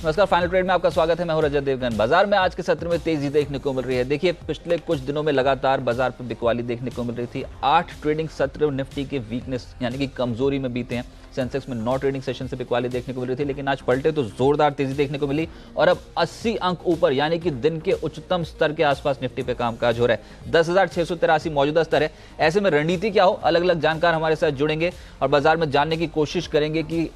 नमस्कार, final trade में आपका स्वागत है। मैं हूं रजत देवगन। बाजार में आज के सत्र में तेजी देखने को मिल रही है। देखिए, पिछले कुछ दिनों में लगातार बाजार पर बिकवाली देखने को मिल रही थी। 8 ट्रेडिंग सत्र निफ्टी के वीकनेस यानी कि कमजोरी में बीते हैं। सेंसेक्स में 9 ट्रेडिंग सेशन से बिकवाली देखने को मिल रही थी, लेकिन आज पलटे तो जोरदार तेजी देखने को मिली और अब 80 अंक ऊपर यानी कि दिन के उच्चतम स्तर के आसपास निफ्टी पे कामकाज हो रहा है। 10,683 मौजूदा स्तर है। ऐसे में रणनीति क्या हो, अलग अलग जानकार हमारे साथ जुड़ेंगे और बाजार में जानने की कोशिश करेंगे कि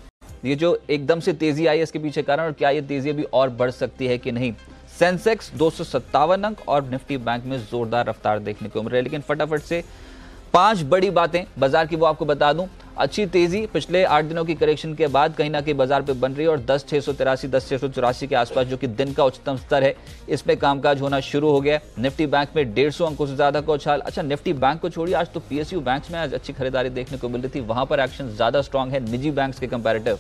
ये जो एकदम से तेजी आई है इसके पीछे कारण और क्या ये तेजी अभी और बढ़ सकती है कि नहीं। सेंसेक्स 257 अंक और निफ्टी बैंक में जोरदार रफ्तार देखने को मिल रही है। लेकिन फटाफट से 5 बड़ी बातें बाजार की वो आपको बता दूं। अच्छी तेजी पिछले 8 दिनों की करेक्शन के बाद कहीं ना कहीं बाजार पे बन रही है और 10,683 10,684 के आसपास जो कि दिन का उच्चतम स्तर है, इस पे कामकाज होना शुरू हो गया। निफ्टी बैंक में 150 अंकों से ज्यादा का उछाल। अच्छा, निफ्टी बैंक को छोड़िए, आज तो पीएसयू बैंक्स में आज अच्छी खरीदारी देखने को मिल रही थी। वहां पर एक्शन ज्यादा स्ट्रांग है निजी बैंक्स के कंपैरेटिव।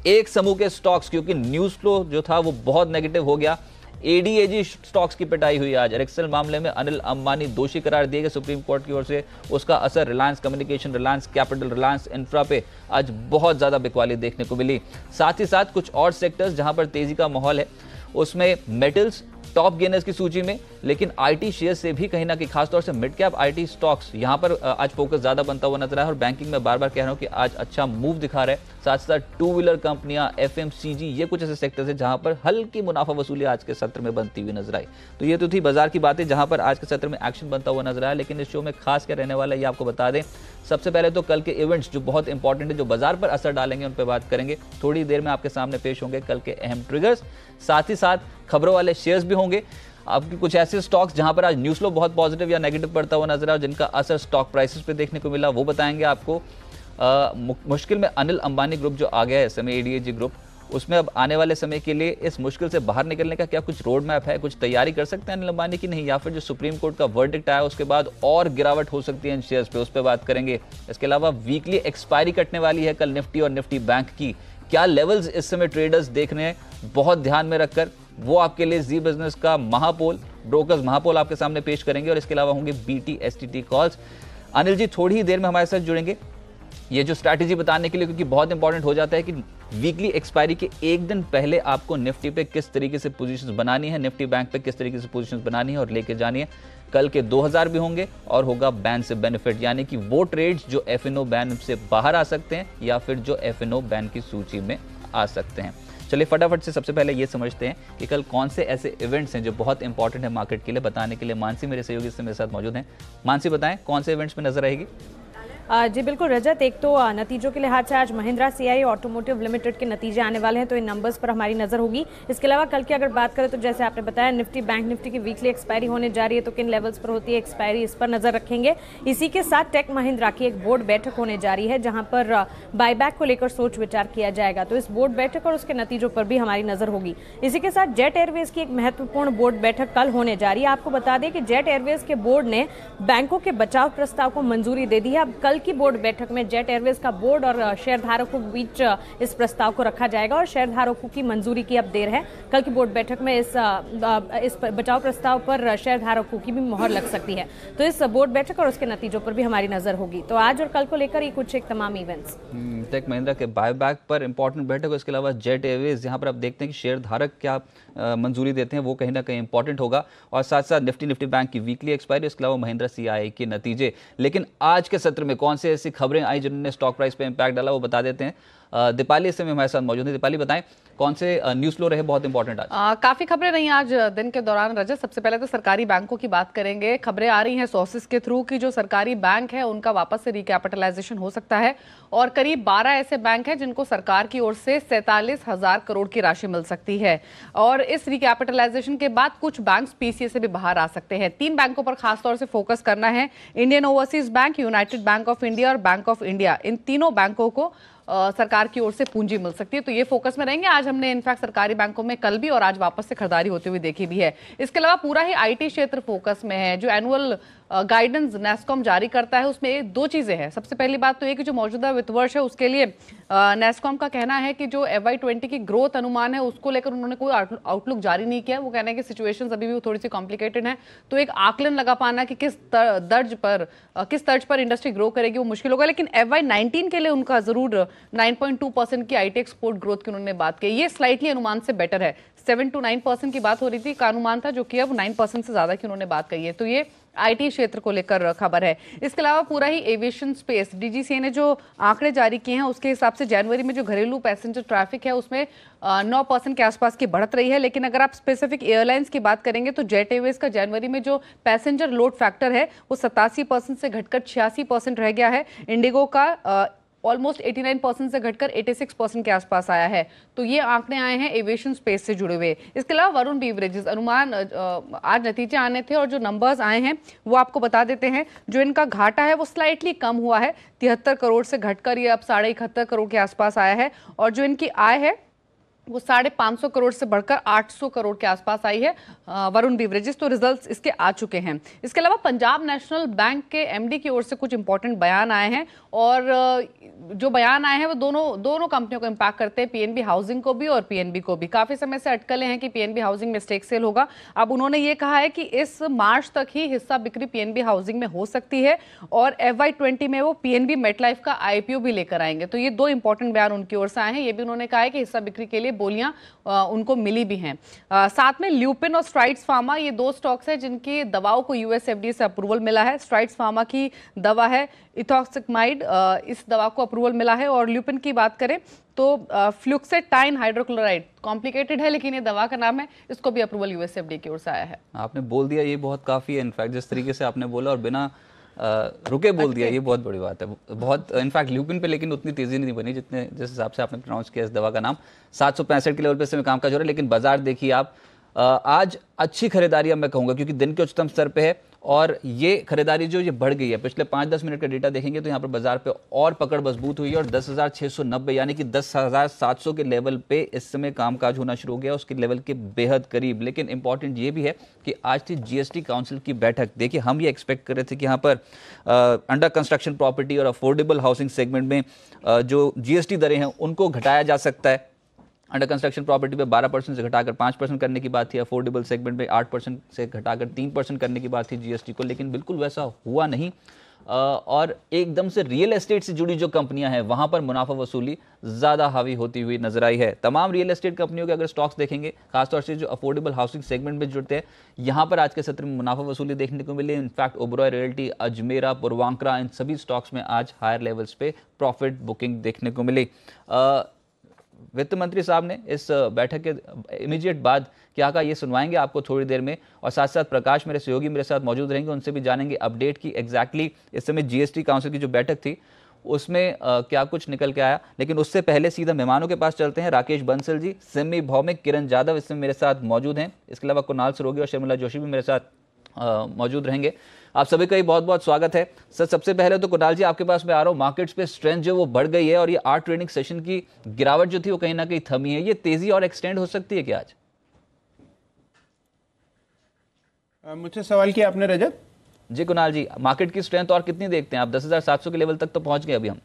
एक समूह के स्टॉक्स, क्योंकि न्यूज फ्लो जो था वो बहुत नेगेटिव हो गया, एडीएजी स्टॉक्स की पिटाई हुई आज। एक्सेल मामले में अनिल अंबानी दोषी करार दिए गए सुप्रीम कोर्ट की ओर से। उसका असर Reliance communication, Reliance capital, Reliance infra पे आज बहुत ज्यादा बिकवाली देखने को मिली। साथ ही साथ कुछ और सेक्टर्स जहां पर तेजी का माहौल है, उसमें मेटल्स टॉप गेनर्स की सूची में, लेकिन आईटी शेयर से भी कहीं ना कहीं खासतौर से मिड कैप आईटी स्टॉक्स यहां पर आज फोकस ज्यादा बनता हुआ नजर आया। और बैंकिंग में बार बार कह रहा हूं कि आज अच्छा मूव दिखा रहे हैं। साथ साथ टू व्हीलर कंपनियां, एफएमसीजी, ये कुछ ऐसे सेक्टर्स हैं जहां पर हल्की मुनाफा वसूली आज के सत्र में बनती हुई नजर आई। तो ये तो थी बाजार की बातें जहां पर आज के सत्र में एक्शन बनता हुआ नजर आया। लेकिन इस शो में खास क्या रहने वाला है ये आपको बता दें। सबसे पहले तो कल के इवेंट्स जो बहुत इंपॉर्टेंट है, जो बाजार पर असर डालेंगे, उन पर बात करेंगे। थोड़ी देर में आपके सामने पेश होंगे कल के अहम ट्रिगर्स। साथ ही साथ खबरों वाले शेयर्स भी होंगे। आपकी कुछ ऐसे स्टॉक्स जहां पर आज न्यूज फ्लो बहुत पॉजिटिव या नेगेटिव पड़ता हुआ नजर आया, जिनका असर स्टॉक प्राइसेस पे देखने को मिला, वो बताएंगे आपको। मुश्किल में अनिल अंबानी ग्रुप जो आ गया है, समय एडीएजी ग्रुप, उसमें अब आने वाले समय के लिए इस मुश्किल से बाहर निकलने का क्या कुछ रोड मैप है, कुछ तैयारी कर सकते हैं अनिल अंबानी की नहीं, या फिर जो सुप्रीम कोर्ट का वर्डिक्ट आया उसके बाद और गिरावट हो सकती है इन शेयर्स पे, उस पर बात करेंगे। इसके अलावा वीकली एक्सपायरी कटने वाली है कल निफ्टी और निफ्टी बैंक की। क्या लेवल्स इस समय ट्रेडर्स देख रहे हैं बहुत ध्यान में रखकर, वो आपके लिए जी बिजनेस का महापोल, ब्रोकर्स महापोल आपके सामने पेश करेंगे। और इसके अलावा होंगे BT STT calls. Anil ji थोड़ी ही देर में हमारे साथ जुड़ेंगे ये जो स्ट्रैटेजी बताने के लिए, क्योंकि बहुत इंपॉर्टेंट हो जाता है कि वीकली एक्सपायरी के एक दिन पहले आपको निफ्टी पे किस तरीके से पोजीशंस बनानी है, निफ्टी बैंक पे किस तरीके से पोजीशंस बनानी है और लेके जानी है। कल के 2000 भी होंगे और होगा बैन से बेनिफिट, यानी कि वो ट्रेड्स जो एफएनओ बैन से बाहर आ सकते हैं या फिर जो एफएनओ बैन की सूची में आ सकते हैं। चलिए फटाफट से सबसे पहले ये समझते हैं कि कल कौन से ऐसे इवेंट्स हैं जो बहुत इंपॉर्टेंट है मार्केट के लिए। बताने के लिए मानसी मेरे सहयोगी से मेरे साथ मौजूद हैं। मानसी, बताएं कौन से इवेंट्स में नजर आएगी। जी बिल्कुल रजत, एक तो नतीजों के लिहाज से आज महिंद्रा सीआई ऑटोमोटिव लिमिटेड के नतीजे आने वाले हैं, तो इन नंबर्स पर हमारी नजर होगी। इसके अलावा कल की अगर बात करें तो जैसे आपने बताया, निफ्टी बैंक निफ्टी की वीकली एक्सपायरी होने जा रही है, तो किन लेवल्स पर होती है एक्सपायरी, इस पर नजर रखेंगे। इसी के साथ टेक महिंद्रा की एक बोर्ड बैठक होने जा रही है जहां पर बायबैक को लेकर सोच विचार किया जाएगा, तो इस बोर्ड बैठक और उसके नतीजों पर भी हमारी नजर होगी। इसी के साथ जेट एयरवेज की एक महत्वपूर्ण बोर्ड बैठक कल होने जा रही है। आपको बता दें कि जेट एयरवेज के बोर्ड ने बैंकों के बचाव प्रस्ताव को मंजूरी दे दी है। अब कल की बोर्ड बैठक में जेट एयरवेज का बोर्ड और शेयरधारकों के बीच इस प्रस्ताव को रखा जाएगा और शेयरधारकों की मंजूरी की अब देर है। कल की बोर्ड बैठक में इस बचाव प्रस्ताव पर शेयरधारकों की भी मोहर लग सकती है, तो इस बोर्ड बैठक और उसके नतीजों पर भी हमारी नजर होगी। तो आज और कल को लेकर ये कुछ एक तमाम इवेंट्स। टेक महिंद्रा के बायबैक पर इंपॉर्टेंट बैठक है। इसके अलावा जेट एयरवेज, यहाँ पर आप देखते हैं कि शेयरधारक क्या मंजूरी देते हैं, वो कहीं ना कहीं इंपॉर्टेंट होगा। और साथ साथ निफ्टी बैंक की वीकली एक्सपायरी, इसके अलावा महिंद्रा सीआई के नतीजे। लेकिन आज के सत्र में कौन से ऐसी खबरें आई जिन्होंने स्टॉक प्राइस पे इंपैक्ट डाला, वो बता देते हैं। दीपाली इस समय हमारे साथ मौजूद है। दीपाली, बताएं कौन से न्यूज फ्लो रहे बहुत इंपॉर्टेंट आज। काफी खबरें रही आज दिन के दौरान रजत। सबसे पहले तो सरकारी बैंकों की बात करेंगे। खबरें आ रही हैं सोर्सेज के थ्रू कि जो सरकारी बैंक है उनका वापस से रिकैपिटलाइजेशन हो सकता है और करीब 12 ऐसे बैंक हैं जिनको सरकार की ओर से 47,000 करोड़ की राशि मिल सकती है। और इस रिकैपिटलाइजेशन के बाद कुछ बैंक पीसीए से भी बाहर आ सकते हैं। 3 बैंकों पर खासतौर से फोकस करना है, Indian overseas bank, United bank of India और बैंक ऑफ इंडिया। इन तीनों बैंकों को सरकार की ओर से पूंजी मिल सकती है, तो ये फोकस में रहेंगे। आज हमने इनफैक्ट सरकारी बैंकों में कल भी और आज वापस से खरीदारी होती हुई देखी भी है। इसके अलावा पूरा ही आईटी क्षेत्र फोकस में है। जो एनुअल गाइडेंस नेस्कॉम जारी करता है उसमें दो चीजें हैं। सबसे पहली बात तो ये कि जो मौजूदा वित्त वर्ष है उसके लिए नेस्कॉम का कहना है कि जो FY20 की ग्रोथ अनुमान है उसको लेकर उन्होंने कोई आउटलुक जारी नहीं किया। वो कहना है कि सिचुएशंस अभी भी थोड़ी सी कॉम्प्लिकेटेड है, तो एक आकलन लगा पाना कि किस तर्ज पर इंडस्ट्री ग्रो करेगी वो मुश्किल होगा। लेकिन FY19 के लिए उनका जरूर 9.2% की IT एक्सपोर्ट ग्रोथ की उन्होंने बात की। ये स्लाइटली अनुमान से बेटर है। 7 to 9% की बात हो रही थी का अनुमान था, जो कि अब 9% से ज्यादा की उन्होंने बात कही है। तो ये IT क्षेत्र को लेकर खबर है। इसके अलावा पूरा ही एविएशन स्पेस, DGCA ने जो आंकड़े जारी किए हैं उसके हिसाब से जनवरी में जो घरेलू पैसेंजर ट्रैफिक है उसमें 9% के आसपास की बढ़त रही है। लेकिन अगर आप स्पेसिफिक एयरलाइंस की बात करेंगे तो जेट एयरवेज का जनवरी में जो पैसेंजर लोड फैक्टर है वो 87% से घटकर 86% रह गया है। इंडिगो का ऑलमोस्ट 89% से घटकर 86% के आसपास आया है। तो ये आंकड़े आए हैं एविएशन स्पेस से जुड़े हुए। इसके अलावा वरुण बीवरेजेस अनुमान आज नतीजे आने थे और जो नंबर्स आए हैं वो आपको बता देते हैं। जो इनका घाटा है वो स्लाइटली कम हुआ है, 73 करोड़ से घटकर ये अब 71.5 करोड़ के आसपास आया है। और जो इनकी आय है वो 550 करोड़ से बढ़कर 800 करोड़ के आसपास आई है वरुण बीवरेजेस। तो रिजल्ट्स इसके आ चुके हैं। इसके अलावा पंजाब नेशनल बैंक के MD की ओर से कुछ इंपॉर्टेंट बयान आए हैं और जो बयान आए हैं वो दोनों कंपनियों को इंपैक्ट करते हैं, PNB हाउसिंग को भी और PNB को भी। काफी समय से अटकलें हैं कि PNB हाउसिंग में स्टेक सेल होगा। अब उन्होंने ये कहा है कि इस मार्च तक ही हिस्सा बिक्री PNB हाउसिंग में हो सकती है और FY20 में वो PNB मेटलाइफ का IPO भी लेकर आएंगे। तो ये दो इंपॉर्टेंट बयान उनकी ओर से आए हैं। ये भी उन्होंने कहा है कि हिस्सा बिक्री के लिए बोलियां उनको मिली भी हैं। साथ में ल्यूपिन और स्ट्राइड्स फार्मा, ये दो स्टॉक्स हैं जिनकी दवाओं को US FDA से अप्रूवल मिला है। स्ट्राइड्स फार्मा की दवा है इथोक्सिमाइड, इस दवा को अप्रूवल मिला है। और ल्यूपिन की बात करें तो फ्लुक्सेटाइन हाइड्रोक्लोराइड, कॉम्प्लिकेटेड है लेकिन ये दवा का नाम है, इसको भी अप्रूवल US FDA की ओर से आया है। आपने बोल दिया ये बहुत काफ़ी है। इनफैक्ट जिस तरीके से आपने बोला और बिना रुके बोल दिया, ये बहुत बड़ी बात है। बहुत इनफैक्ट ल्यूपिन पे लेकिन उतनी तेजी नहीं बनी जितने जिस हिसाब से आपने प्रोनाउंस किया इस दवा का नाम। 765 के लेवल पे इस समय कामकाज हो रहा है। लेकिन बाजार देखिए आप, आज अच्छी खरीदारी अब मैं कहूंगा क्योंकि दिन के उच्चतम स्तर पे है और ये खरीदारी जो ये बढ़ गई है। पिछले 5-10 मिनट का डेटा देखेंगे तो यहाँ पर बाजार पे और पकड़ मजबूत हुई है और 10,690 यानी कि 10,700 के लेवल पे इस समय कामकाज होना शुरू हो गया, उसके लेवल के बेहद करीब। लेकिन इंपॉर्टेंट ये भी है कि आज थी GST काउंसिल की बैठक। देखिए हम ये एक्सपेक्ट कर रहे थे कि यहाँ पर अंडर कंस्ट्रक्शन प्रॉपर्टी और अफोर्डेबल हाउसिंग सेगमेंट में जो GST दरें हैं उनको घटाया जा सकता है। अंडर कंस्ट्रक्शन प्रॉपर्टी पे 12% से घटाकर 5% करने की बात थी, अफोर्डेबल सेगमेंट में 8% से घटाकर 3% करने की बात थी GST को, लेकिन बिल्कुल वैसा हुआ नहीं। और एकदम से रियल एस्टेट से जुड़ी जो कंपनियां हैं वहां पर मुनाफा वसूली ज़्यादा हावी होती हुई नजर आई है। तमाम रियल एस्टेट कंपनियों के अगर स्टॉक्स देखेंगे, खासतौर से जो अफोर्डेबल हाउसिंग सेगमेंट में जुड़ते हैं, यहाँ पर आज के सत्र में मुनाफा वसूली देखने को मिली। इनफैक्ट ओबरॉय रियल्टी, अजमेरा, पूर्वांकरा, इन सभी स्टॉक्स में आज हायर लेवल्स पे प्रॉफिट बुकिंग देखने को मिली। वित्त मंत्री साहब ने इस बैठक के इमीडिएट बाद क्या कहा ये सुनवाएंगे आपको थोड़ी देर में। और साथ साथ प्रकाश मेरे सहयोगी मेरे साथ मौजूद रहेंगे, उनसे भी जानेंगे अपडेट की एग्जैक्टली इस समय GST काउंसिल की जो बैठक थी उसमें क्या कुछ निकल के आया। लेकिन उससे पहले सीधा मेहमानों के पास चलते हैं। राकेश बंसल जी, सिमी भौमिक, किरण जाधव इस समय मेरे साथ मौजूद हैं। इसके अलावा कुणाल सरोगी और शर्मिला जोशी भी मेरे साथ मौजूद रहेंगे। आप सभी का ही बहुत बहुत स्वागत है। सर सबसे पहले तो कुणाल जी आपके पास मैं आ रहा हूँ। मार्केट्स पे स्ट्रेंथ जो वो बढ़ गई है और ये 8 ट्रेडिंग सेशन की गिरावट जो थी वो कहीं ना कहीं थमी है। ये तेजी और एक्सटेंड हो सकती है क्या आज? मुझसे सवाल किया आपने रजत? जी कुणाल जी, मार्केट की स्ट्रेंथ और कितनी देखते हैं आप? 10,700 के लेवल तक तो पहुंच गए अभी हम।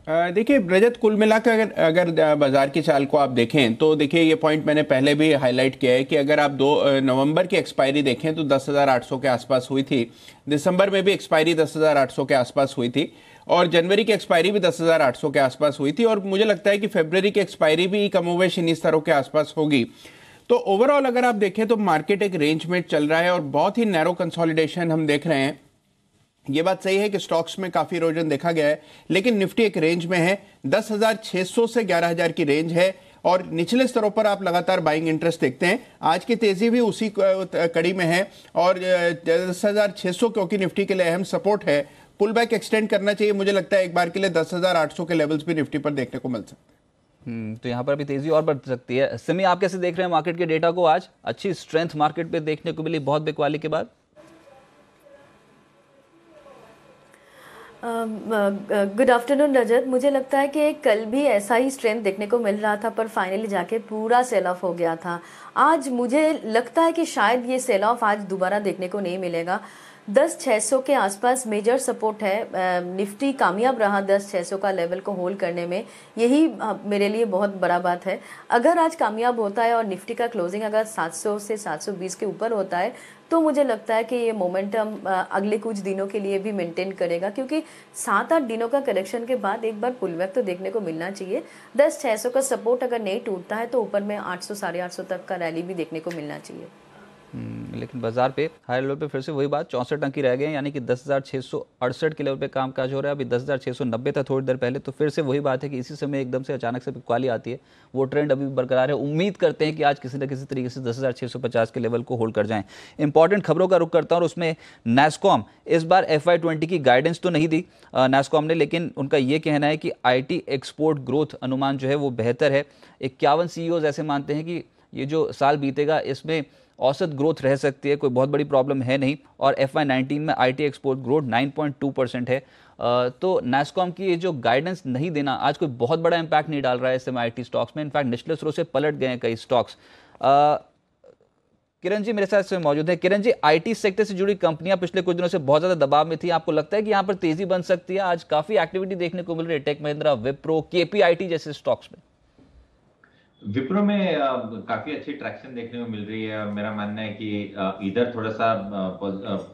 देखिए रजत, कुल मिलाकर अगर बाजार की चाल को आप देखें तो देखिए ये पॉइंट मैंने पहले भी हाईलाइट किया है कि अगर आप 2 नवंबर की एक्सपायरी देखें तो 10,800 के आसपास हुई थी। दिसंबर में भी एक्सपायरी 10,800 के आसपास हुई थी और जनवरी की एक्सपायरी भी 10,800 के आसपास हुई थी। और मुझे लगता है कि फरवरी की एक्सपायरी भी कमोवेश इन्हीं स्तरों के आसपास होगी। तो ओवरऑल अगर आप देखें तो मार्केट एक रेंज में चल रहा है और बहुत ही नैरो कंसोलिडेशन हम देख रहे हैं। ये बात सही है कि स्टॉक्स में काफी इरोजन देखा गया है, लेकिन निफ्टी एक रेंज में है। 10,600 से 11,000 की रेंज है और निचले स्तरों पर आप लगातार बाइंग इंटरेस्ट देखते हैं। आज की तेजी भी उसी कड़ी में है और 10,600 क्योंकि निफ्टी के लिए अहम सपोर्ट है। पुल बैक एक्सटेंड करना चाहिए। मुझे लगता है एक बार के लिए 10,800 के लेवल्स भी निफ्टी पर देखने को मिल सकते हैं। तो यहाँ पर अभी तेजी और बढ़ सकती है। सिमी, आप कैसे देख रहे हैं मार्केट के डेटा को? आज अच्छी स्ट्रेंथ मार्केट पे देखने को मिली बहुत बिकवाली के बाद। गुड आफ्टरनून रजत। मुझे लगता है कि कल भी ऐसा ही स्ट्रेंथ देखने को मिल रहा था, पर फाइनली जाके पूरा सेल ऑफ हो गया था। आज मुझे लगता है कि शायद ये सेल ऑफ आज दोबारा देखने को नहीं मिलेगा। 10,600 के आसपास मेजर सपोर्ट है। निफ्टी कामयाब रहा 10,600 का लेवल को होल्ड करने में, यही मेरे लिए बहुत बड़ा बात है। अगर आज कामयाब होता है और निफ्टी का क्लोजिंग अगर 700 से 720 के ऊपर होता है तो मुझे लगता है कि ये मोमेंटम अगले कुछ दिनों के लिए भी मेंटेन करेगा, क्योंकि 7-8 दिनों का करेक्शन के बाद एक बार पुलबैक तो देखने को मिलना चाहिए। 10,600 का सपोर्ट अगर नहीं टूटता है तो ऊपर में 800 850 तक का रैली भी देखने को मिलना चाहिए। लेकिन बाजार पे हाई लेवल पे फिर से वही बात, 64 अंक ही रह गए हैं, यानी कि 10,668 के लेवल पे कामकाज हो रहा है। अभी 10,690 था थोड़ी देर पहले। तो फिर से वही बात है कि इसी समय एकदम से अचानक से बिकवाली आती है, वो ट्रेंड अभी बरकरार है। उम्मीद करते हैं कि आज किसी न किसी तरीके से 10,650 के लेवल को होल्ड कर जाएं। इंपॉर्टेंट खबरों का रुख करता हूं और उसमें नैस्कॉम इस बार FY20 की गाइडेंस तो नहीं दी नैस्कॉम ने, लेकिन उनका ये कहना है कि IT एक्सपोर्ट ग्रोथ अनुमान जो है वो बेहतर है। 51 CEOs ऐसे मानते हैं कि ये जो साल बीतेगा इसमें औसत ग्रोथ रह सकती है, कोई बहुत बड़ी प्रॉब्लम है नहीं। और FY19 में IT एक्सपोर्ट ग्रोथ 9.2% है। तो नैस्कॉम की ये जो गाइडेंस नहीं देना आज कोई बहुत बड़ा इंपैक्ट नहीं डाल रहा है इस समय IT स्टॉक्स में। इनफैक्ट निचले स्रोत से पलट गए हैं कई स्टॉक्स। किरण जी मेरे साथ से मौजूद है। किरण जी, IT सेक्टर से जुड़ी कंपनियां पिछले कुछ दिनों से बहुत ज्यादा दबाव में थी, आपको लगता है कि यहाँ पर तेजी बन सकती है? आज काफी एक्टिविटी देखने को मिल रही है टेक महिंद्रा, विप्रो, KPIT जैसे स्टॉक्स में। विप्रो में काफी अच्छी ट्रैक्शन देखने को मिल रही है। मेरा मानना है कि इधर थोड़ा सा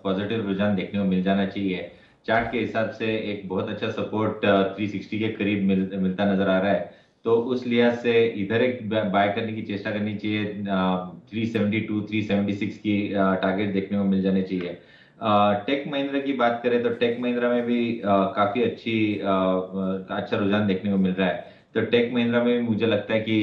पॉजिटिव रुझान देखने को मिल जाना चाहिए। चार्ट के हिसाब से एक बहुत अच्छा सपोर्ट 360 के करीब मिलता नजर आ रहा है, तो उस लिहाज से इधर एक बाय करने की चेष्टा करनी चाहिए। 372 376 की टारगेट देखने को मिल जाने चाहिए। टेक महिंद्रा की बात करें तो टेक महिंद्रा में भी काफी अच्छा रुझान देखने को मिल रहा है। तो टेक महिंद्रा में मुझे लगता है कि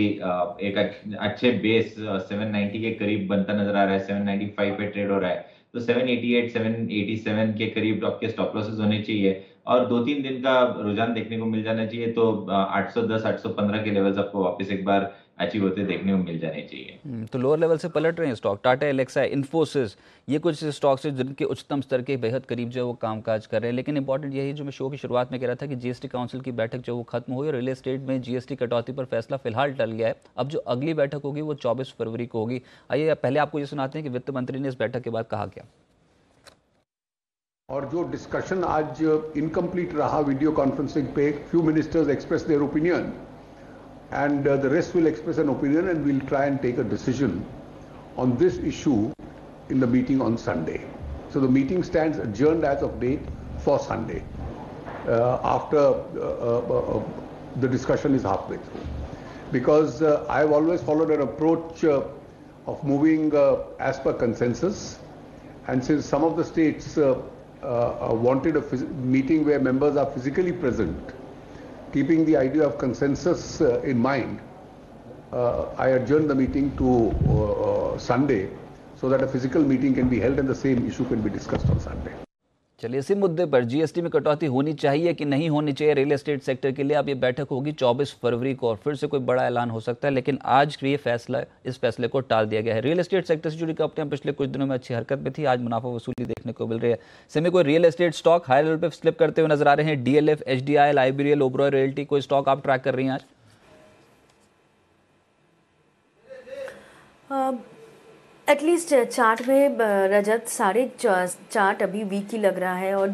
एक अच्छे बेस 790 के करीब बनता नजर आ रहा है। 795 पे ट्रेड हो रहा है, तो 788 787 के करीब आपके स्टॉप लॉसेस होने चाहिए और 2-3 दिन का रुझान देखने को मिल जाना चाहिए। तो 810 815 के लेवल्स आपको वापस एक बार अचीव होते देखने को मिल जाने चाहिए। तो लोअर लेवल से पलट रहे हैं स्टॉक। टाटा एलेक्सा, इन्फोसिस, ये कुछ स्टॉक्स हैं जिनके उच्चतम स्तर के बेहद करीब जो है वो कामकाज कर रहे हैं। लेकिन इंपॉर्टेंट यही जो मैं शो की शुरुआत में कह रहा था कि GST काउंसिल की बैठक जो वो खत्म हुई और रियल एस्टेट में GST कटौती पर फैसला फिलहाल टल गया है। अब जो अगली बैठक होगी वो 24 फरवरी को होगी। आइए पहले आपको ये सुनाते हैं कि वित्त मंत्री ने इस बैठक के बाद कहा क्या। और जो डिस्कशन आज इनकम्प्लीट रहा वीडियो कॉन्फ्रेंसिंग पे, few ministers express their opinion and the rest will express an opinion and we'll try and take a decision on this issue in the meeting on Sunday. So the meeting stands adjourned as of date for Sunday after the discussion is halfway through. Because I've always followed an approach of moving as per consensus, and since some of the states wanted a meeting where members are physically present, keeping the idea of consensus in mind, I adjourned the meeting to Sunday so that a physical meeting can be held and the same issue can be discussed on Sunday. चलिए इसी मुद्दे पर GST में कटौती होनी चाहिए कि नहीं होनी चाहिए रियल एस्टेट सेक्टर के लिए, अब ये बैठक होगी 24 फरवरी को और फिर से कोई बड़ा ऐलान हो सकता है। लेकिन आज ये फैसला, इस फैसले को टाल दिया गया है। रियल एस्टेट सेक्टर से जुड़ी कंपनियां पिछले कुछ दिनों में अच्छी हरकत में थी, आज मुनाफा वसूली देखने को मिल रही है। सेमी कोई real estate stock high level पर स्लिप करते हुए नजर आ रहे हैं? DLF, HDI, IBRL, Oberoi realty, कोई स्टॉक आप ट्रैक कर रही हैं आज? एटलीस्ट चार्ट में रजत सारे चार्ट अभी वीक ही लग रहा है, और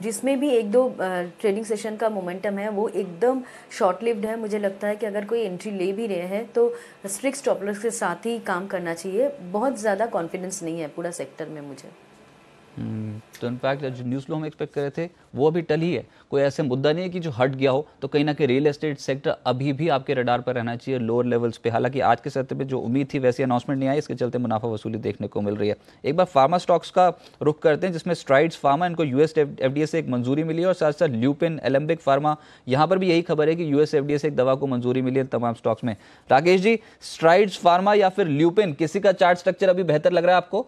जिसमें भी एक दो ट्रेडिंग सेशन का मोमेंटम है वो एकदम शॉर्ट लिव्ड है। मुझे लगता है कि अगर कोई एंट्री ले भी रहे हैं तो स्ट्रिक्ट स्टॉप लॉस के साथ ही काम करना चाहिए। बहुत ज़्यादा कॉन्फिडेंस नहीं है पूरा सेक्टर में मुझे। तो इनफैक्ट जो न्यूज़ फ्लो हम एक्सपेक्ट कर रहे थे वो अभी टल ही है। कोई ऐसे मुद्दा नहीं है कि जो हट गया हो, तो कहीं ना कहीं रियल एस्टेट सेक्टर अभी भी आपके रडार पर रहना चाहिए लोअर लेवल्स पे। हालांकि आज के सत्र में जो उम्मीद थी वैसी अनाउंसमेंट नहीं आई, इसके चलते मुनाफा वसूली देखने को मिल रही है। एक बार फार्मा स्टॉक्स का रुख करते हैं, जिसमें स्ट्राइड्स फार्मा, इनको US FDA से एक मंजूरी मिली है और साथ साथ ल्यूपिन, एलेम्बिक फार्मा, यहाँ पर भी यही खबर है कि US FDA से एक दवा को मंजूरी मिली है तमाम स्टॉक्स में। राकेश जी, स्ट्राइड्स फार्मा या फिर ल्यूपिन, किसी का चार्ट स्ट्रक्चर अभी बेहतर लग रहा है आपको?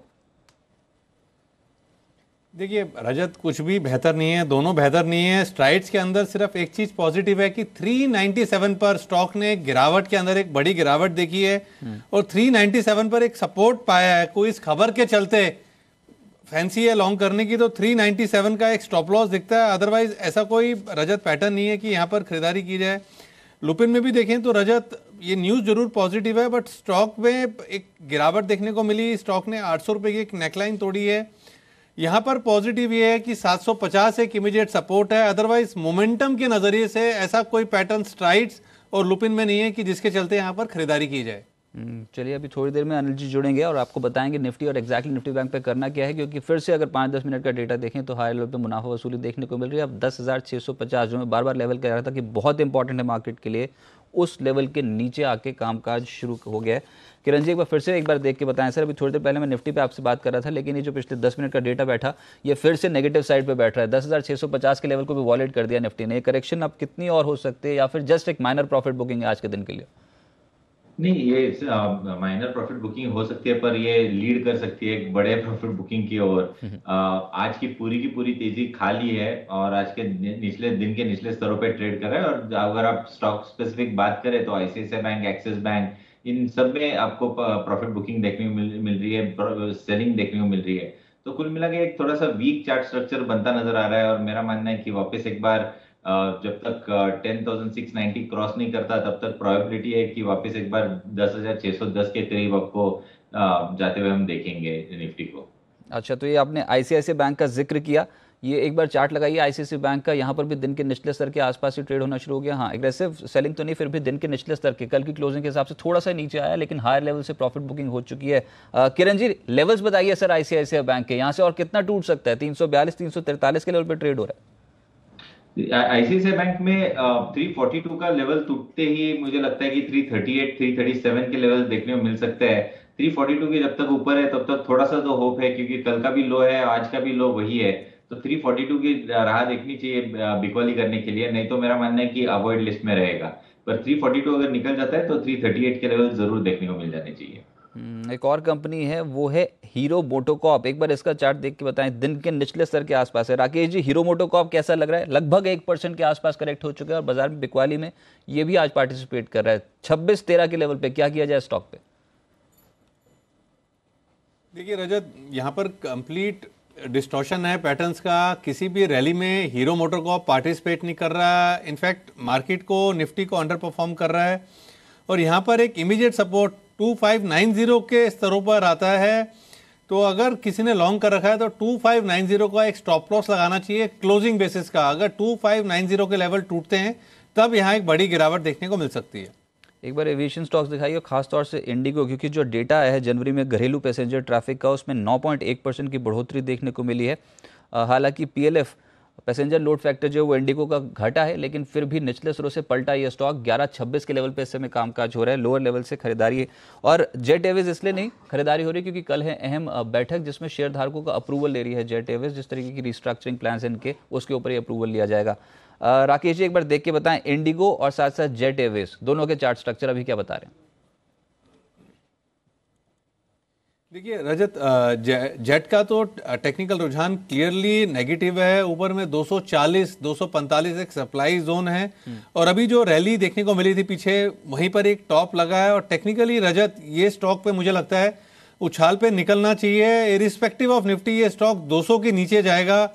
देखिए रजत, कुछ भी बेहतर नहीं है, दोनों बेहतर नहीं है। स्ट्राइड्स के अंदर सिर्फ एक चीज पॉजिटिव है कि 397 पर स्टॉक ने गिरावट के अंदर एक बड़ी गिरावट देखी है और 397 पर एक सपोर्ट पाया है। कोई इस खबर के चलते फैंसी है लॉन्ग करने की तो 397 का एक स्टॉप लॉस दिखता है, अदरवाइज ऐसा कोई रजत पैटर्न नहीं है कि यहाँ पर खरीदारी की जाए। लुपिन में भी देखें तो रजत ये न्यूज़ जरूर पॉजिटिव है, बट स्टॉक में एक गिरावट देखने को मिली। स्टॉक ने 800 रुपये की एक नेकलाइन तोड़ी है। यहाँ पर पॉजिटिव ये है कि 750 एक इमीडिएट सपोर्ट है, अदरवाइज मोमेंटम के नज़रिए से ऐसा कोई पैटर्न स्ट्राइड्स और लुपिन में नहीं है कि जिसके चलते यहाँ पर खरीदारी की जाए। चलिए अभी थोड़ी देर में अनिल जी जुड़ेंगे और आपको बताएंगे निफ्टी और एग्जैक्टली निफ्टी बैंक पे करना क्या है, क्योंकि फिर से अगर 5-10 मिनट का डेटा देखें तो हाई लेवल पे मुनाफा वसूली देखने को मिल रही है। अब 10,650 जो मैं बार बार लेवल कह रहा था कि बहुत इंपॉर्टेंट है मार्केट के लिए, उस लेवल के नीचे आके कामकाज शुरू हो गया है। किरण जी एक बार देख के बताएं सर। अभी थोड़ी देर पहले मैं निफ्टी पे आपसे बात कर रहा था, लेकिन ये जो पिछले 10 मिनट का डेटा बैठा ये फिर से नेगेटिव साइड पे बैठ रहा है। 10,650 के लेवल को भी वॉलेट कर दिया निफ्टी ने। करेक्शन अब कितनी और हो सकती है या फिर जस्ट एक माइनर प्रॉफिट बुकिंग है आज के दिन के लिए? नहीं, ये माइनर प्रॉफिट बुकिंग हो सकती है, पर ये लीड कर सकती है एक बड़े प्रॉफिट बुकिंग की ओर। आज की पूरी तेजी खाली है और आज के निचले दिन के निचले स्तरों पे ट्रेड कर रहा है। और अगर आप स्टॉक स्पेसिफिक बात करें तो आईसीआईसीआई बैंक, एक्सिस बैंक, इन सब में आपको प्रॉफिट बुकिंग देखने को मिल रही है, सेलिंग देखने को मिल रही है। तो कुल मिला के एक थोड़ा सा वीक चार्ट स्ट्रक्चर बनता नजर आ रहा है। और मेरा मानना है कि वापस एक बार जब तक 10,690 क्रॉस नहीं करता तब तक प्रोबेबिलिटी है कि वापस एक बार 10,610 के करीब आपको जाते हुए हम देखेंगे निफ्टी को। अच्छा, तो ये आपने आईसीआईसीआई बैंक का जिक्र किया, ये एक बार चार्ट लगाइए आईसीआईसीआई बैंक का। यहाँ पर भी दिन के निचले स्तर के आसपास ही ट्रेड होना शुरू हो गया। हाँ, एग्रेसिव सेलिंग तो नहीं, फिर भी दिन के निचले स्तर के कल की क्लोजिंग के हिसाब से थोड़ा सा नीचे आया, लेकिन हायर लेवल से प्रॉफिट बुकिंग हो चुकी है। किरण जी, लेवल्स बताइए सर आईसीआईसीआई बैंक के, यहाँ से और कितना टूट सकता है? 342 343 के लेवल पर ट्रेड हो रहा है। आईसीआईसीआई बैंक में 342 का लेवल टूटते ही मुझे लगता है कि 338 337 के लेवल देखने को मिल सकते हैं। 342 के जब तक ऊपर है तब तक थोड़ा सा तो होप है, क्योंकि कल का भी लो है, आज का भी लो वही है। तो 342 की राह देखनी चाहिए बिकवाली करने के लिए, नहीं तो मेरा मानना है कि अवॉइड लिस्ट में रहेगा। पर 342 अगर निकल जाता है तो 338 के लेवल जरूर देखने को मिल जाने चाहिए। एक और कंपनी है वो है हीरो मोटोकॉर्प। एक बार इसका चार्ट देख के बताएं, दिन के निचले स्तर के आसपास है। राकेश जी, हीरो मोटोकॉर्प कैसा लग रहा है? लगभग 1% के आसपास करेक्ट हो चुका है और बाजार में बिकवाली में ये भी आज पार्टिसिपेट कर रहा है 26-13 के लेवल पे। क्या किया जाए स्टॉक पे? देखिए रजत, यहाँ पर कंप्लीट डिस्टॉर्शन है पैटर्न्स का। किसी भी रैली में हीरो मोटोकॉर्प पार्टिसिपेट नहीं कर रहा है, इनफैक्ट मार्केट को, निफ्टी को अंडर परफॉर्म कर रहा है। और यहाँ पर एक इमीडिएट सपोर्ट 2590 के स्तरों पर आता है। तो अगर किसी ने लॉन्ग कर रखा है तो 2590 का एक स्टॉप लॉस लगाना चाहिए क्लोजिंग बेसिस का। अगर 2590 के लेवल टूटते हैं तब यहाँ एक बड़ी गिरावट देखने को मिल सकती है। एक बार एविएशन स्टॉक्स दिखाइए, खासतौर से इंडिगो, क्योंकि जो डेटा है जनवरी में घरेलू पैसेंजर ट्रैफिक का, उसमें 9.1% की बढ़ोतरी देखने को मिली है। हालांकि पीएलएफ पैसेंजर लोड फैक्टर जो है वो इंडिगो का घटा है, लेकिन फिर भी निचले स्तरों से पलटा ये स्टॉक। 1126 के लेवल पे इस समय कामकाज हो रहा है, लोअर लेवल से खरीदारी है। और जेट एयरवेज इसलिए नहीं खरीदारी हो रही क्योंकि कल है अहम बैठक जिसमें शेयर धारकों का अप्रूवल ले रही है जेट एयरवेज। जिस तरीके की रिस्ट्रक्चरिंग प्लान है इनके, उसके ऊपर ही अप्रूवल लिया जाएगा। राकेश जी, एक बार देख के बताएं, इंडिगो और साथ साथ जेट एयरवेज दोनों के चार्ट स्ट्रक्चर अभी क्या बता रहे हैं? देखिए रजत, जेट का तो टेक्निकल रुझान क्लियरली नेगेटिव है। ऊपर में 240 245 एक सप्लाई जोन है और अभी जो रैली देखने को मिली थी पीछे, वहीं पर एक टॉप लगा है। और टेक्निकली रजत, ये स्टॉक पे मुझे लगता है उछाल पे निकलना चाहिए। इरिस्पेक्टिव ऑफ निफ्टी ये स्टॉक 200 के नीचे जाएगा।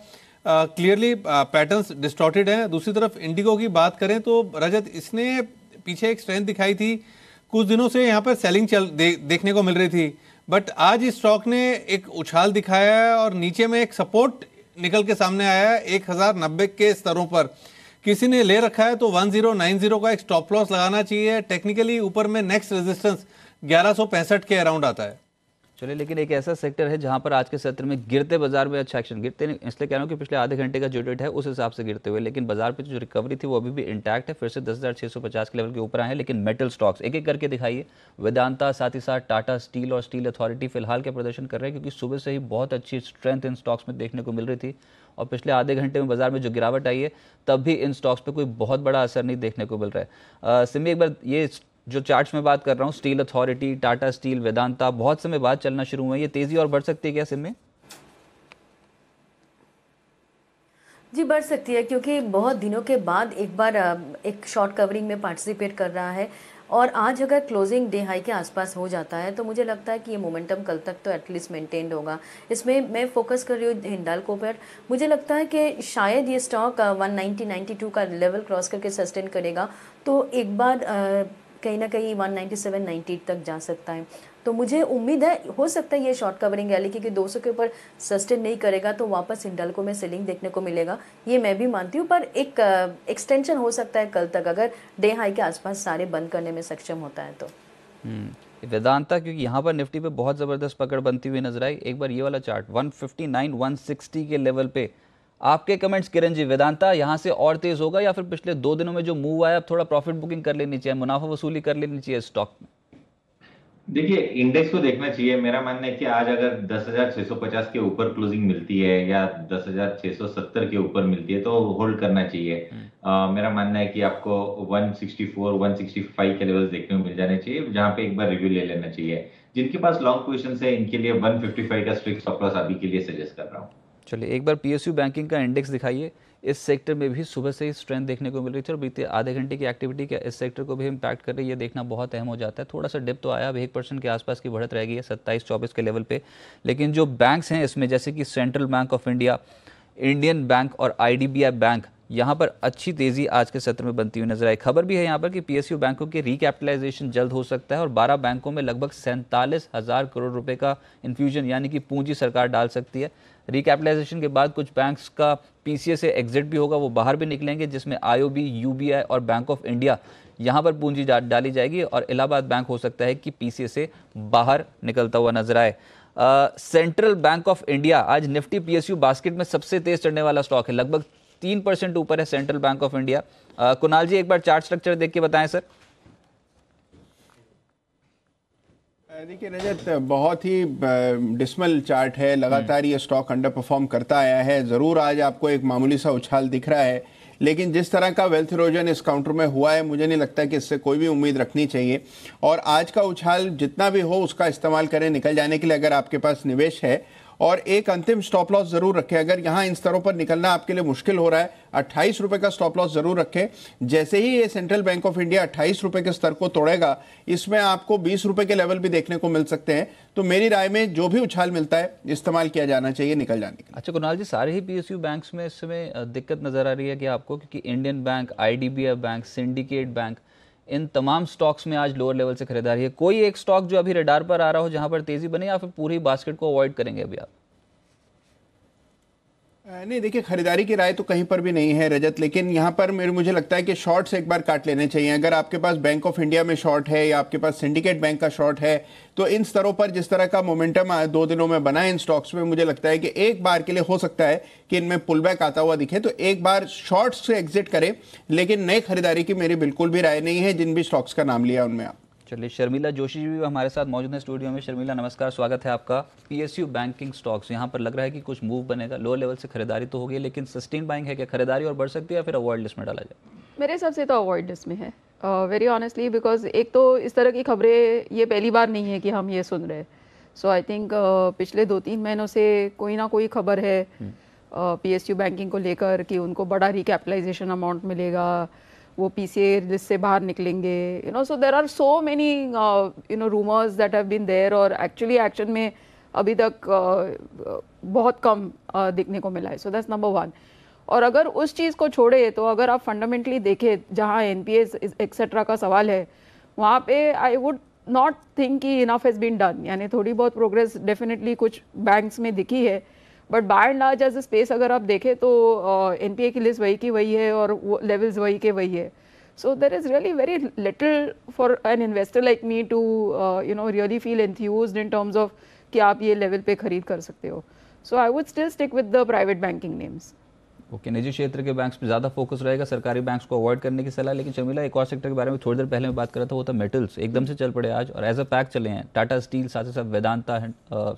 क्लियरली पैटर्न्स डिस्टॉर्टेड हैं। दूसरी तरफ इंडिगो की बात करें तो रजत, इसने पीछे एक स्ट्रेंथ दिखाई थी, कुछ दिनों से यहाँ पर सेलिंग देखने को मिल रही थी, बट आज इस स्टॉक ने एक उछाल दिखाया है और नीचे में एक सपोर्ट निकल के सामने आया है 1090 के स्तरों पर। किसी ने ले रखा है तो 1090 का एक स्टॉप लॉस लगाना चाहिए। टेक्निकली ऊपर में नेक्स्ट रेजिस्टेंस 1165 के अराउंड आता है। चलिए, लेकिन एक ऐसा सेक्टर है जहां पर आज के सत्र में गिरते बाजार में अच्छा एक्शन, गिरते नहीं इसलिए कह रहा हूं कि पिछले आधे घंटे का जो डेट है उस हिसाब से गिरते हुए, लेकिन बाजार पे जो रिकवरी थी वो अभी भी इंटैक्ट है। फिर से 10,650 के लेवल के ऊपर आए हैं। लेकिन मेटल स्टॉक्स एक एक करके दिखाइए। वेदांता, साथ ही साथ टाटा स्टील और स्टील अथॉरिटी फिलहाल के प्रदर्शन कर रहे हैं, क्योंकि सुबह से ही बहुत अच्छी स्ट्रेंथ इन स्टॉक्स में देखने को मिल रही थी और पिछले आधे घंटे में बाजार में जो गिरावट आई है तब भी इन स्टॉक्स पर कोई बहुत बड़ा असर नहीं देखने को मिल रहा है। सिमी, एक बार ये जो चार्ट्स में बात कर रहा हूँ, steel authority, Tata steel, Vedanta, बहुत समय बाद चलना शुरू हुए, ये तेजी और बढ़ सकती है क्या सिम में? जी बढ़ सकती है, क्योंकि बहुत दिनों के बाद एक बार एक शॉर्ट कवरिंग में पार्टिसिपेट कर रहा है और आज अगर क्लोजिंग डे हाई के आसपास हो जाता है तो मुझे लगता है कि ये मोमेंटम कल तक तो एटलीस्ट मेंटेन्ड होगा। इसमें मैं फोकस कर रही हूँ हिंडाल्को पर। मुझे लगता है कि शायद ये स्टॉक 190-92 का लेवल क्रॉस करके सस्टेन करेगा तो एक बार कहीं ना कहीं 197-98 तक जा सकता है। तो मुझे उम्मीद है हो सकता है ये शॉर्ट कवरिंग रैली क्योंकि 200 के ऊपर सस्टेन नहीं करेगा तो वापस हिंडाल्को में सेलिंग देखने को मिलेगा, ये मैं भी मानती हूँ। पर एक एक्सटेंशन हो सकता है कल तक अगर डे हाई के आसपास सारे बंद करने में सक्षम होता है तो। वेदांता, क्योंकि यहाँ पर निफ्टी पे बहुत ज़बरदस्त पकड़ बनती हुई नजर आई। एक बार ये वाला चार्ट 159-160 के लेवल पे आपके कमेंट्स किरण जी, वेदांता यहाँ से और तेज होगा या फिर पिछले 2 दिनों में जो मूव आया अब थोड़ा प्रॉफिट बुकिंग कर लेनी चाहिए, मुनाफा वसूली कर लेनी चाहिए स्टॉक में? देखिए, इंडेक्स को देखना चाहिए। मेरा मानना है कि आज अगर 10,650 के ऊपर क्लोजिंग मिलती है या 10,670 के ऊपर मिलती है तो होल्ड करना चाहिए। मेरा मानना है कि आपको 164-165 के लेवल्स देखने को मिल जाने चाहिए, जहां पे एक बार रिव्यू ले लेना चाहिए। जिनके पास लॉन्ग पोजीशन है इनके लिए 155 का स्ट्रिक्ट स्टॉप लॉस अभी के लिए सजेस्ट कर रहा हूँ। चलिए एक बार पीएसयू बैंकिंग का इंडेक्स दिखाइए। इस सेक्टर में भी सुबह से ही स्ट्रेंथ देखने को मिल रही थी और बीते आधे घंटे की एक्टिविटी क्या इस सेक्टर को भी इम्पैक्ट कर रही है, ये देखना बहुत अहम हो जाता है। थोड़ा सा डिप तो आया, अब 1% के आसपास की बढ़त रह गई है 27-24 के लेवल पे। लेकिन जो बैंक्स हैं इसमें जैसे कि central Bank of India, Indian bank और IDBI बैंक, यहाँ पर अच्छी तेजी आज के सत्र में बनती हुई नजर आई। खबर भी है यहाँ पर कि पीएसयू बैंकों के रिकैपिटलाइजेशन जल्द हो सकता है और 12 बैंकों में लगभग 47,000 करोड़ रुपए का इन्फ्यूजन यानी कि पूंजी सरकार डाल सकती है। रिकैपिटलाइजेशन के बाद कुछ बैंक्स का पीसीए से एग्जिट भी होगा, वो बाहर भी निकलेंगे, जिसमें IOB, UBI और बैंक ऑफ इंडिया यहाँ पर पूंजी डाली जाएगी और इलाहाबाद बैंक हो सकता है कि पीसीए से बाहर निकलता हुआ नजर आए। सेंट्रल बैंक ऑफ इंडिया आज निफ्टी पीएसयू बास्केट में सबसे तेज चढ़ने वाला स्टॉक है, लगभग 3% ऊपर है Central Bank of India. Kunal ji एक बार चार्ट स्ट्रक्चर देख के बताएं सर। देखिए रजत, बहुत ही डिस्मल चार्ट है, लगातार ये स्टॉक अंडर परफॉर्म करता आया है। ज़रूर आज आपको एक मामूली सा उछाल दिख रहा है, लेकिन जिस तरह का वेल्थ इरोजन इस काउंटर में हुआ है मुझे नहीं लगता कि इससे कोई भी उम्मीद रखनी चाहिए। और आज का उछाल जितना भी हो उसका इस्तेमाल करें निकल जाने के लिए अगर आपके पास निवेश है, और एक अंतिम स्टॉप लॉस जरूर रखें। अगर यहाँ इन स्तरों पर निकलना आपके लिए मुश्किल हो रहा है, 28 रुपए का स्टॉप लॉस जरूर रखें। जैसे ही ये सेंट्रल बैंक ऑफ इंडिया 28 रुपए के स्तर को तोड़ेगा, इसमें आपको 20 रुपए के लेवल भी देखने को मिल सकते हैं। तो मेरी राय में जो भी उछाल मिलता है इस्तेमाल किया जाना चाहिए निकल जाने के लिए। अच्छा कुणाल जी, सारे ही पीएसयू बैंक्स में इस समय दिक्कत नजर आ रही है कि आपको, क्योंकि Indian Bank, IDBI Bank, Syndicate Bank, इन तमाम स्टॉक्स में आज लोअर लेवल से खरीदारी है। कोई एक स्टॉक जो अभी रडार पर आ रहा हो जहां पर तेजी बने या फिर पूरी बास्केट को अवॉइड करेंगे अभी आप? नहीं देखिए, खरीदारी की राय तो कहीं पर भी नहीं है रजत, लेकिन यहाँ पर मुझे लगता है कि शॉर्ट्स एक बार काट लेने चाहिए। अगर आपके पास बैंक ऑफ इंडिया में शॉर्ट है या आपके पास सिंडिकेट बैंक का शॉर्ट है तो इन स्तरों पर जिस तरह का मोमेंटम 2 दिनों में बना है इन स्टॉक्स में, मुझे लगता है कि एक बार के लिए हो सकता है कि इनमें पुल बैक आता हुआ दिखे, तो एक बार शॉर्ट्स से एग्जिट करें। लेकिन नई खरीदारी की मेरी बिल्कुल भी राय नहीं है जिन भी स्टॉक्स का नाम लिया उनमें आप। चलिए शर्मिला जोशी जी भी हमारे साथ मौजूद हैं स्टूडियो में। शर्मिला नमस्कार, स्वागत है आपका। पीएसयू बैंकिंग स्टॉक्स यहाँ पर लग रहा है कि कुछ मूव बनेगा, लोअर लेवल से खरीदारी तो होगी, लेकिन सस्टेन बाइंग है क्या? खरीदारी और बढ़ सकती है या फिर अवॉइड लिस्ट में डाला जाए? मेरे हिसाब से तो अवॉइड लिस्ट में है, वेरी ऑनेस्टली, बिकॉज एक तो इस तरह की खबरें ये पहली बार नहीं है कि हम ये सुन रहे हैं। सो आई थिंक पिछले 2-3 महीनों से कोई ना कोई खबर है पीएसयू बैंकिंग को लेकर कि उनको बड़ा रिकैपिटलाइजेशन अमाउंट मिलेगा, वो पीसीए लिस्ट से बाहर निकलेंगे, you know. So there are so many you know rumours that have been there, और एक्चुअली एक्शन में अभी तक बहुत कम दिखने को मिला है। So that's number 1। और अगर उस चीज़ को छोड़े तो अगर आप फंडामेंटली देखें, जहाँ एनपीएस एक्सेट्रा का सवाल है, वहाँ पे आई वुड नॉट थिंक कि इनफ हैज़ बीन डन। यानी थोड़ी बहुत प्रोग्रेस डेफिनेटली कुछ बैंक्स में दिखी है, but by and large as a space अगर आप देखें तो एनपीए की लिस्ट वही की वही है और वो लेवल्स वही के वही है। So there is really very little for an investor like me to you know really feel enthused in terms of कि आप ये लेवल पे खरीद कर सकते हो। So I would still stick with the private banking names. Okay, निजी क्षेत्र के बैंक्स पे ज़्यादा फोकस रहेगा, सरकारी बैंक्स को अवॉइड करने की सलाह। लेकिन शर्मिला, एक और सेक्टर के बारे में थोड़ी देर पहले मैं बात कर रहा था, वो था मेटल्स। एकदम से चल पड़े आज और एज अ पैक चले हैं। टाटा स्टील, साथ ही साथ वेदांता,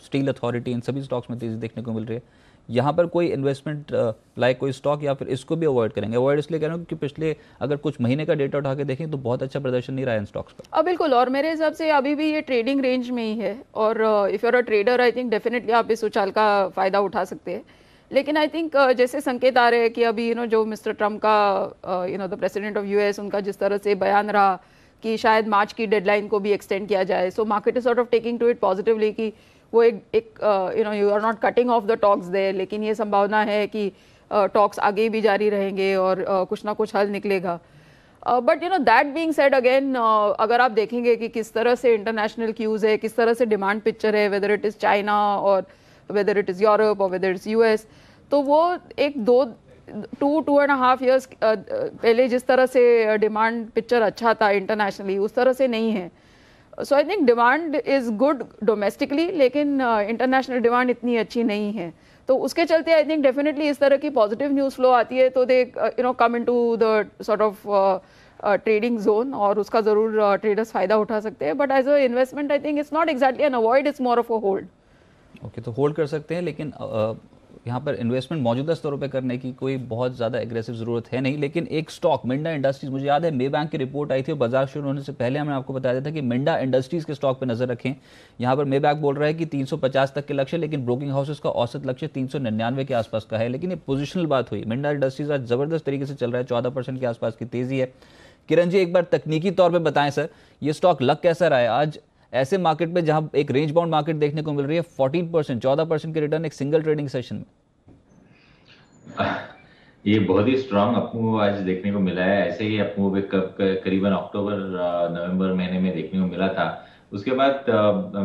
स्टील अथॉरिटी, इन सभी स्टॉक्स में तेजी देखने को मिल रही है। यहाँ पर कोई इन्वेस्टमेंट लाइक कोई स्टॉक या फिर इसको भी अवॉइड करेंगे? अवॉइड इसलिए कह रहा हूँ क्योंकि पिछले अगर कुछ महीने का डेटा उठा के देखें तो बहुत अच्छा प्रदर्शन नहीं रहा है इन स्टॉक्स का। बिल्कुल, और मेरे हिसाब से अभी भी ये ट्रेडिंग रेंज में ही है, और if you are a trader I think definitely आप इस उछाल का फ़ायदा उठा सकते हैं। लेकिन आई थिंक जैसे संकेत आ रहे हैं कि अभी यू नो जो मिस्टर ट्रम्प का you know the president of US, उनका जिस तरह से बयान रहा कि शायद मार्च की डेडलाइन को भी एक्सटेंड किया जाए. So market is sort of taking to it positively कि वो एक you know, you are not cutting off the talks there, लेकिन ये संभावना है कि टॉक्स आगे भी जारी रहेंगे और कुछ ना कुछ हल निकलेगा. But you know, that being said again, अगर आप देखेंगे कि किस तरह से इंटरनेशनल क्यूज है, किस तरह से डिमांड पिक्चर है, वेदर इट इज़ चाइना और वेदर इट इज़ यूरोप और वेदर इट्स यूएस, तो वो एक 2.5 years पहले जिस तरह से डिमांड पिक्चर अच्छा था इंटरनेशनली, उस तरह से नहीं है. So I think demand is good domestically, लेकिन इंटरनेशनल डिमांड इतनी अच्छी नहीं है. तो उसके चलते आई थिंक डेफिनेटली इस तरह की पॉजिटिव न्यूज़ फ्लो आती है तो they you know come into the sort of trading zone, और उसका ज़रूर ट्रेडर्स फ़ायदा उठा सकते हैं. But as a investment I think it's not exactly an avoid, it's more of a hold. Okay, तो होल्ड कर सकते हैं, लेकिन यहाँ पर इन्वेस्टमेंट मौजूदा स्तरों पे करने की कोई बहुत ज़्यादा एग्रेसिव ज़रूरत है नहीं. लेकिन एक स्टॉक मिंडा इंडस्ट्रीज, मुझे याद है मे बैंक की रिपोर्ट आई थी और बाजार शुरू होने से पहले हमने आपको बताया था कि मिंडा इंडस्ट्रीज के स्टॉक पे नजर रखें. यहाँ पर मे बैंक बोल रहा है कि 350 तक के लक्ष्य, लेकिन ब्रोकिंग हाउसेस का औसत लक्ष्य 399 के आसपास का है. लेकिन ये पोजिशनल बात हुई. मिंडा इंडस्ट्रीज आज जबरदस्त तरीके से चल रहा है, 14% के आसपास की तेजी है. किरण जी, एक बार तकनीकी तौर पर बताएं सर, ये स्टॉक लग कैसा रहा है आज ऐसे मार्केट में जहां एक रेंज बाउंड मार्केट देखने को मिल रही है? 14% के रिटर्न एक सिंगल ट्रेडिंग सेशन में. ये बहुत ही स्ट्रांग अप मूव आज देखने को मिला है. ऐसे ही अप मूव करीबन अक्टूबर नवंबर महीने में देखने को मिला था. उसके बाद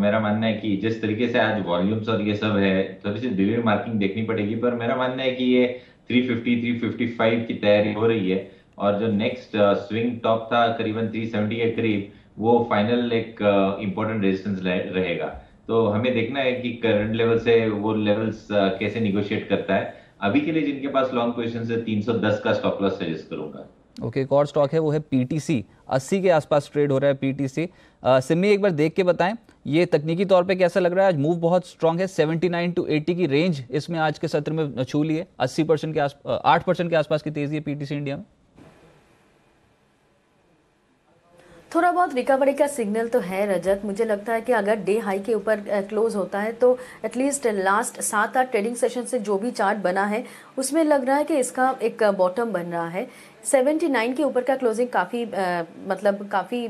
मेरा मानना है कि जिस तरीके से आज वॉल्यूम्स और ये सब है, थोड़ी सी डिलीवरी मार्किंग देखनी पड़ेगी. पर मेरा मानना है कि ये 350 355 की तैयारी हो रही है, और जो नेक्स्ट स्विंग टॉप था करीबन 370 के करीब, वो फाइनल एक इम्पोर्टेंट रेजिस्टेंस रहेगा. तो हमें देखना है कि करंट लेवल से वो लेवल्स कैसे निगोशिएट करता है. अभी के लिए जिनके पास लॉन्ग पोजीशन है 310 का स्टॉप लॉस सजेस्ट करूंगा. ओके, एक और स्टॉक है, वो है पीटीसी. 80 के आसपास ट्रेड हो रहा है पीटीसी. सिमी, एक बार देख के बताएं ये तकनीकी तौर पे कैसा लग रहा है? आज मूव बहुत स्ट्रांग है, 79 to 80 की रेंज इसमें आज के सत्र में छू ली है. 80% के 8% के आसपास की तेजी है पीटीसी इंडिया में. थोड़ा बहुत रिकवरी का सिग्नल तो है रजत. मुझे लगता है कि अगर डे हाई के ऊपर क्लोज होता है तो एटलीस्ट लास्ट 7-8 ट्रेडिंग सेशन से जो भी चार्ट बना है उसमें लग रहा है कि इसका एक बॉटम बन रहा है. 79 के ऊपर का क्लोजिंग काफ़ी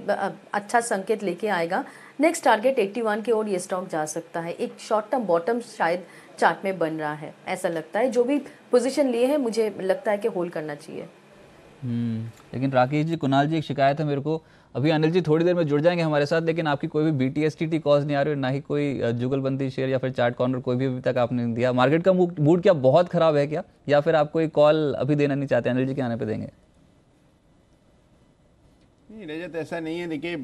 अच्छा संकेत लेके आएगा. नेक्स्ट टारगेट 81 की ओर ये स्टॉक जा सकता है. एक शॉर्ट टर्म बॉटम शायद चार्ट में बन रहा है, ऐसा लगता है. जो भी पोजीशन लिए हैं मुझे लगता है कि होल्ड करना चाहिए. लेकिन राकेश जी, कुणाल जी, एक शिकायत है मेरे को. अभी अनिल जी थोड़ी देर में जुड़ जाएंगे हमारे साथ, लेकिन आपकी कोई भी BTSTT कॉज नहीं आ रही, ना ही कोई जुगलबंदी शेयर या फिर चार्ट कॉर्नर कोई भी अभी तक आपने नहीं दिया. मार्केट का मूड क्या बहुत खराब है क्या, या फिर आप कोई कॉल अभी देना नहीं चाहते? अनिल जी के आने पे देंगे. नहीं रजत, ऐसा नहीं है. देखिए,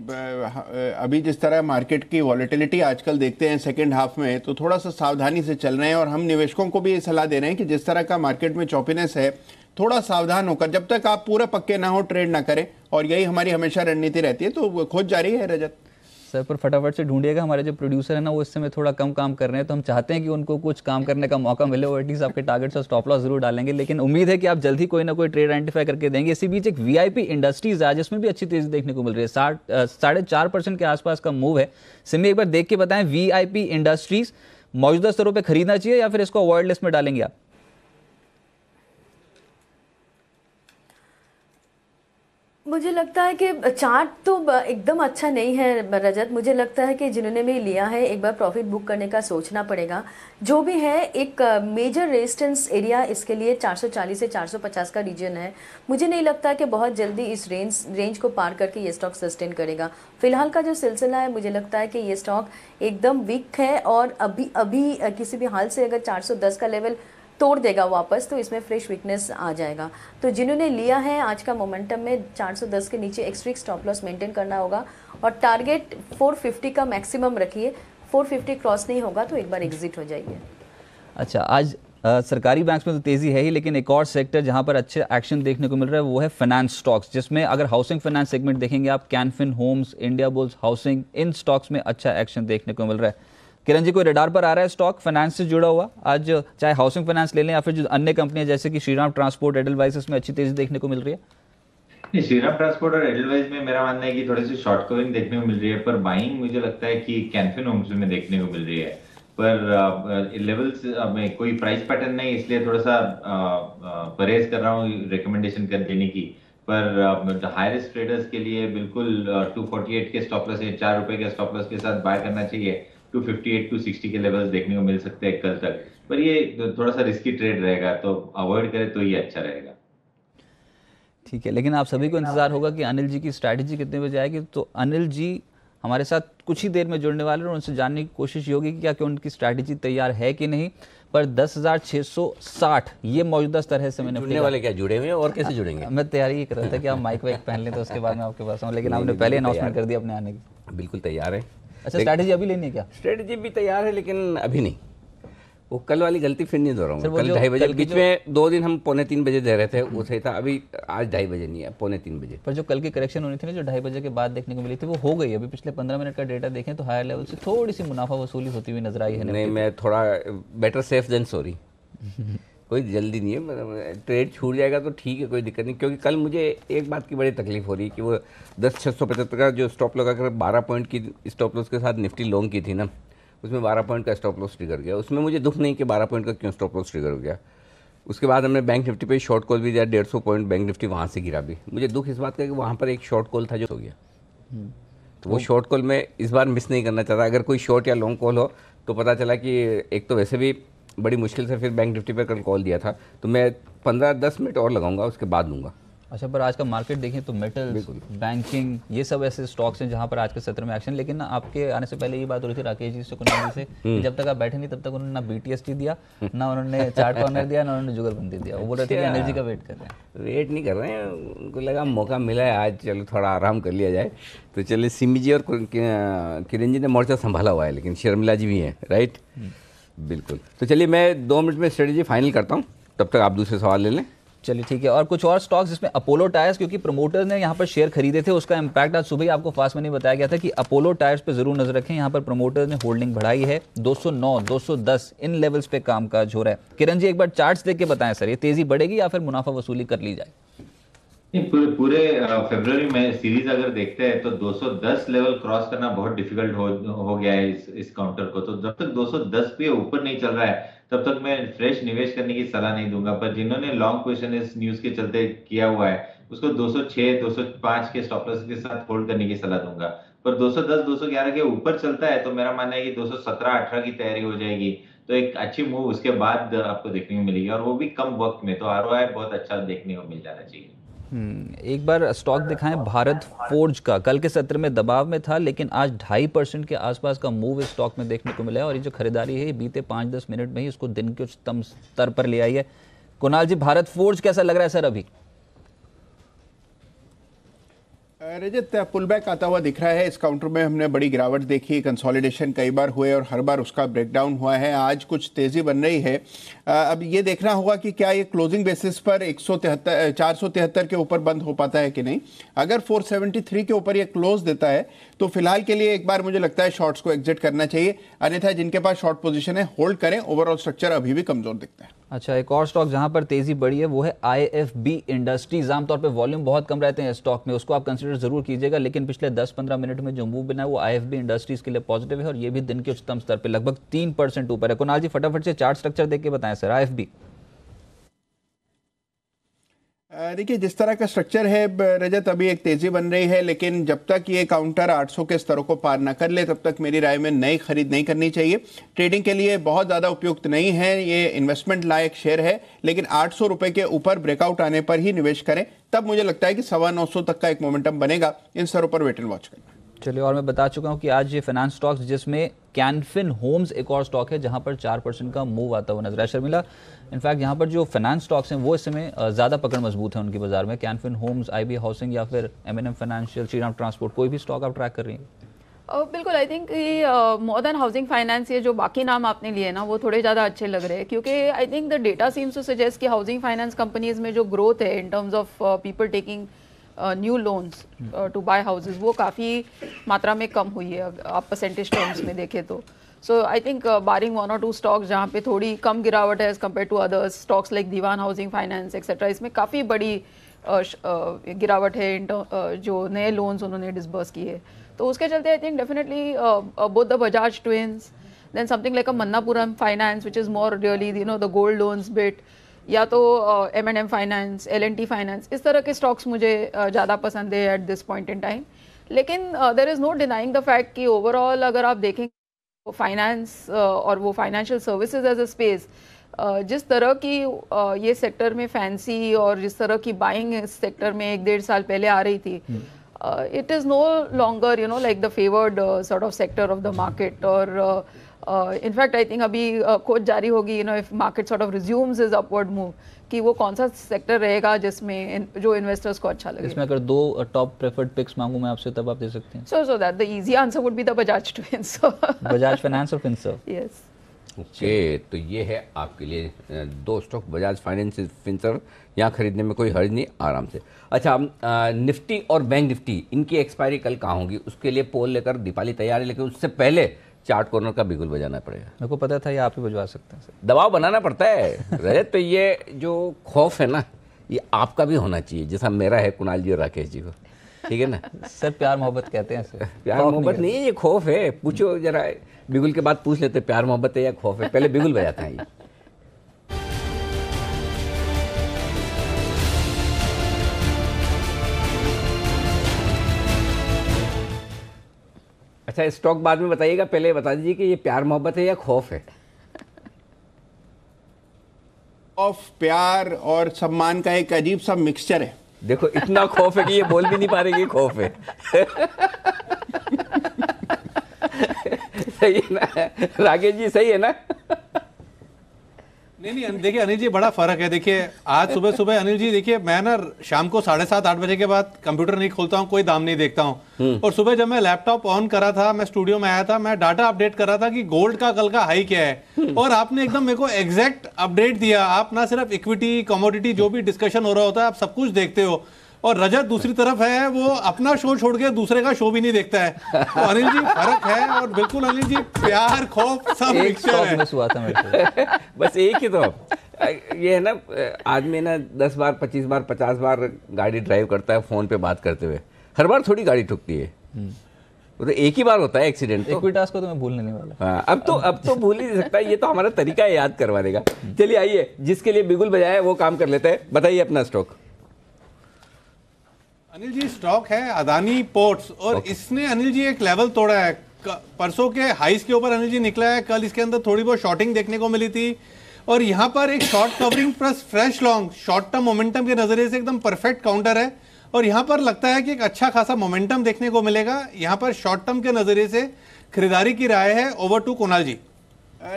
अभी जिस तरह मार्केट की वॉलेटिलिटी आजकल देखते हैं सेकेंड हाफ में, तो थोड़ा सा सावधानी से चल रहे हैं. और हम निवेशकों को भी ये सलाह दे रहे हैं कि जिस तरह का मार्केट में चॉपीनेस है, थोड़ा सावधान होकर, जब तक आप पूरे पक्के ना हो ट्रेड ना करें. और यही हमारी हमेशा रणनीति रहती है. तो खोज जारी है रजत. सर, पर फटाफट से ढूंढिएगा. हमारे जो प्रोड्यूसर है ना, वो इस समय थोड़ा कम काम कर रहे हैं, तो हम चाहते हैं कि उनको कुछ काम करने का मौका मिले. वो एटलीस्ट आपके टारगेट्स और स्टॉप लॉस जरूर डालेंगे, लेकिन उम्मीद है कि आप जल्दी कोई ना कोई ट्रेड आइडेंटिफाई करके देंगे. इसी बीच एक VIP इंडस्ट्रीज आज, इसमें भी अच्छी तेजी देखने को मिल रही है. 4.5% के आसपास का मूव है. सिमी, एक बार देख के बताएं, VIP इंडस्ट्रीज मौजूदा स्तरों पर खरीदना चाहिए या फिर इसको अवॉइड लिस्ट में डालेंगे आप? मुझे लगता है कि चार्ट तो एकदम अच्छा नहीं है रजत. मुझे लगता है कि जिन्होंने भी लिया है एक बार प्रॉफिट बुक करने का सोचना पड़ेगा. जो भी है, एक मेजर रेजिस्टेंस एरिया इसके लिए 440 से 450 का रीजन है. मुझे नहीं लगता कि बहुत जल्दी इस रेंज को पार करके ये स्टॉक सस्टेन करेगा. फिलहाल का जो सिलसिला है, मुझे लगता है कि ये स्टॉक एकदम वीक है, और अभी किसी भी हाल से अगर 410 का लेवल तोड़ देगा वापस, तो इसमें फ्रेश वीकनेस आ जाएगा. तो जिन्होंने लिया है आज का मोमेंटम में 410 के नीचे एक स्ट्रिक्ट स्टॉप लॉस मेंटेन करना होगा, और टारगेट 450 का मैक्सिमम रखिए. 450 क्रॉस नहीं होगा तो एक बार एग्जिट हो जाइए. अच्छा, आज सरकारी बैंक्स में तो तेजी है ही, लेकिन एक और सेक्टर जहां पर अच्छे एक्शन देखने को मिल रहा है वो है फाइनेंस स्टॉक्स, जिसमें अगर हाउसिंग फाइनेंस सेगमेंट देखेंगे आप, Canfin Homes, Indiabulls Housing, इन स्टॉक्स में अच्छा एक्शन देखने को मिल रहा है. किरण जी, कोई रडार पर आ रहा है स्टॉक फाइनेंस से जुड़ा हुआ आज, चाहे हाउसिंग फाइनेंस ले लें या फिर जो अन्य कंपनियां जैसे कि श्रीराम ट्रांसपोर्ट, एडलवाइस, इसमें अच्छी तेजी देखने को मिल रही है? श्रीराम ट्रांसपोर्ट और एडलवाइस में मेरा मानना है कि थोड़ी सी शॉर्ट कवरिंग देखने को मिल रही है. पर बाइंग मुझे लगता है कि कैनफिन होम्स में देखने को मिल रही है. पर लेवल्स में कोई प्राइस पैटर्न नहीं, इसलिए थोड़ा सा परहेज कर रहा हूँ रिकमेंडेशन कर देने की. पर हाई रिस्क ट्रेडर्स के लिए बिल्कुल 248 के स्टॉप लॉस या 4 रुपए के स्टॉप लॉस के साथ बाय करना चाहिए। 258 260 के लेवल्स देखने को मिल सकते हैं कल तक, पर ये थोड़ा सा रिस्की ट्रेड रहेगा, तो अवॉइड करें तो ये अच्छा रहेगा। ठीक है, लेकिन आप सभी को इंतजार होगा कि अनिल जी की स्ट्रैटेजी कितने बजे आएगी। तो अनिल जी हमारे साथ कुछ ही देर में जुड़ने वाले हैं और उनसे जानने की कोशिश ये होगी कि क्या उनकी स्ट्रैटेजी तैयार है कि नहीं। पर 10,660 ये मौजूदा स्तर है। समय जुड़ने वाले क्या जुड़े हुए हैं और कैसे जुड़ेंगे? मैं तैयारी ये कर रहा था कि आप माइक वाइक पहन लें तो उसके बाद मैं आपके पास आऊँ, लेकिन आपने पहले अनाउंसमेंट कर दिया अपने आने की। बिल्कुल तैयार है। अच्छा, स्ट्रैटेजी अभी लेनी है क्या? स्ट्रेटजी भी तैयार है लेकिन अभी नहीं, वो कल वाली गलती फिर नहीं दोहराऊंगा। कल 2:30 बजे, बीच में 2 दिन हम 2:45 बजे दे रहे थे, वो सही था। अभी आज 2:30 बजे नहीं है, 2:45 बजे। पर जो कल की करेक्शन होनी थी ना, जो 2:30 बजे के बाद देखने को मिली थी, वो हो गई। अभी पिछले 15 मिनट का डेटा देखें तो हायर लेवल से थोड़ी सी मुनाफा वसूली होती हुई नजर आई है। नहीं, मैं थोड़ा बेटर सेफ देन सॉरी। कोई जल्दी नहीं है, ट्रेड छूट जाएगा तो ठीक है, कोई दिक्कत नहीं। क्योंकि कल मुझे एक बात की बड़ी तकलीफ हो रही है कि वो 10,675 का जो स्टॉप लगा कर 12 पॉइंट की स्टॉप लॉस के साथ निफ्टी लॉन्ग की थी ना, उसमें 12 पॉइंट का स्टॉप लॉस ट्रिगर गया। उसमें मुझे दुख नहीं कि 12 पॉइंट का क्यों स्टॉप लॉस ट्रिगर हो गया। उसके बाद हमने बैंक निफ्टी पे शॉर्ट कॉल भी दिया, 150 पॉइंट बैंक निफ्टी वहाँ से गिरा भी। मुझे दुख इस बात का कि वहाँ पर एक शॉर्ट कॉल था जो हो गया, तो वो शॉर्ट कॉल मैं इस बार मिस नहीं करना चाहता। अगर कोई शॉर्ट या लॉन्ग कॉल हो तो पता चला कि एक तो वैसे भी बड़ी मुश्किल से फिर बैंक निफ्टी पे कल कॉल दिया था, तो मैं 15-10 मिनट और लगाऊंगा, उसके बाद लूँगा। अच्छा, पर आज का मार्केट देखें तो मेटल्स, बैंकिंग, ये सब ऐसे स्टॉक्स हैं जहां पर आज के सत्र में एक्शन। लेकिन ना आपके आने से पहले ये बात हो रही थी राकेश जी से, कुणाल जी से, कि जब तक आप बैठे नहीं तब तक उन्होंने ना BTST दिया, ना उन्होंने चार्ट कॉर्नर दिया, ना उन्होंने जुगलबंदी दिया। वो बोल रहे थे कि एनर्जी का वेट कर रहे हैं। वेट नहीं कर रहे हैं, उनको लगा मौका मिला है आज, चलो थोड़ा आराम कर लिया जाए। तो चलिए, सिमी जी और किरण जी ने मोर्चा संभाला हुआ है, लेकिन शर्मिला जी भी हैं, राइट? बिल्कुल। तो चलिए मैं 2 मिनट में स्ट्रेटेजी फाइनल करता हूँ, तब तक आप दूसरे सवाल ले लें। चलिए ठीक है। और कुछ और स्टॉक्स जिसमें अपोलो टायर्स, क्योंकि प्रमोटर ने यहाँ पर शेयर खरीदे थे, उसका इंपैक्ट आज सुबह ही आपको फास्ट में नहीं बताया गया था कि अपोलो टायर्स पे जरूर नजर रखें। यहाँ पर प्रमोटर ने होल्डिंग बढ़ाई है, 209, 210 इन लेवल्स पे कामकाज हो रहा है। किरण जी एक बार चार्ट्स देख के बताएं सर, ये तेजी बढ़ेगी या फिर मुनाफा वसूली कर ली जाए? पूरे फरवरी में सीरीज अगर देखते हैं तो 210 लेवल क्रॉस करना बहुत डिफिकल्ट हो गया है इस काउंटर को। तो जब तक 210 पे ऊपर नहीं चल रहा है तब तक मैं फ्रेश निवेश करने की सलाह नहीं दूंगा। पर जिन्होंने लॉन्ग पोजीशन इस न्यूज के चलते किया हुआ है उसको 206 205 के स्टॉप लॉस के साथ होल्ड करने की सलाह दूंगा। पर 210 211 के ऊपर चलता है तो मेरा मानना है कि 217-18 की तैयारी हो जाएगी, तो एक अच्छी मूव उसके बाद आपको देखने को मिलेगी, और वो भी कम वक्त में। तो ROI बहुत अच्छा देखने को मिल जाना चाहिए। एक बार स्टॉक दिखाएं भारत फोर्ज का। कल के सत्र में दबाव में था, लेकिन आज 2.5% के आसपास का मूव इस स्टॉक में देखने को मिला है। और ये जो खरीदारी है, ये बीते 5-10 मिनट में ही इसको दिन के उच्चतम स्तर पर ले आई है। कुणाल जी, भारत फोर्ज कैसा लग रहा है सर अभी? रजत, पुल बैक आता हुआ दिख रहा है। इस काउंटर में हमने बड़ी गिरावट देखी, कंसोलिडेशन कई बार हुए और हर बार उसका ब्रेकडाउन हुआ है। आज कुछ तेजी बन रही है। अब ये देखना होगा कि क्या ये क्लोजिंग बेसिस पर 473 के ऊपर बंद हो पाता है कि नहीं। अगर 473 के ऊपर ये क्लोज देता है तो फिलहाल के लिए एक बार मुझे लगता है शॉर्ट्स को एग्जिट करना चाहिए, अन्यथा जिनके पास शॉर्ट पोजीशन है होल्ड करें। ओवरऑल स्ट्रक्चर अभी भी कमजोर दिखता है। अच्छा, एक और स्टॉक जहां पर तेजी बढ़ी है वो है IFB इंडस्ट्रीज। आमतौर पे वॉल्यूम बहुत कम रहते हैं स्टॉक में, उसको आप कंसीडर जरूर कीजिएगा, लेकिन पिछले 10-15 मिनट में जो मूव बना है वो IFB इंडस्ट्रीज के लिए पॉजिटिव है और ये भी दिन के उच्चतम स्तर पे लगभग 3% ऊपर है। कुणाल जी फटाफट से चार्ट स्ट्रक्चर देख के बताएं सर IFB। देखिए, जिस तरह का स्ट्रक्चर है रजत, अभी एक तेजी बन रही है, लेकिन जब तक ये काउंटर 800 के स्तरों को पार न कर ले तब तक मेरी राय में नई खरीद नहीं करनी चाहिए। ट्रेडिंग के लिए बहुत ज़्यादा उपयुक्त नहीं है, ये इन्वेस्टमेंट लायक शेयर है, लेकिन 800 रुपए के ऊपर ब्रेकआउट आने पर ही निवेश करें। तब मुझे लगता है कि 925 तक का एक मोमेंटम बनेगा। इन स्तरों पर वेट एंड वॉच करना। चलिए, और मैं बता चुका हूं कि आज ये फाइनेंस स्टॉक्स, जिसमें कैनफिन होम्स एक और स्टॉक है जहां पर 4% का मूव आता हुआ नजर है। शर्मिला, इनफैक्ट यहां पर जो फाइनेंस स्टॉक्स हैं वो इस समय ज़्यादा पकड़ मजबूत है उनकी बाजार में। कैनफिन होम्स, IB हाउसिंग या फिर M&M फाइनेंशियल, श्रीराम ट्रांसपोर्ट, कोई भी स्टॉक आप ट्रैक कर रही हैं? बिल्कुल, I think more than housing finance, ये जो बाकी नाम आपने लिए ना वो थोड़े ज़्यादा अच्छे लग रहे हैं, क्योंकि I think the data seems to suggest कि हाउसिंग फाइनेंस कंपनीज में जो ग्रोथ है in terms of people taking new loans to buy houses, वो काफ़ी मात्रा में कम हुई है आप परसेंटेज टर्म्स में देखें तो। सो आई थिंक बारिंग 1 और 2 स्टॉक्स जहाँ पे थोड़ी कम गिरावट है as compare to others, stocks like Dewan housing finance etcetera, इसमें काफ़ी बड़ी गिरावट है जो नए लोन्स उन्होंने डिसबर्स किए। तो उसके चलते आई think definitely both the Bajaj twins, then something like a Mannapuram Finance, which is more really, you know, the gold loans bit, या तो M&M फाइनेंस, L&T फाइनेंस, इस तरह के स्टॉक्स मुझे ज़्यादा पसंद है at this point in time. लेकिन there is no denying the fact कि ओवरऑल अगर आप देखें फाइनेंस और वो financial services as a space, जिस तरह की ये सेक्टर में फैंसी और जिस तरह की बाइंग इस सेक्टर में 1-1.5 साल पहले आ रही थी, it is no longer you know like the favoured sort of sector of the market. और इनफैक्ट आई थिंक अभी खोज जारी होगी, you know, if market sort of resumes is upward move, कि वो कौन सा सेक्टर रहेगा जिसमें जो इन्वेस्टर्स को अच्छा लगे। इसमें अगर 2 टॉप प्रेफर्ड पिक्स मांगू मैं आपसे तब आप दे सकते हैं? So that the easy answer would be the Bajaj Finserv. Bajaj finance और फिनसर्व। यस। ओके, तो ये है आपके लिए 2 स्टॉक, बजाज फाइनेंस, फिनसर्व। यहाँ खरीदने में कोई हर्ज नहीं, आराम से। अच्छा, निफ्टी और बैंक निफ्टी, इनकी एक्सपायरी कल कहाँ होगी? उसके लिए पोल लेकर दीपाली तैयार है, लेकिन उससे पहले चार्ट कॉर्नर का बिगुल बजाना पड़ेगा। मेरे को पता था ये आप ही बजवा सकते हैं सर। दबाव बनाना पड़ता है रजत। तो ये जो खौफ है ना, ये आपका भी होना चाहिए, जैसा मेरा है कुणाल जी और राकेश जी को, ठीक है ना? सर प्यार मोहब्बत कहते हैं सर। प्यार मोहब्बत नहीं है, ये खौफ है। पूछो जरा, बिगुल के बाद पूछ लेते प्यार मोहब्बत है या खौफ है। पहले बिगुल बजाते हैं ये। अच्छा, स्टॉक बाद में बताइएगा, पहले बता दीजिए कि ये प्यार मोहब्बत है या खौफ है? खौफ, प्यार और सम्मान का एक अजीब सा मिक्सचर है। देखो, इतना खौफ है कि ये बोल भी नहीं पा रहे कि खौफ है। सही है ना राकेश जी, सही है ना? नहीं, देखिए अनिल जी, बड़ा फर्क है। देखिए आज सुबह सुबह अनिल जी, देखिए मैं ना शाम को 7:30-8 बजे के बाद कंप्यूटर नहीं खोलता हूँ, कोई दाम नहीं देखता हूँ। और सुबह जब मैं लैपटॉप ऑन करा था, मैं स्टूडियो में आया था, मैं डाटा अपडेट कर रहा था कि गोल्ड का कल का हाई क्या है, और आपने एकदम मेरे को एग्जैक्ट अपडेट दिया। आप ना सिर्फ इक्विटी, कमोडिटी, जो भी डिस्कशन हो रहा होता है, आप सब कुछ देखते हो। और रजत दूसरी तरफ है, वो अपना शो छोड़ के दूसरे का शो भी नहीं देखता है। तो अनिल जी, फर्क है। और बिल्कुल अनिल जी, प्यार, खौफ सब मिक्सचर है। हुआ था मेरे को। बस एक ही तो ये है ना, आदमी ना 10 बार, 25 बार, 50 बार गाड़ी ड्राइव करता है फोन पे बात करते हुए, हर बार थोड़ी गाड़ी ठुकती है। वो तो एक ही बार होता है एक्सीडेंट। तो इक्विटास को तो मैं भूलने नहीं वाला। हाँ, अब तो भूल ही नहीं सकता। ये तो हमारा तरीका है याद करवाने का। चलिए आइए, जिसके लिए बिगुल बजाया वो काम कर लेते हैं। बताइए अपना स्टॉक। अनिल जी, स्टॉक है अदानी पोर्ट्स, और इसने अनिल जी एक लेवल तोड़ा है। परसों के हाइस के ऊपर अनिल जी निकला है। कल इसके अंदर थोड़ी बहुत शॉर्टिंग देखने को मिली थी, और यहाँ पर एक short covering plus fresh long, short term momentum के नजरिए से एकदम परफेक्ट काउंटर है। और यहाँ पर लगता है कि एक अच्छा खासा मोमेंटम देखने को मिलेगा। यहाँ पर शॉर्ट टर्म के नजरिए से खरीदारी की राय है। ओवर टू कुणाल जी।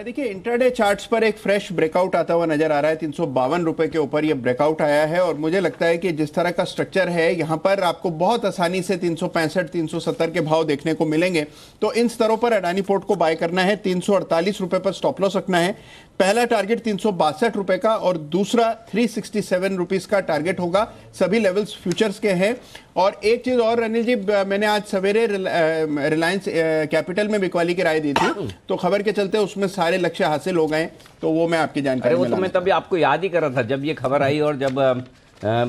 देखिए, इंट्राडे चार्ट्स पर एक फ्रेश ब्रेकआउट आता हुआ नजर आ रहा है। 352 रुपए के ऊपर ये ब्रेकआउट आया है, और मुझे लगता है कि जिस तरह का स्ट्रक्चर है, यहाँ पर आपको बहुत आसानी से 365, 370 के भाव देखने को मिलेंगे। तो इन स्तरों पर अडानी पोर्ट को बाय करना है। 348 रुपए पर स्टॉप लॉस रखना है। पहला टारगेट 362 रुपए का, और दूसरा 367 रुपीज का टारगेट होगा। सभी लेवल्स फ्यूचर्स के हैं। और एक चीज और अनिल जी, मैंने आज सवेरे रिलायंस कैपिटल में बिकवाली की राय दी थी, तो खबर के चलते उसमें सारे लक्ष्य हासिल हो गए, तो वो मैं आपकी जानकारी वो तो मैं तभी आपको याद ही कर रहा था जब ये खबर आई, और जब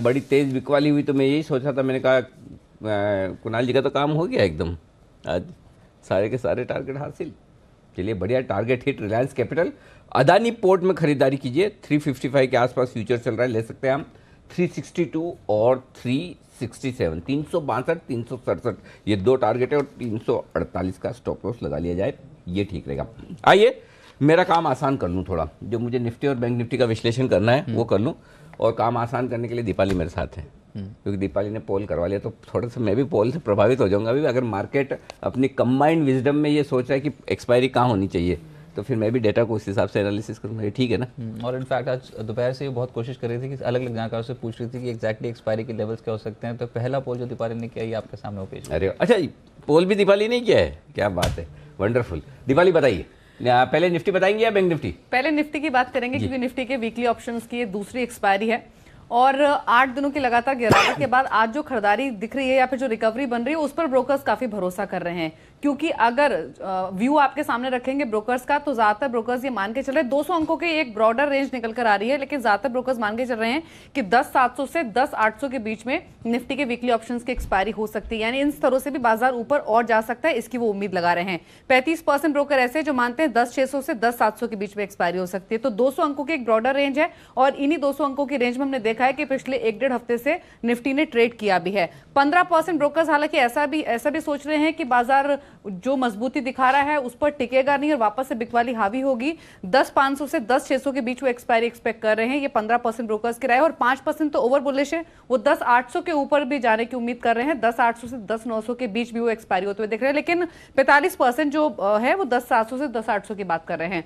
बड़ी तेज बिकवाली हुई, तो मैं यही सोचा था। मैंने कहा कुणाल जी का तो काम हो गया एकदम, आज सारे के सारे टारगेट हासिल। चलिए बढ़िया, target hit Reliance capital. Adani port में खरीदारी कीजिए। 355 के आसपास फ्यूचर चल रहा है, ले सकते हैं हम। 362 और 367, 362, 367, ये 2 टारगेट है, और 348 का स्टॉप लॉस लगा लिया जाए, ये ठीक रहेगा। आइए, मेरा काम आसान कर लूँ थोड़ा, जो मुझे निफ्टी और बैंक निफ्टी का विश्लेषण करना है वो कर लूँ, और काम आसान करने के लिए दीपाली मेरे साथ है, क्योंकि दीपाली ने पोल करवा लिया, तो थोड़ा सा मैं भी पोल से प्रभावित हो जाऊंगा। अभी अगर मार्केट अपनी कंबाइंड विजडम में ये सोच रहा है कि एक्सपायरी कहाँ होनी चाहिए, तो फिर मैं भी डेटा को उस हिसाब से एनालिसिस करूंगा। ये ठीक है ना? और इनफैक्ट आज दोपहर से ये बहुत कोशिश कर रही थी कि अलग अलग जानकारों से पूछ रही थी कि एग्जैक्टली एक्सपायरी के लेवल्स क्या हो सकते हैं। तो पहला पोल जो दीपाली ने किया, ये आपके सामने वो पेश। अरे अच्छा, पोल भी दीपाली नहीं किया है, क्या बात है, वंडरफुल। दीपाली बताइए, पहले निफ्टी बताएंगे या बैंक निफ्टी? पहले निफ्टी की बात करेंगे, क्योंकि निफ्टी के वीकली ऑप्शंस की ये दूसरी एक्सपायरी है, और 8 दिनों की लगातार गिरावट के बाद आज जो खरीदारी दिख रही है या फिर जो रिकवरी बन रही है उस पर ब्रोकर्स काफी भरोसा कर रहे हैं, क्योंकि अगर व्यू आपके सामने रखेंगे ब्रोकर्स का तो ज्यादातर ब्रोकर्स ये मान के चल रहे हैं 200 अंकों की एक ब्रॉडर रेंज निकल कर आ रही है, लेकिन ज्यादातर ब्रोकर्स मान के चल रहे हैं कि 10,700 से 10,800 के बीच में निफ्टी के वीकली ऑप्शंस की एक्सपायरी हो सकती है, यानी इन स्तरों से भी बाजार ऊपर और जा सकता है, इसकी वो उम्मीद लगा रहे हैं। 35% ब्रोकर ऐसे जो मानते हैं 10,600 से 10,700 के बीच में एक्सपायरी हो सकती है। तो 200 अंकों की एक ब्रॉडर रेंज है और इन्हीं 200 अंकों की रेंज में हमने देखा है कि पिछले 1-1.5 हफ्ते से निफ्टी ने ट्रेड किया भी है। 15% ब्रोकर्स हालांकि ऐसा भी सोच रहे हैं कि बाजार जो मजबूती दिखा रहा है उस पर टिकेगा नहीं और वापस से बिकवाली हावी होगी। 10,500 से 10,600 के बीच वो एक्सपायरी एक्सपेक्ट कर रहे हैं, ये 15% ब्रोकर्स की राय है। और 5% तो ओवर बुलिश है, वो 10,800 के ऊपर भी जाने की उम्मीद कर रहे हैं। 10,800 से 10,900 के बीच भी वो एक्सपायरी होते हुए दिख रहे हैं, लेकिन 45% जो है वो 10,700 से 10,800 की बात कर रहे हैं।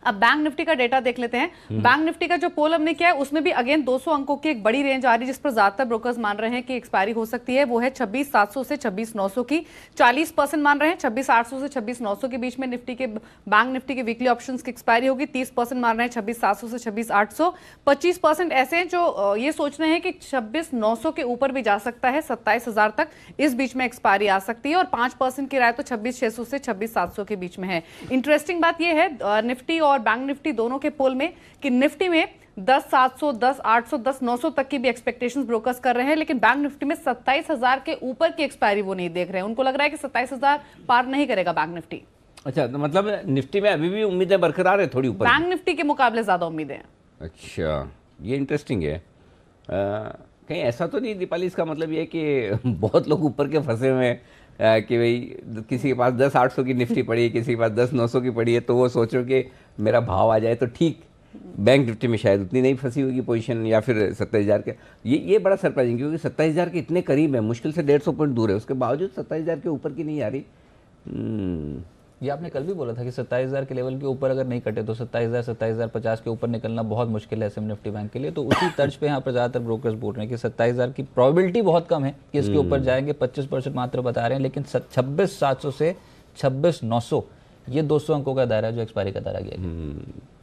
अब बैंक निफ्टी का डेटा देख लेते हैं। बैंक निफ्टी का जो पोल हमने किया है उसमें भी अगेन 200 अंकों की एक बड़ी रेंज आ रही है जिस पर ज्यादातर ब्रोकर्स मान रहे हैं कि एक्सपायरी हो सकती है, वो है 26,700 से 26,900 की। 40% मान रहे हैं 26,800 से 26,900 के बीच में निफ्टी के बैंक निफ्टी के वीकली ऑप्शंस की एक्सपायरी होगी। 30% मान रहे हैं 26,700 से 26,800। 25% ऐसे हैं जो ये सोच रहे हैं कि 26,900 के ऊपर भी जा सकता है, 27,000 तक इस बीच में एक्सपायरी आ सकती है। और 5% की राय तो 26,600 से 26,700 के बीच में है। इंटरेस्टिंग बात यह है निफ्टी और बैंक निफ्टी दोनों के पोल में कि निफ्टी में 10,700, 10,800, 10,900 तक की भी एक्सपेक्टेशंस ब्रोकर्स कर रहे हैं, लेकिन बैंक निफ्टी में 27,000 के ऊपर की एक्सपायरी वो नहीं देख रहे हैं। उनको लग रहा है कि 27,000 पार नहीं करेगा बैंक निफ्टी। अच्छा, तो मतलब निफ्टी में अभी भी उम्मीदें बरकरार है थोड़ी ऊपर, बैंक निफ्टी के मुकाबले ज्यादा उम्मीदें हैं। अच्छा, ये इंटरेस्टिंग है। कहीं ऐसा तो नहीं दीपाली, इसका मतलब ये है कि बहुत लोग ऊपर के फंसे हुए हैं कि भाई किसी के पास 10,800 की निफ्टी पड़ी है, किसी के पास 10,900 की पड़ी है, तो वो सोचो कि मेरा भाव आ जाए तो ठीक। बैंक निफ्टी में शायद उतनी नहीं फंसी होगी पोजीशन, या फिर 27,000 के। ये बड़ा सरप्राइजिंग, क्योंकि 27,000 के इतने करीब है, मुश्किल से 150 पॉइंट दूर है, उसके बावजूद 27,000 के ऊपर की नहीं आ रही। ये आपने कल भी बोला था कि 27,000 के लेवल के ऊपर अगर नहीं कटे तो 27,000, 27,050 के ऊपर निकलना बहुत मुश्किल है SM निफ्टी बैंक के लिए। तो उसी तर्ज पे यहाँ पर ज़्यादातर ब्रोकर्स बोल रहे हैं कि 27,000 की प्रोबेबिलिटी बहुत कम है कि इसके ऊपर जाएंगे। 25% मात्र बता रहे हैं, लेकिन 26,700 से 26,900 ये 200 अंकों का दायरा जो एक्सपायरी का दायरा गया।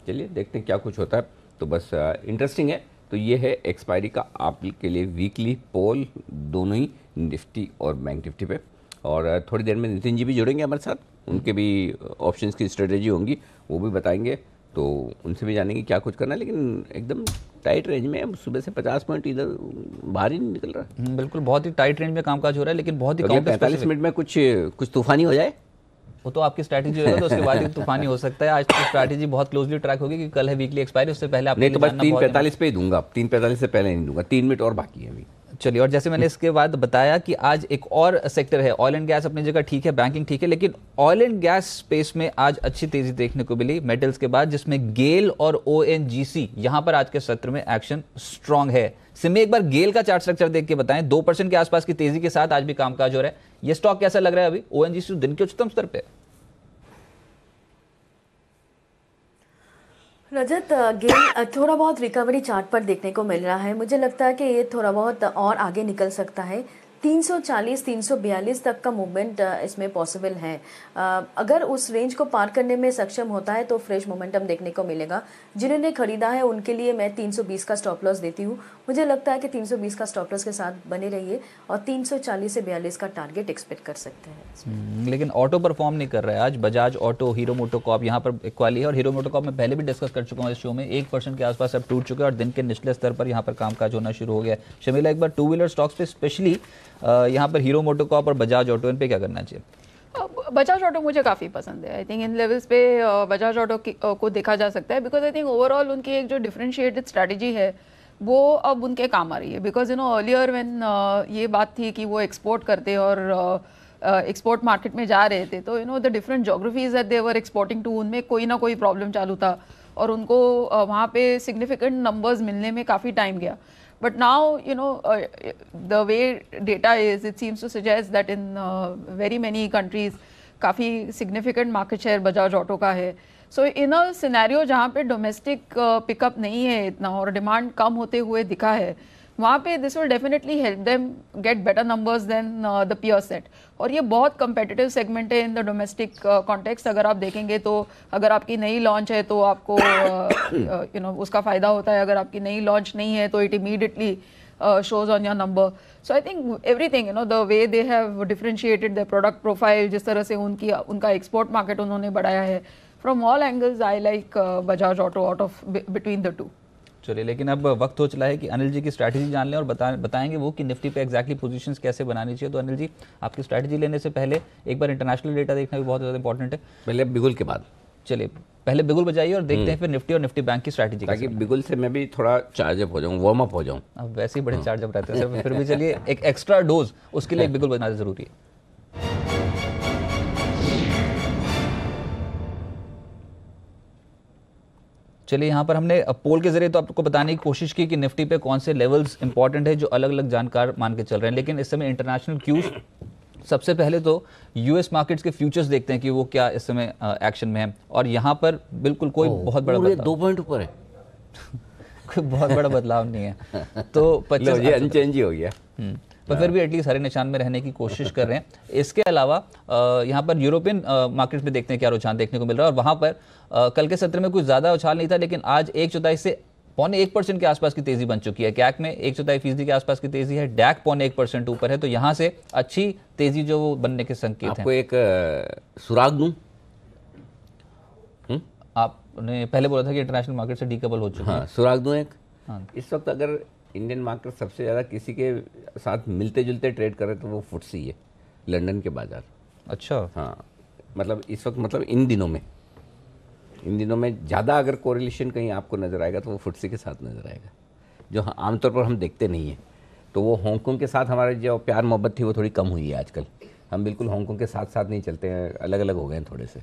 चलिए देखते हैं क्या कुछ होता है। तो बस इंटरेस्टिंग है। तो ये है एक्सपायरी का आपके लिए वीकली पोल, दोनों ही निफ्टी और बैंक निफ्टी पे। और थोड़ी देर में नितिन जी भी जुड़ेंगे हमारे साथ, उनके भी ऑप्शंस की स्ट्रेटेजी होंगी, वो भी बताएंगे, तो उनसे भी जानेंगे क्या कुछ करना है। लेकिन एकदम टाइट रेंज में, सुबह से 50 पॉइंट इधर बाहर ही नहीं निकल रहा। बिल्कुल, बहुत ही टाइट रेंज में कामकाज हो रहा है, लेकिन बहुत ही 45 मिनट में कुछ तूफानी हो जाए, वो तो आपकी स्ट्रैटेजी होगा, तो उसके बाद ही तूफानी हो सकता है। आज तो स्ट्रैटेजी बहुत क्लोजली ट्रैक होगी क्योंकि कल है वीकली एक्सपायरी, उससे पहले आपने नहीं तो बस 3:45 पे ही दूंगा, 3:45 से पहले नहीं दूंगा, 3 मिनट और बाकी है अभी। चलिए, और जैसे मैंने इसके बाद बताया कि आज एक और सेक्टर है, ऑयल एंड गैस अपनी जगह ठीक है, बैंकिंग ठीक है, लेकिन ऑयल एंड गैस स्पेस में आज अच्छी तेजी देखने को मिली मेटल्स के बाद, जिसमें गेल और ONGC यहां पर आज के सत्र में एक्शन स्ट्रांग है। सिमी, एक बार गेल का चार्ट स्ट्रक्चर देख के बताएं। 2% के आसपास की तेजी के साथ आज भी कामकाज हो रहा है, ये स्टॉक कैसा लग रहा है अभी? ONGC दिन के उच्चतम स्तर पे। रजत, गेल थोड़ा बहुत रिकवरी चार्ट पर देखने को मिल रहा है। मुझे लगता है कि ये थोड़ा बहुत और आगे निकल सकता है। 340, 342 तक का मूवमेंट इसमें पॉसिबल है। अगर उस रेंज को पार करने में सक्षम होता है तो फ्रेश मोमेंटम देखने को मिलेगा। जिन्होंने खरीदा है उनके लिए मैं 320 का स्टॉप लॉस देती हूँ। मुझे लगता है कि 320 का स्टॉप लॉस के साथ बने रहिए और 340 से 42 का टारगेट एक्सपेक्ट कर सकते हैं। लेकिन ऑटो परफॉर्म नहीं कर रहा है आज। बजाज ऑटो, हीरो मोटोकॉर्प यहाँ पर इक्वाली है, और हीरो मोटोकॉर्प में पहले भी डिस्कस कर चुका हूँ इस शो में, 1% के आसपास अब टूट चुके हैं और दिन के निचले स्तर पर यहाँ पर कामकाज होना शुरू हो गया है। शमीला, एक बार टू व्हीलर स्टॉक्स पे स्पेशली यहाँ पर हीरो मोटोकॉर्प और बजाज ऑटो, इन पे क्या करना चाहिए? बजाज ऑटो मुझे काफ़ी पसंद है। आई थिंक इन लेवल्स पे बजाज ऑटो को देखा जा सकता है, बिकॉज आई थिंक ओवरऑल उनकी एक जो डिफरेंशिएटेड स्ट्रैटेजी है वो अब उनके काम आ रही है। बिकॉज अर्लियर व्हेन ये बात थी कि वो एक्सपोर्ट करते और एक्सपोर्ट मार्केट में जा रहे थे, तो the different geographies that they were exporting to, उनमें कोई ना कोई प्रॉब्लम चालू था और उनको वहाँ पे सिग्निफिकेंट नंबर्स मिलने में काफ़ी टाइम गया। But now, the way data is, it seems to suggest that in very many countries, काफ़ी significant market share Bajaj auto का है। So in a scenario जहाँ पे domestic पिकअप नहीं है इतना और डिमांड कम होते हुए दिखा है, वहाँ पे this will definitely help them get better numbers than the peer set. और ये बहुत कंपेटिटिव सेगमेंट है इन द डोमेस्टिक कॉन्टेक्स्ट। अगर आप देखेंगे तो अगर आपकी नई लॉन्च है तो आपको उसका फ़ायदा होता है, अगर आपकी नई लॉन्च नहीं है तो it immediately shows on your number. So I think everything, the way they have differentiated their product profile, जिस तरह से उनका export market उन्होंने बढ़ाया है, from all angles I like Bajaj Auto out of between the two. चलिए, लेकिन अब वक्त हो चला है कि अनिल जी की स्ट्रैटेजी जान लें और बताएंगे वो कि निफ्टी पे एग्जैक्टली पोजीशंस कैसे बनानी चाहिए। तो अनिल जी, आपकी स्ट्रैटेजी लेने से पहले एक बार इंटरनेशनल डेटा देखना भी बहुत ज़्यादा इंपॉर्टेंट है। पहले बिगुल के बाद। चलिए, पहले बिगुल बजाइए और देखते हैं फिर निफ्टी और निफ्टी बैंक की स्ट्रैटेजी, ताकि बिगुल से मैं भी थोड़ा चार्जअप हो जाऊँ, वार्म अप हो जाऊँ। अब वैसे ही बड़े चार्जअप रहते हैं फिर भी चलिए, एक एक्स्ट्रा डोज उसके लिए एक बिगुल बजाना जरूरी है। चलिए, यहाँ पर हमने पोल के जरिए तो आपको बताने की कोशिश की कि निफ्टी पे कौन से लेवल्स इंपॉर्टेंट है जो अलग अलग जानकार मान के चल रहे हैं, लेकिन इस समय इंटरनेशनल क्यूज, सबसे पहले तो यूएस मार्केट्स के फ्यूचर्स देखते हैं कि वो क्या इस समय एक्शन में है। और यहाँ पर बिल्कुल कोई बहुत बड़ा बदलाव, 2 पॉइंट ऊपर है कोई बहुत बड़ा बदलाव नहीं है, तो 25 अनचेंज ही हो गया, पर फिर भी एटलीस्ट हरे निशान में रहने की कोशिश कर रहे हैं। इसके अलावा यहाँ पर यूरोपियन मार्केट्स में देखते हैं क्या रुझान देखने को मिल रहा है। और वहाँ पर कल के सत्र में कुछ ज़्यादा उछाल नहीं था, लेकिन आज 1/4 से 0.25% के आसपास की तेजी बन चुकी है। कैक में 1/4% के आसपास की तेजी है, डैक 0.1% ऊपर है, तो यहाँ से अच्छी तेजी जो वो बनने के संकेत हैं। आपको एक सुराग दूं? आपने पहले बोला था कि इंटरनेशनल मार्केट से डीकपल हो चुका है। हाँ, सुराग दूं एक। हाँ। इस वक्त अगर इंडियन मार्केट सबसे ज़्यादा किसी के साथ मिलते जुलते ट्रेड करे तो वो फुटसी है, लंदन के बाजार। अच्छा। हाँ, मतलब इस वक्त, मतलब इन दिनों में ज़्यादा अगर कोरिलेशन कहीं आपको नज़र आएगा तो वो फुटसी के साथ नज़र आएगा, जो आमतौर पर हम देखते नहीं हैं। तो वो हांगकांग के साथ हमारी जो प्यार मोहब्बत थी वो थोड़ी कम हुई है आजकल। हम बिल्कुल हांगकांग के साथ साथ नहीं चलते हैं, अलग अलग हो गए हैं थोड़े से।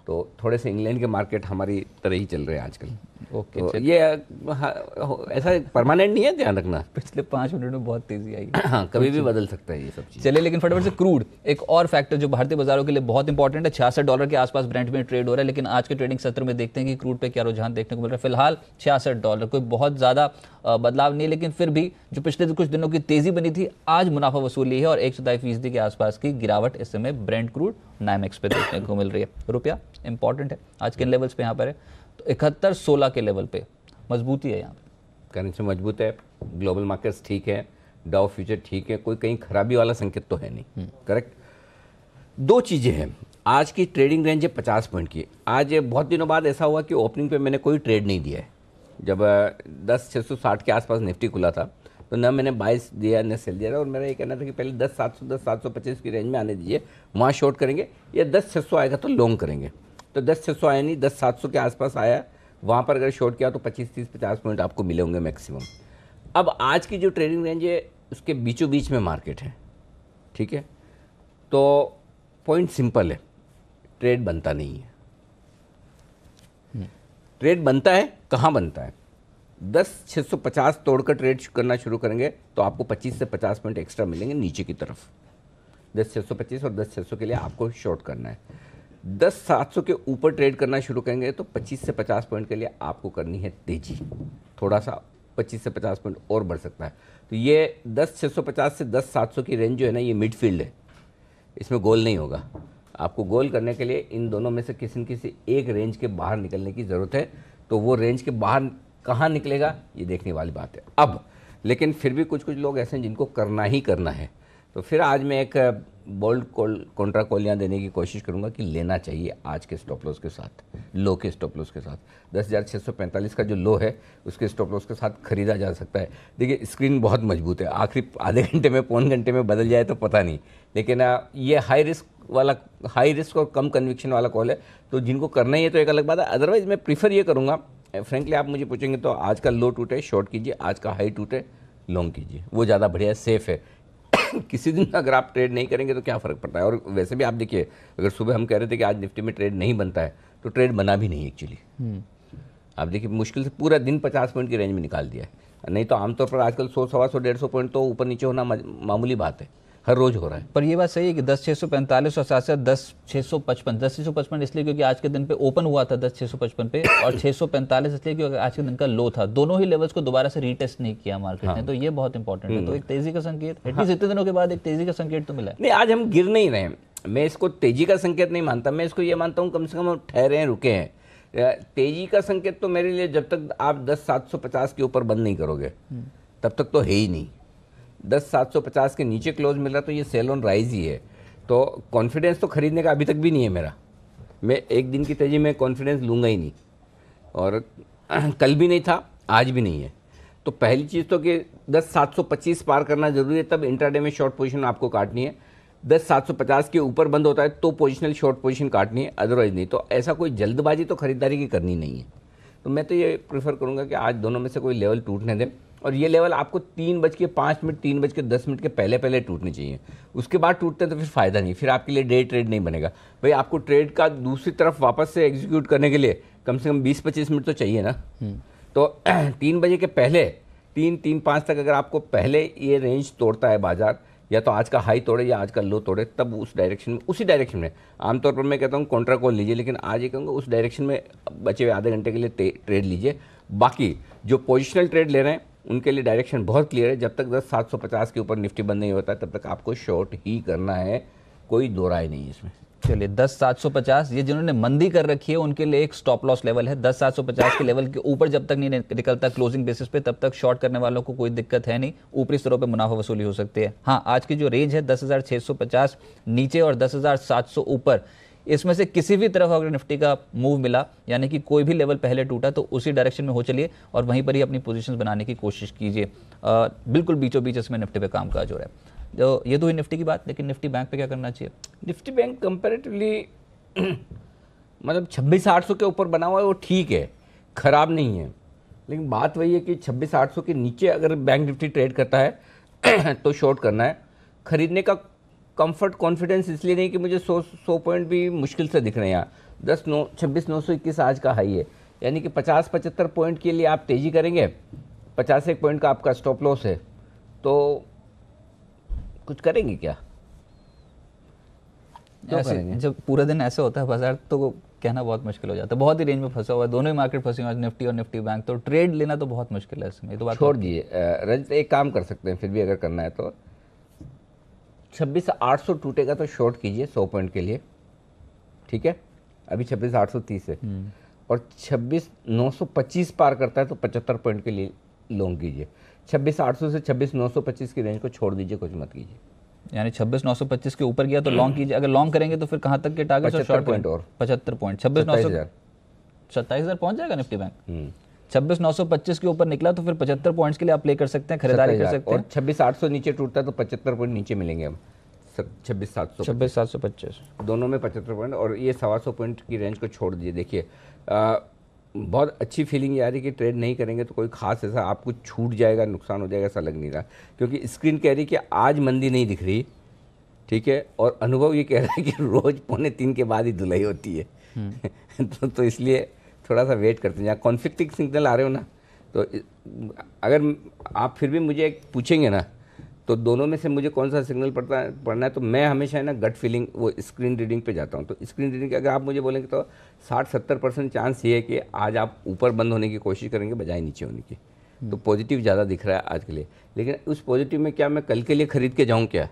तो थोड़े से इंग्लैंड के मार्केट हमारी तरह ही चल रहे हैं आजकल। ओके, तो ये ऐसा परमानेंट नहीं है, ध्यान रखना। पिछले 5 मिनट में बहुत तेजी आई। हाँ, कभी भी बदल सकता है ये सब चीज़। चलिए, लेकिन फटाफट से क्रूड, एक और फैक्टर जो भारतीय बाजारों के लिए बहुत इंपॉर्टेंट है। $66 के आसपास ब्रेंट में ट्रेड हो रहा है, लेकिन आज के ट्रेडिंग सत्र में देखते हैं कि क्रूड पे क्या रुझान देखने को मिल रहा है। फिलहाल $66, कोई बहुत ज़्यादा बदलाव नहीं, लेकिन फिर भी जो पिछले कुछ दिनों की तेजी बनी थी, आज मुनाफा वसूली है और 1/4% के आसपास की गिरावट इस समय ब्रेंट क्रूड नाइमेक्स पे देखने को मिल रही है। रुपया इंपॉर्टेंट है, आज किन लेवल्स पे यहाँ पर है, तो 71.16 के लेवल पे मजबूती है। यहाँ पे करेंसी मजबूत है, ग्लोबल मार्केट्स ठीक है, डाउ फ्यूचर ठीक है, कोई कहीं खराबी वाला संकेत तो है नहीं। करेक्ट। 2 चीज़ें हैं, आज की ट्रेडिंग रेंज है 50 पॉइंट की। आज बहुत दिनों बाद ऐसा हुआ कि ओपनिंग पे मैंने कोई ट्रेड नहीं दिया है। जब 10,660 के आसपास निफ्टी खुला था तो न मैंने बाइस दिया न सेल दिया, और मेरा ये कहना था कि पहले 10,700 10,725 की रेंज में आने दीजिए, वहाँ शॉर्ट करेंगे, या 10,600 आएगा तो लॉन्ग करेंगे। तो 10,600 आया नहीं, 10,700 के आसपास आया, वहाँ पर अगर शॉर्ट किया तो 25, 30, 50 पॉइंट आपको मिले होंगे मैक्सिमम। अब आज की जो ट्रेडिंग रेंज है उसके बीचों बीच में मार्केट है, ठीक है। तो पॉइंट सिंपल है, ट्रेड बनता नहीं है। ट्रेड बनता है, कहाँ बनता है? 10,650 तोड़कर ट्रेड करना शुरू करेंगे तो आपको 25 से 50 पॉइंट एक्स्ट्रा मिलेंगे नीचे की तरफ। 10,625 और 10,600 के लिए आपको शॉर्ट करना है। 10,700 के ऊपर ट्रेड करना शुरू करेंगे तो 25 से 50 पॉइंट के लिए आपको करनी है तेजी, थोड़ा सा 25 से 50 पॉइंट और बढ़ सकता है। तो ये 10,650 से 10,700 की रेंज जो है ना, ये मिडफील्ड है, इसमें गोल नहीं होगा। आपको गोल करने के लिए इन दोनों में से किसी न किसी एक रेंज के बाहर निकलने की ज़रूरत है। तो वो रेंज के बाहर कहाँ निकलेगा ये देखने वाली बात है। अब लेकिन फिर भी कुछ लोग ऐसे हैं जिनको करना ही करना है। तो फिर आज मैं एक बोल्ड कॉन्ट्रा कॉलियाँ देने की कोशिश करूंगा कि लेना चाहिए आज के स्टॉप लॉस के साथ, लो के स्टॉप लॉस के साथ। 10,645 का जो लो है उसके स्टॉप लॉस के साथ खरीदा जा सकता है। देखिए, स्क्रीन बहुत मजबूत है, आखिरी आधे घंटे में, पौन घंटे में बदल जाए तो पता नहीं, लेकिन ये हाई रिस्क और कम कन्विक्शन वाला कॉल है। तो जिनको करना ही है तो एक अलग बात है। अदरवाइज मैं प्रीफर ये करूँगा, फ्रेंकली आप मुझे पूछेंगे तो आज का लो टूटे शॉर्ट कीजिए, आज का हाई टूटे लॉन्ग कीजिए, वो ज़्यादा बढ़िया सेफ है। किसी दिन अगर आप ट्रेड नहीं करेंगे तो क्या फ़र्क पड़ता है। और वैसे भी आप देखिए, अगर सुबह हम कह रहे थे कि आज निफ्टी में ट्रेड नहीं बनता है तो ट्रेड बना भी नहीं एक्चुअली। आप देखिए, मुश्किल से पूरा दिन 50 पॉइंट की रेंज में निकाल दिया है। नहीं तो आमतौर पर आजकल 100, 125, 150 पॉइंट तो ऊपर नीचे होना मामूली बात है। हर रोज हो रहा है। पर ये बात सही है कि 10,645 और साथ साथ 10,655 इसलिए क्योंकि आज के दिन पे ओपन हुआ था 10,655 पे और 645 इसलिए क्योंकि आज के दिन का लो था। दोनों ही लेवल्स को दोबारा से रीटेस्ट नहीं किया मार्केट ने, तो ये बहुत इंपॉर्टेंट है। तो एक तेजी का संकेत, एटलीस्ट इतने दिनों के बाद एक तेजी का संकेत तो मिला है। नहीं, आज हम गिर नहीं रहे हैं, मैं इसको तेजी का संकेत नहीं मानता, मैं इसको ये मानता हूँ कम से कम हम ठहरे हैं, रुके हैं। तेजी का संकेत तो मेरे लिए जब तक आप 10,750 के ऊपर बंद नहीं करोगे तब तक तो है ही नहीं। 10,750 के नीचे क्लोज मिल रहा तो ये सेल ऑन राइज ही है। तो कॉन्फिडेंस तो खरीदने का अभी तक भी नहीं है मेरा। मैं एक दिन की तेजी में कॉन्फिडेंस लूँगा ही नहीं, और कल भी नहीं था, आज भी नहीं है। तो पहली चीज़ तो कि 10,725 पार करना ज़रूरी है, तब इंट्राडे में शॉर्ट पोजीशन आपको काटनी है। 10,750 के ऊपर बंद होता है तो पोजिशनल शॉर्ट पोजीशन काटनी है, अदरवाइज नहीं। तो ऐसा कोई जल्दबाजी तो खरीदारी की करनी नहीं है। तो मैं तो ये प्रेफर करूँगा कि आज दोनों में से कोई लेवल टूटने दें, और ये लेवल आपको 3:05 3:10 के पहले पहले टूटनी चाहिए। उसके बाद टूटते हैं तो फिर फ़ायदा नहीं, फिर आपके लिए डे ट्रेड नहीं बनेगा। भाई आपको ट्रेड का दूसरी तरफ वापस से एग्जीक्यूट करने के लिए कम से कम 20-25 मिनट तो चाहिए ना। तो 3 बजे के पहले 3-3-5 तक अगर आपको पहले ये रेंज तोड़ता है बाजार, या तो आज का हाई तोड़े या आज का लो तोड़े, तब उस डायरेक्शन में, उसी डायरेक्शन में, आमतौर पर मैं कहता हूँ कॉन्ट्रा कॉल लीजिए, लेकिन आज ये कहूँगा उस डायरेक्शन में बचे हुए आधे घंटे के लिए ट्रेड लीजिए। बाकी जो पोजिशनल ट्रेड ले रहे हैं उनके लिए डायरेक्शन बहुत क्लियर है। जब तक 10,750 के ऊपर निफ्टी बंद नहीं होता तब तक आपको शॉर्ट ही करना है, कोई दो राय नहीं है इसमें। चलिए 10,750 ये जिन्होंने मंदी कर रखी है उनके लिए एक स्टॉप लॉस लेवल है। 10,750 के लेवल के ऊपर जब तक नहीं निकलता क्लोजिंग बेसिस पे, तब तक शॉर्ट करने वालों को कोई दिक्कत है नहीं। ऊपरी स्तरों पे मुनाफा वसूली हो सकती है। हाँ, आज की जो रेंज है 10,650 नीचे और 10,700 ऊपर, इसमें से किसी भी तरफ अगर निफ्टी का मूव मिला, यानी कि कोई भी लेवल पहले टूटा, तो उसी डायरेक्शन में हो चलिए और वहीं पर ही अपनी पोजीशंस बनाने की कोशिश कीजिए। बिल्कुल बीचों बीच इसमें निफ्टी पे कामकाज हो रहा है। तो ये तो हुई निफ्टी की बात, लेकिन निफ्टी बैंक पे क्या करना चाहिए? निफ्टी बैंक कंपैरेटिवली मतलब 26,800 के ऊपर बना हुआ है, वो ठीक है, खराब नहीं है। लेकिन बात वही है कि 26,800 के नीचे अगर बैंक निफ्टी ट्रेड करता है तो शॉर्ट करना है। खरीदने का कंफर्ट कॉन्फिडेंस इसलिए नहीं कि मुझे 100 पॉइंट भी मुश्किल से दिख रहे हैं यहाँ। 26,921 आज का हाई है, यानी कि 50-75 पॉइंट के लिए आप तेजी करेंगे, 51 पॉइंट का आपका स्टॉप लॉस है, तो कुछ करेंगे क्या? ऐसे जब पूरा दिन ऐसे होता है बाजार, तो कहना बहुत मुश्किल हो जाता है। बहुत ही रेंज में फंसा हुआ है, दोनों ही मार्केट फंसे हुए हैं, निफ्टी और निफ्टी बैंक, तो ट्रेड लेना तो बहुत मुश्किल है इसमें। तो बात छोड़ दिए रजत, एक काम कर सकते हैं फिर भी अगर करना है तो 26,800 टूटेगा तो शॉर्ट कीजिए 100 पॉइंट के लिए, ठीक है? अभी 26,830 है, और 26,925 पार करता है तो 75 पॉइंट के लिए लॉन्ग कीजिए। 26,800 से 26,925 की रेंज को छोड़ दीजिए, कुछ मत कीजिए। यानी 26,925 के ऊपर गया तो लॉन्ग कीजिए। अगर लॉन्ग करेंगे तो फिर कहाँ तक के टारगेट? 75 पॉइंट और 75 पॉइंट, 27,000 पहुंच जाएगा निफ्टी बैंक। 26,925 के ऊपर निकला तो फिर 75 पॉइंट्स के लिए आप प्ले कर सकते हैं, खरीदारी कर सकते हैं। और 26,800 नीचे टूटता है तो 75 पॉइंट नीचे मिलेंगे हम, 26,725 दोनों में 75 पॉइंट, और ये 125 पॉइंट की रेंज को छोड़ दीजिए। देखिए बहुत अच्छी फीलिंग ये आ रही कि ट्रेड नहीं करेंगे तो कोई खास ऐसा आपको छूट जाएगा, नुकसान हो जाएगा, ऐसा लग नहीं रहा, क्योंकि स्क्रीन कह रही कि आज मंदी नहीं दिख रही, ठीक है, और अनुभव ये कह रहा है कि रोज 2:45 के बाद ही धुलाई होती है। तो इसलिए थोड़ा सा वेट करते हैं। जहाँ कॉन्फ्लिक्टिंग सिग्नल आ रहे हो ना, तो अगर आप फिर भी मुझे पूछेंगे ना तो दोनों में से मुझे कौन सा सिग्नल पढ़ना है, तो मैं हमेशा है ना गट फीलिंग, वो स्क्रीन रीडिंग पे जाता हूँ। तो स्क्रीन रीडिंग अगर आप मुझे बोलेंगे तो 60-70% चांस ये है कि आज आप ऊपर बंद होने की कोशिश करेंगे बजाय नीचे होने की। तो पॉजिटिव ज़्यादा दिख रहा है आज के लिए, लेकिन उस पॉजिटिव में क्या मैं कल के लिए खरीद के जाऊँ क्या,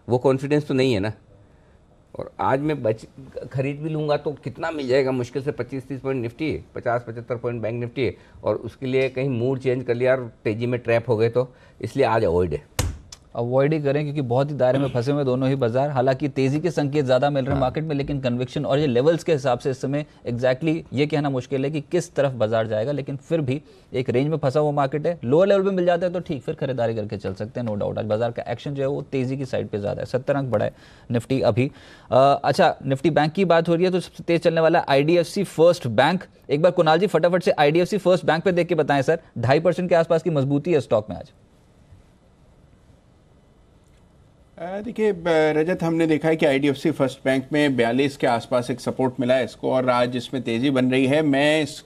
वो कॉन्फिडेंस तो नहीं है ना। और आज मैं खरीद भी लूँगा तो कितना मिल जाएगा, मुश्किल से 25-30 point Nifty, 50-75 point bank Nifty, और उसके लिए कहीं मूड चेंज कर लिया और तेज़ी में ट्रैप हो गए, तो इसलिए आज अवॉइड ही करें, क्योंकि बहुत ही दायरे में फंसे हुए दोनों ही बाजार। हालांकि तेजी के संकेत ज्यादा मिल रहे हैं मार्केट में, लेकिन कन्विक्शन और ये लेवल्स के हिसाब से इस समय एग्जैक्टली ये कहना मुश्किल है कि किस तरफ बाजार जाएगा। लेकिन फिर भी एक रेंज में फंसा हुआ मार्केट है, लोअर लेवल पे मिल जाता है तो ठीक, फिर खरीदारी करके चल सकते हैं, नो डाउट। आज बाजार का एक्शन जो है वो तेजी की साइड पे ज्यादा है, 70 अंक बढ़ा है निफ्टी अभी। अच्छा, निफ्टी बैंक की बात हो रही है तो सबसे तेज चलने वाला IDFC फर्स्ट बैंक। एक बार कुणाल जी फटाफट से IDFC फर्स्ट बैंक पे देख के बताएं सर, 2.5% के आसपास की मजबूती है स्टॉक में आज। देखिए रजत, हमने देखा है कि IDFC फर्स्ट बैंक में 42 के आसपास एक सपोर्ट मिला है इसको, और आज इसमें तेजी बन रही है। मैं इस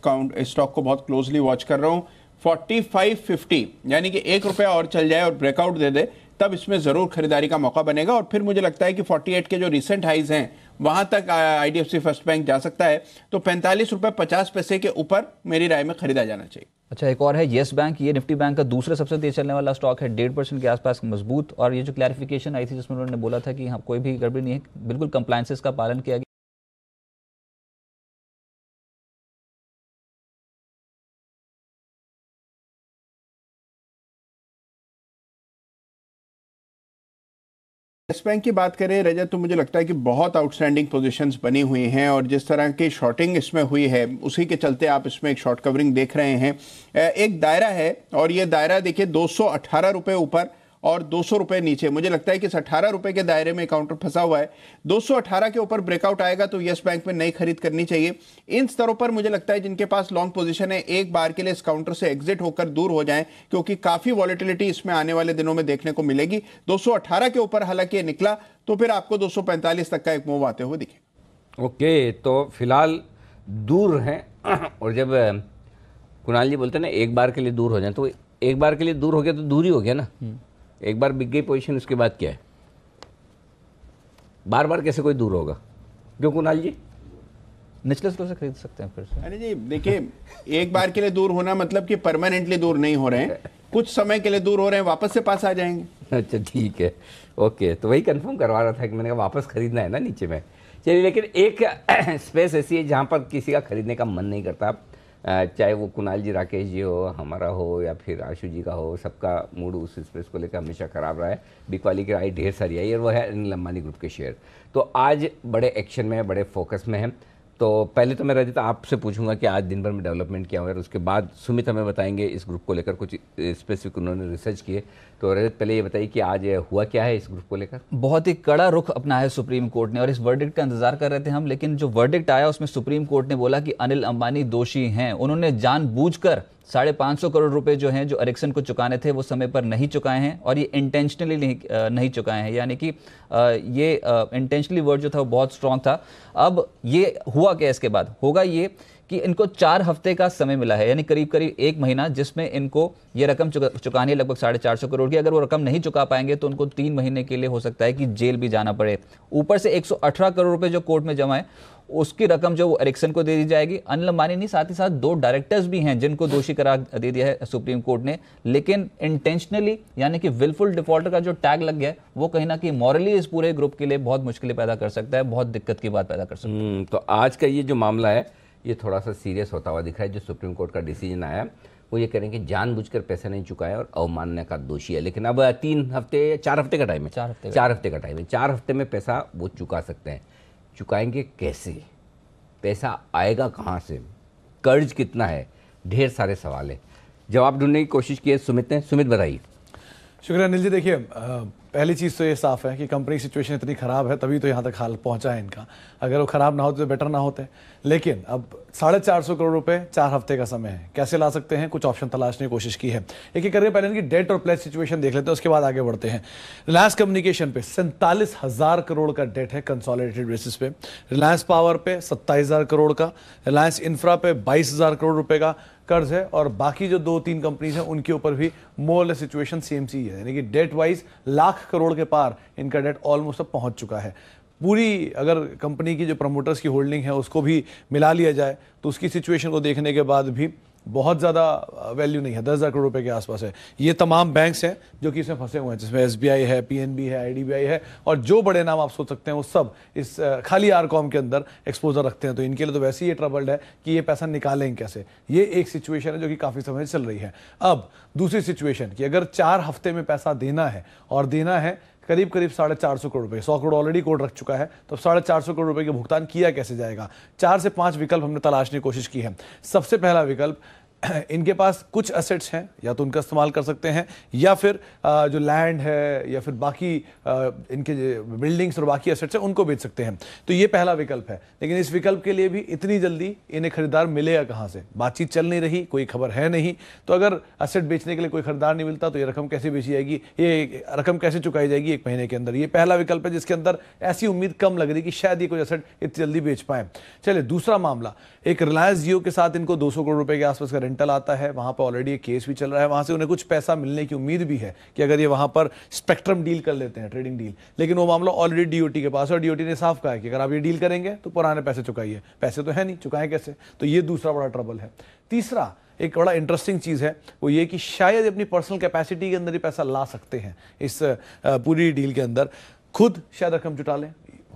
स्टॉक को बहुत क्लोजली वॉच कर रहा हूँ। 45.50 यानी कि ₹1 और चल जाए और ब्रेकआउट दे दे तब इसमें ज़रूर खरीदारी का मौका बनेगा। और फिर मुझे लगता है कि 48 के जो रिसेंट हाइज हैं वहां तक IDFC फर्स्ट बैंक जा सकता है, तो 45.50 रुपए के ऊपर मेरी राय में खरीदा जाना चाहिए। अच्छा, एक और है येस बैंक। ये निफ्टी बैंक का दूसरा सबसे तेज चलने वाला स्टॉक है, 1.5% के आसपास मजबूत। और ये जो क्लैरिफिकेशन आई थी जिसमें उन्होंने बोला था कि हाँ कोई भी गड़बड़ी नहीं है, बिल्कुल कंप्लायंसेस का पालन किया गया। येस बैंक की बात करें रजत, तो मुझे लगता है कि बहुत आउटस्टैंडिंग पोजीशंस बनी हुई हैं और जिस तरह की शॉर्टिंग इसमें हुई है उसी के चलते आप इसमें एक शॉर्ट कवरिंग देख रहे हैं। एक दायरा है और ये दायरा देखिए 218 रुपए ऊपर और 200 रुपए नीचे। मुझे लगता है कि इस 18 रुपए के दायरे में काउंटर फंसा हुआ है। 218 के ऊपर ब्रेकआउट आएगा तो येस बैंक में नई खरीद करनी चाहिए। इन स्तरों पर मुझे लगता है जिनके पास लॉन्ग पोजीशन है एक बार के लिए इस काउंटर से एग्जिट होकर दूर हो जाएं, क्योंकि काफी वॉलेटिलिटी इसमें आने वाले दिनों में देखने को मिलेगी। 218 के ऊपर हालांकि ये निकला तो फिर आपको 245 तक का एक मूव आते हुए दिखे। ओके, तो फिलहाल दूर हैं। और जब कुणाल जी बोलते हैं ना एक बार के लिए दूर हो जाए, तो एक बार के लिए दूर हो गया तो दूर ही हो गया ना। एक बार बिक गई पोजीशन, उसके बाद क्या है? बार बार कैसे कोई दूर होगा? क्यों कुणाल जी? निचले स्टोर से खरीद सकते हैं फिर से। अरे जी देखिए, एक बार के लिए दूर होना मतलब कि परमानेंटली दूर नहीं हो रहे हैं, कुछ समय के लिए दूर हो रहे हैं, वापस से पास आ जाएंगे। अच्छा ठीक है, ओके। तो वही कंफर्म करवा रहा था कि मैंने कहा वापस खरीदना है ना नीचे में। चलिए, लेकिन एक स्पेस ऐसी है जहाँ पर किसी का खरीदने का मन नहीं करता, चाहे वो कुणाल जी, राकेश जी हो, हमारा हो या फिर आशु जी का हो, सबका मूड उस स्पेस को लेकर हमेशा ख़राब रहा है। बिकवाली की आई ढेर सारी आई और वो है अनिल अंबानी ग्रुप के शेयर। तो आज बड़े एक्शन में, बड़े फोकस में हैं। तो पहले तो मैं रजत आपसे पूछूंगा कि आज दिन भर में डेवलपमेंट क्या हुआ है, और उसके बाद सुमित हमें बताएंगे इस ग्रुप को लेकर कुछ स्पेसिफिक उन्होंने रिसर्च किए। तो रजत पहले ये बताइए कि आज हुआ क्या है इस ग्रुप को लेकर? बहुत ही कड़ा रुख अपना है सुप्रीम कोर्ट ने, और इस वर्डिक्ट का इंतजार कर रहे थे हम, लेकिन जो वर्डिक्ट आया उसमें सुप्रीम कोर्ट ने बोला कि अनिल अंबानी दोषी हैं। उन्होंने जानबूझकर 550 करोड़ रुपए जो हैं, जो एरिक्सन को चुकाने थे, वो समय पर नहीं चुकाए हैं, और ये इंटेंशनली नहीं चुकाए हैं। यानी कि ये इंटेंशनली वर्ड जो था वो बहुत स्ट्रांग था। अब ये हुआ क्या? इसके बाद होगा ये कि इनको 4 हफ्ते का समय मिला है, यानी करीब करीब 1 महीना, जिसमें इनको ये रकम चुकानी है लगभग 450 करोड़ की। अगर वो रकम नहीं चुका पाएंगे तो उनको 3 महीने के लिए हो सकता है कि जेल भी जाना पड़े। ऊपर से 118 करोड़ रुपए जो कोर्ट में जमा है उसकी रकम जो वो एरिक्सन को दे दी जाएगी। अनिल अंबानी नहीं, साथ ही साथ 2 डायरेक्टर्स भी हैं जिनको दोषी करार दे दिया है सुप्रीम कोर्ट ने, लेकिन इंटेंशनली यानी कि विलफुल डिफॉल्टर का जो टैग लग गया है वो कहीं ना कहीं मॉरली इस पूरे ग्रुप के लिए बहुत मुश्किलें पैदा कर सकता है, बहुत दिक्कत की बात पैदा कर सकता है। तो आज का ये जो मामला है ये थोड़ा सा सीरियस होता हुआ दिख रहा है। जो सुप्रीम कोर्ट का डिसीजन आया वो ये कह रहे हैं कि जानबूझकर पैसा नहीं चुकाया और अवमानना का दोषी है। लेकिन अब 3 हफ्ते, 4 हफ्ते का टाइम है, 4 हफ्ते का टाइम है। 4 हफ्ते में पैसा वो चुका सकते हैं। चुकाएंगे कैसे? पैसा आएगा कहाँ से? कर्ज कितना है? ढेर सारे सवाल है। जवाब ढूंढने की कोशिश की है सुमित ने। सुमित बताइए। शुक्रिया अनिल जी। देखिए, पहली चीज़ तो ये साफ है कि कंपनी की सिचुएशन इतनी ख़राब है तभी तो यहाँ तक हाल पहुँचा है इनका। अगर वो ख़राब ना होते तो बेटर ना होते। लेकिन अब 450 करोड़ रुपए 4 हफ्ते का समय है, कैसे ला सकते हैं? कुछ ऑप्शन तलाशने की कोशिश की है। एक एक करके पहले इनकी डेट और प्लेज सिचुएशन देख लेते हैं, उसके बाद आगे बढ़ते हैं। रिलायंस कम्युनिकेशन पे 47,000 करोड़ का डेट है कंसोलिडेटेड बेसिस पे। रिलायंस पावर पे 27,000 करोड़ का। रिलायंस इंफ्रा पे 22,000 करोड़ रुपए का कर्ज है। और बाकी जो 2-3 कंपनीज हैं उनके ऊपर भी मोर सिचुएशन सेम सी है, यानी कि डेट वाइज लाख करोड़ के पार इनका डेट ऑलमोस्ट अब पहुंच चुका है। पूरी अगर कंपनी की जो प्रमोटर्स की होल्डिंग है उसको भी मिला लिया जाए तो उसकी सिचुएशन को देखने के बाद भी बहुत ज़्यादा वैल्यू नहीं है, 10,000 करोड़ रुपए के आसपास है। ये तमाम बैंक्स हैं जो कि इसमें फंसे हुए हैं, जिसमें SBI है, PNB है, IDBI है, और जो बड़े नाम आप सोच सकते हैं वो सब इस खाली आरकॉम के अंदर एक्सपोजर रखते हैं। तो इनके लिए तो वैसे ही ये ट्रबल्ड है कि ये पैसा निकालेंगे कैसे। ये एक सिचुएशन है जो कि काफ़ी समय से चल रही है। अब दूसरी सिचुएशन कि अगर 4 हफ्ते में पैसा देना है, और देना है करीब करीब 450 करोड़ रुपए, 100 करोड़ ऑलरेडी कोर्ट रख चुका है, तो 450 करोड़ रुपए के भुगतान किया कैसे जाएगा? 4 से 5 विकल्प हमने तलाशने की कोशिश की है। सबसे पहला विकल्प, इनके पास कुछ एसेट्स हैं, या तो उनका इस्तेमाल कर सकते हैं, या फिर जो लैंड है या फिर बाकी इनके बिल्डिंग्स और बाकी एसेट्स हैं उनको बेच सकते हैं। तो ये पहला विकल्प है। लेकिन इस विकल्प के लिए भी इतनी जल्दी इन्हें खरीदार मिलेगा कहाँ से? बातचीत चल नहीं रही, कोई खबर है नहीं। तो अगर एसेट बेचने के लिए कोई खरीदार नहीं मिलता तो ये रकम कैसे बेची जाएगी, ये रकम कैसे चुकाई जाएगी 1 महीने के अंदर? ये पहला विकल्प है जिसके अंदर ऐसी उम्मीद कम लग रही कि शायद ये कोई एसेट इतनी जल्दी बेच पाए। चलिए, दूसरा मामला, एक रिलायंस जियो के साथ इनको 200 करोड़ रुपए के आसपास का इंटेल आता है, वहां पर ऑलरेडी एक केस भी चल रहा है, वहां से उन्हें कुछ पैसा मिलने की उम्मीद भी है कि अगर ये वहां पर स्पेक्ट्रम डील कर लेते हैं, ट्रेडिंग डील, लेकिन वो मामला ऑलरेडी डीओटी के पास है और डीओटी ने साफ कहा है कि अगर आप ये डील करेंगे तो पुराने पैसे चुकाइए। पैसे तो है नहीं, चुकाएं कैसे? तो ये दूसरा बड़ा ट्रबल है। तीसरा एक बड़ा इंटरेस्टिंग चीज़ है वो ये कि शायद अपनी पर्सनल कैपेसिटी के अंदर ही पैसा ला सकते हैं इस पूरी डील के अंदर, खुद शायद रकम जुटा लें,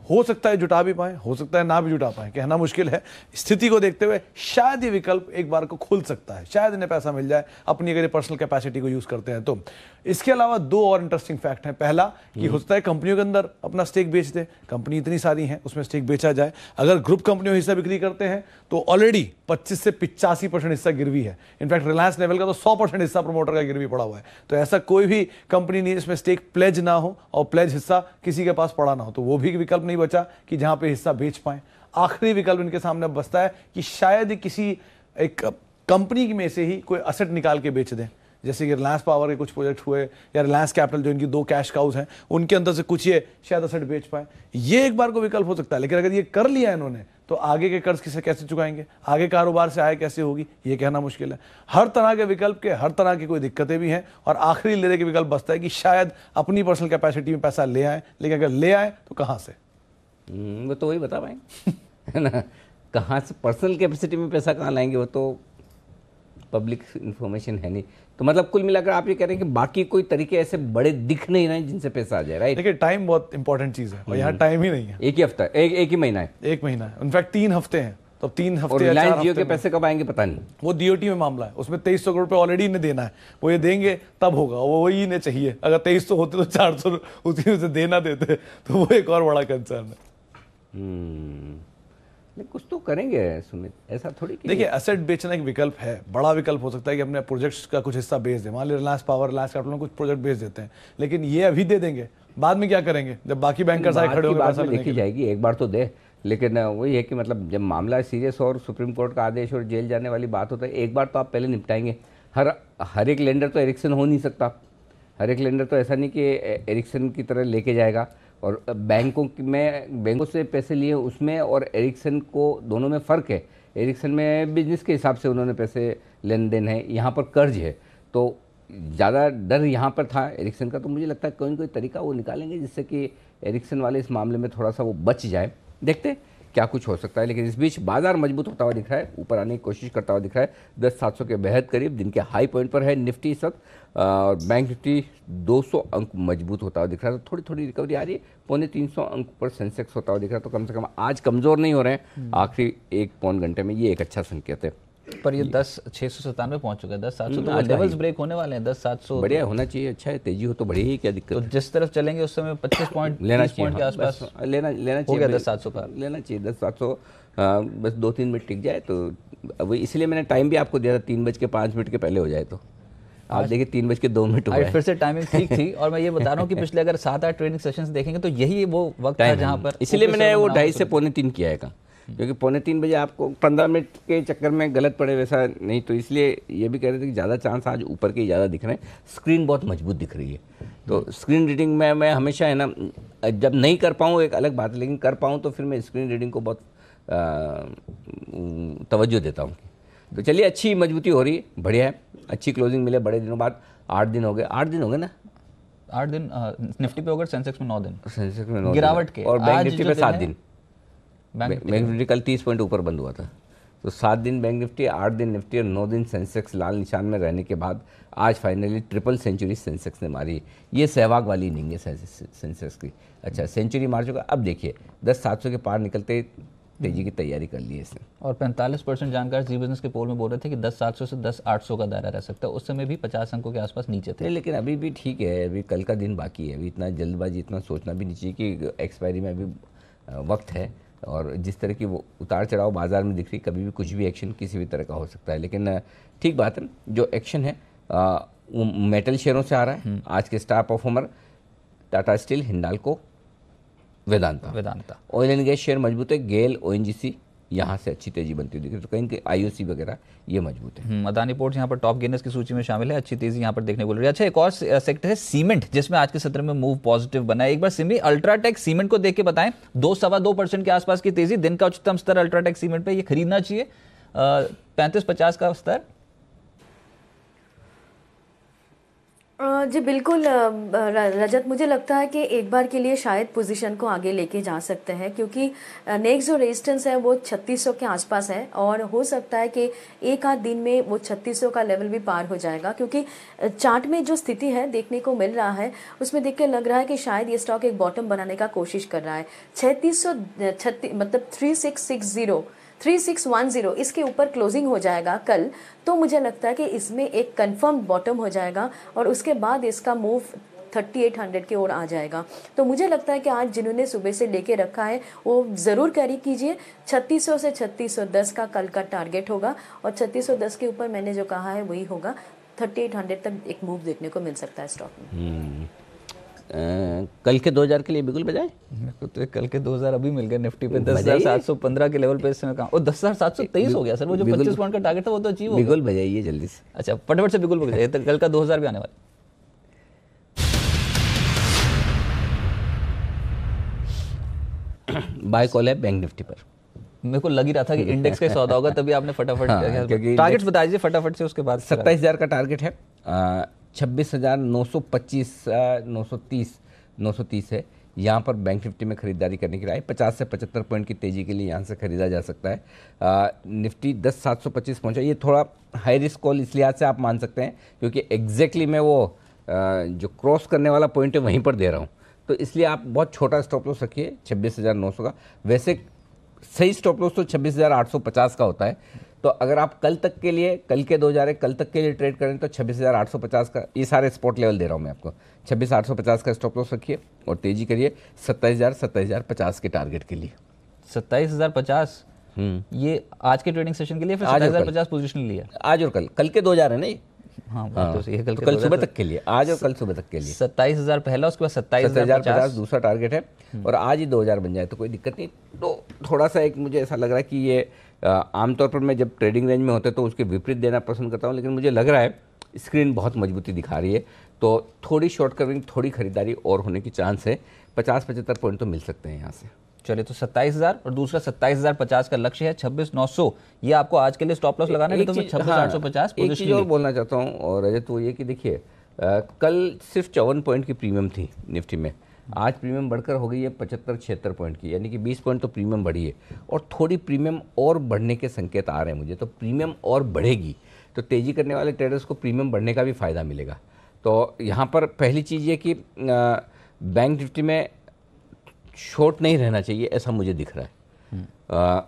हो सकता है जुटा भी पाए, हो सकता है ना भी जुटा पाए, कहना मुश्किल है। स्थिति को देखते हुए शायद ये विकल्प एक बार को खुल सकता है, शायद इन्हें पैसा मिल जाए अपनी अगर ये पर्सनल कैपेसिटी को यूज करते हैं तो। इसके अलावा दो और इंटरेस्टिंग फैक्ट हैं। पहला कि हो सकता है कंपनियों के अंदर अपना स्टेक बेच दे, कंपनी इतनी सारी हैं उसमें स्टेक बेचा जाए। अगर ग्रुप कंपनियों हिस्सा बिक्री करते हैं तो ऑलरेडी 25 से 85% हिस्सा गिरवी है। इनफैक्ट रिलायंस लेवल का तो 100% हिस्सा प्रमोटर का गिरवी पड़ा हुआ है। तो ऐसा कोई भी कंपनी नहीं जिसमें स्टेक प्लेज ना हो और प्लेज हिस्सा किसी के पास पड़ा ना हो, तो वो भी विकल्प नहीं बचा कि जहां पे हिस्सा बेच पाए। आखिरी विकल्प इनके सामने बचता है कि शायद किसी एक कंपनी में से ही कोई असेट निकाल के बेच दें, जैसे कि रिलायंस पावर के कुछ प्रोजेक्ट हुए या रिलायंस कैपिटल जो इनकी 2 कैश काउज हैं उनके अंदर से कुछ ये शायद असेट बेच पाए। ये एक बार को विकल्प हो सकता है, लेकिन अगर ये कर लिया इन्होंने तो आगे के कर्ज किसे कैसे चुकाएंगे, आगे कारोबार से आय कैसे होगी, ये कहना मुश्किल है। हर तरह के विकल्प के हर तरह की कोई दिक्कतें भी हैं और आखिरी लेने के विकल्प बचता है कि शायद अपनी पर्सनल कैपेसिटी में पैसा ले आए, लेकिन अगर ले आए तो कहाँ से, वो तो वही बता पाएंगे है ना, कहाँ से पर्सनल कैपेसिटी में पैसा कहाँ लाएंगे, वो तो पब्लिक इंफॉर्मेशन है नहीं। तो मतलब कुल मिलाकर आप ये कह रहे हैं कि बाकी कोई तरीके ऐसे बड़े दिख नहीं रहे जिनसे पैसा आ जाए, राइट? देखिए टाइम बहुत इंपॉर्टेंट चीज है और यहाँ टाइम ही नहीं है। एक ही हफ्ता, एक ही महीना है, 1 महीना है, इनफैक्ट 3 हफ्ते हैं। तो 3 हफ्ते और रिलायंस जियो के पैसे कब आएंगे पता नहीं, वो डीओटी में मामला है, उसमें 2300 करोड़ रुपए ऑलरेडी इन्हें देना है, वो ये देंगे तब होगा, वो वही इन्हें चाहिए। अगर 2300 होते तो 400 उसी में से देना देते तो वो एक और बड़ा कंसर्न है। कुछ तो करेंगे सुमित, ऐसा थोड़ी कि देखिए एसेट बेचना एक विकल्प है, बड़ा विकल्प हो सकता है कि अपने प्रोजेक्ट्स का कुछ हिस्सा बेच दें। मान लीजिए रिलायंस पावर, रिलायंस कैपिटल में कुछ प्रोजेक्ट बेच देते हैं, लेकिन ये अभी दे देंगे, बाद में क्या करेंगे जब बाकी बैंकर्स आए खड़े होंगे पैसा लेने के लिए? देखी जाएगी, एक बार तो दे, लेकिन वही है कि मतलब जब मामला सीरियस और सुप्रीम कोर्ट का आदेश और जेल जाने वाली बात होता है, एक बार तो आप पहले निपटाएंगे। हर एक लेंडर तो एरिक्सन हो नहीं सकता, हर एक लेंडर तो ऐसा नहीं कि एरिक्सन की तरह लेके जाएगा। और बैंकों से पैसे लिए उसमें और एरिक्सन को दोनों में फ़र्क है। एरिक्सन में बिजनेस के हिसाब से उन्होंने पैसे लेन देन है, यहाँ पर कर्ज है, तो ज़्यादा डर यहाँ पर था एरिक्सन का। तो मुझे लगता है कोई ना कोई तरीका वो निकालेंगे जिससे कि एरिक्सन वाले इस मामले में थोड़ा सा वो बच जाए। देखते क्या कुछ हो सकता है, लेकिन इस बीच बाजार मजबूत होता हुआ दिख रहा है, ऊपर आने की कोशिश करता हुआ दिख रहा है। 10,700 के बेहद करीब दिन के हाई पॉइंट पर है निफ्टी इस वक्त, और बैंक निफ्टी 200 अंक मजबूत होता हुआ दिख रहा है। तो थोड़ी थोड़ी रिकवरी आ रही है, 350 अंक पर सेंसेक्स होता हुआ दिख रहा है। तो कम से कम आज कमज़ोर नहीं हो रहे हैं आखिरी 1 पौन घंटे में, ये एक अच्छा संकेत है। पर ये 10,697 पहुंच चुका है, 10,700 तो लेवल्स ब्रेक होने वाले हैं। 10,700 बढ़िया होना चाहिए, अच्छा है, तेजी हो तो बढ़िया ही, क्या दिक्कत तो जिस तरफ चलेंगे उस समय 25 पॉइंट लेना 30 पॉइंट के आसपास लेना हो गया 10,700 का लेना चाहिए। 10,700 बस 2-3 मिनट टिक जाए तो वही, इसलिए मैंने टाइम भी आपको दिया था 3:05 के पहले हो जाए। तो आप देखिए 3:02 हुआ है। फिर से टाइमिंग ठीक थी। और मैं ये बता रहा हूँ कि पिछले अगर 7-8 ट्रेडिंग सेशंस देखेंगे तो यही वो वक्त है जहाँ पर, इसलिए मैंने वो 2:30 से 2:45 किया है, क्योंकि 2:45 बजे आपको 15 मिनट के चक्कर में गलत पड़े वैसा नहीं। तो इसलिए ये भी कह रहे थे कि ज़्यादा चांस आज ऊपर के ज़्यादा दिख रहे हैं। स्क्रीन बहुत मजबूत दिख रही है, तो स्क्रीन रीडिंग में मैं हमेशा है ना, जब नहीं कर पाऊँ एक अलग बात है, लेकिन कर पाऊँ तो फिर मैं स्क्रीन रीडिंग को बहुत तवज्जो देता हूँ। तो चलिए अच्छी मजबूती हो रही है, बढ़िया है, अच्छी क्लोजिंग मिले बड़े दिनों बाद। 8 दिन हो गए, 8 दिन हो गए ना, 8 दिन निफ्टी पे हो गए, सेंसेक्स में 9 दिन, सेंसेक्स में 9 गिरावट के, और बैंक निफ्टी पे 7 दिन। बैंक निफ्टी कल 30 पॉइंट ऊपर बंद हुआ था। तो 7 दिन बैंक निफ्टी, 8 दिन निफ्टी और 9 दिन सेंसेक्स लाल निशान में रहने के बाद आज फाइनली ट्रिपल सेंचुरी सेंसेक्स ने मारी। ये सहवाग वाली इनिंग है सेंसेक्स की। अच्छा, सेंचुरी मार चुका। अब देखिए 10,700 के पार निकलते तेजी की तैयारी कर ली है इसने। और 45% जानकार जी बिजनेस के पोल में बोल रहे थे कि 10,700 से 10,800 का दायरा रह सकता है। उस समय भी 50 अंकों के आसपास नीचे थे। लेकिन अभी भी ठीक है, अभी कल का दिन बाकी है, अभी इतना जल्दबाजी, इतना सोचना भी नहीं चाहिए कि एक्सपायरी में अभी वक्त है। और जिस तरह की वो उतार चढ़ाव बाजार में दिख रही, कभी भी कुछ भी एक्शन किसी भी तरह का हो सकता है। लेकिन ठीक बात है, जो एक्शन है वो मेटल शेयरों से आ रहा है। आज के star performer Tata steel, Hindalco, Vedanta. Oil and gas share मजबूत है, गेल, ओएनजीसी यहाँ से अच्छी तेजी बनती हुई दिख रही है। तो कहीं आईओसी वगैरह ये मजबूत है। अदानी पोर्ट्स यहाँ पर टॉप गेनर्स की सूची में शामिल है, अच्छी तेजी यहाँ पर देखने को मिल रही है। अच्छा, एक और सेक्टर है सीमेंट, जिसमें आज के सत्र में मूव पॉजिटिव बना है। एक बार सिमी अल्ट्राटेक सीमेंट को देख के बताएं, 2-2.25% के आसपास की तेजी। दिन का उच्चतम स्तर अल्ट्राटेक सीमेंट पे, ये खरीदना चाहिए। 35-50 का स्तर जी बिल्कुल रजत, मुझे लगता है कि एक बार के लिए शायद पोजीशन को आगे लेके जा सकते हैं, क्योंकि नेक्स्ट जो रेजिस्टेंस है वो 3600 के आसपास है और हो सकता है कि एक आध दिन में वो 3600 का लेवल भी पार हो जाएगा, क्योंकि चार्ट में जो स्थिति है देखने को मिल रहा है उसमें देख के लग रहा है कि शायद ये स्टॉक एक बॉटम बनाने का कोशिश कर रहा है। 3636 मतलब 3610 इसके ऊपर क्लोजिंग हो जाएगा कल, तो मुझे लगता है कि इसमें एक कंफर्म बॉटम हो जाएगा और उसके बाद इसका मूव 3800 की ओर आ जाएगा। तो मुझे लगता है कि आज जिन्होंने सुबह से लेके रखा है वो ज़रूर कैरी कीजिए। 3600 से 3610 का कल का टारगेट होगा और 3610 के ऊपर मैंने जो कहा है वही होगा। 3800 तक एक मूव देखने को मिल सकता है स्टॉक में। कल के 2000 के लिए बिल्कुल बजाए। तो कल के 2000 अभी मिल गए निफ्टी पे 10,715 के लेवल पे इस समय कहाँ, और 10,723 हो गया सर। वो जो 25 पॉइंट का टारगेट था वो तो अचीव हो गया। बिल्कुल बजाइए जल्दी से। अच्छा फटाफट से बिल्कुल बजाइए, तो कल का 2000 भी आने वाला। बाय कॉल है बैंक निफ्टी पर। मेरे को लग ही रहा था कि इंडेक्स का सौदा होगा, तभी आपने फटाफट टारगेट्स बता दीजिए फटाफट से। उसके बाद 27,000 का टारगेट है, 26,925 930 है। यहाँ पर बैंक निफ्टी में खरीदारी करने की राय। 50 से 75 पॉइंट की तेज़ी के लिए यहाँ से खरीदा जा सकता है। निफ्टी 10,725 पहुँचा। ये थोड़ा हाई रिस्क कॉल इस लिहाज से आप मान सकते हैं क्योंकि एग्जैक्टली मैं वो जो क्रॉस करने वाला पॉइंट है वहीं पर दे रहा हूँ, तो इसलिए आप बहुत छोटा स्टॉप लॉस रखिए 26,900 का। वैसे सही स्टॉप लॉस तो 26,850 का होता है। तो अगर आप कल तक के लिए, कल के 2000 कल तक के लिए ट्रेड करें तो 26,850 का, ये सारे स्पॉट लेवल दे रहा हूँ मैं आपको, 26,850 का स्टॉप लॉस रखिए और तेजी करिए 27,050 के टारगेट के लिए। 27,050 ये आज के ट्रेडिंग सेशन के लिए, फिर 27,050 पोजीशन लिया आज और कल के 2000 है नहीं। हाँ, तो कल सुबह तक के लिए, आज और कल सुबह तक के लिए 27,000 पहला, उसके बाद 27,050 दूसरा टारगेट है और आज ही 2000 बन जाए तो कोई दिक्कत नहीं। तो थोड़ा सा एक मुझे ऐसा लग रहा है कि ये आमतौर पर मैं जब ट्रेडिंग रेंज में होते तो उसके विपरीत देना पसंद करता हूँ, लेकिन मुझे लग रहा है स्क्रीन बहुत मजबूती दिखा रही है तो थोड़ी शॉर्ट कवरिंग, थोड़ी खरीदारी और होने की चांस है। 50-75 पॉइंट तो मिल सकते हैं यहाँ से। चलिए, तो 27,000 और दूसरा 27,050 का लक्ष्य है। 26,900 ये आपको आज के लिए स्टॉप लॉस लगाना है, तो 26,850 एक चीज़ और बोलना चाहता हूँ और रजत, वो ये कि देखिए कल सिर्फ 54 पॉइंट की प्रीमियम थी निफ्टी में, आज प्रीमियम बढ़कर हो गई है 75-76 पॉइंट की, यानी कि 20 पॉइंट तो प्रीमियम बढ़ी है और थोड़ी प्रीमियम और बढ़ने के संकेत आ रहे हैं मुझे। तो प्रीमियम और बढ़ेगी तो तेज़ी करने वाले ट्रेडर्स को प्रीमियम बढ़ने का भी फ़ायदा मिलेगा। तो यहाँ पर पहली चीज़ ये कि बैंक निफ्टी में शॉर्ट नहीं रहना चाहिए, ऐसा मुझे दिख रहा है।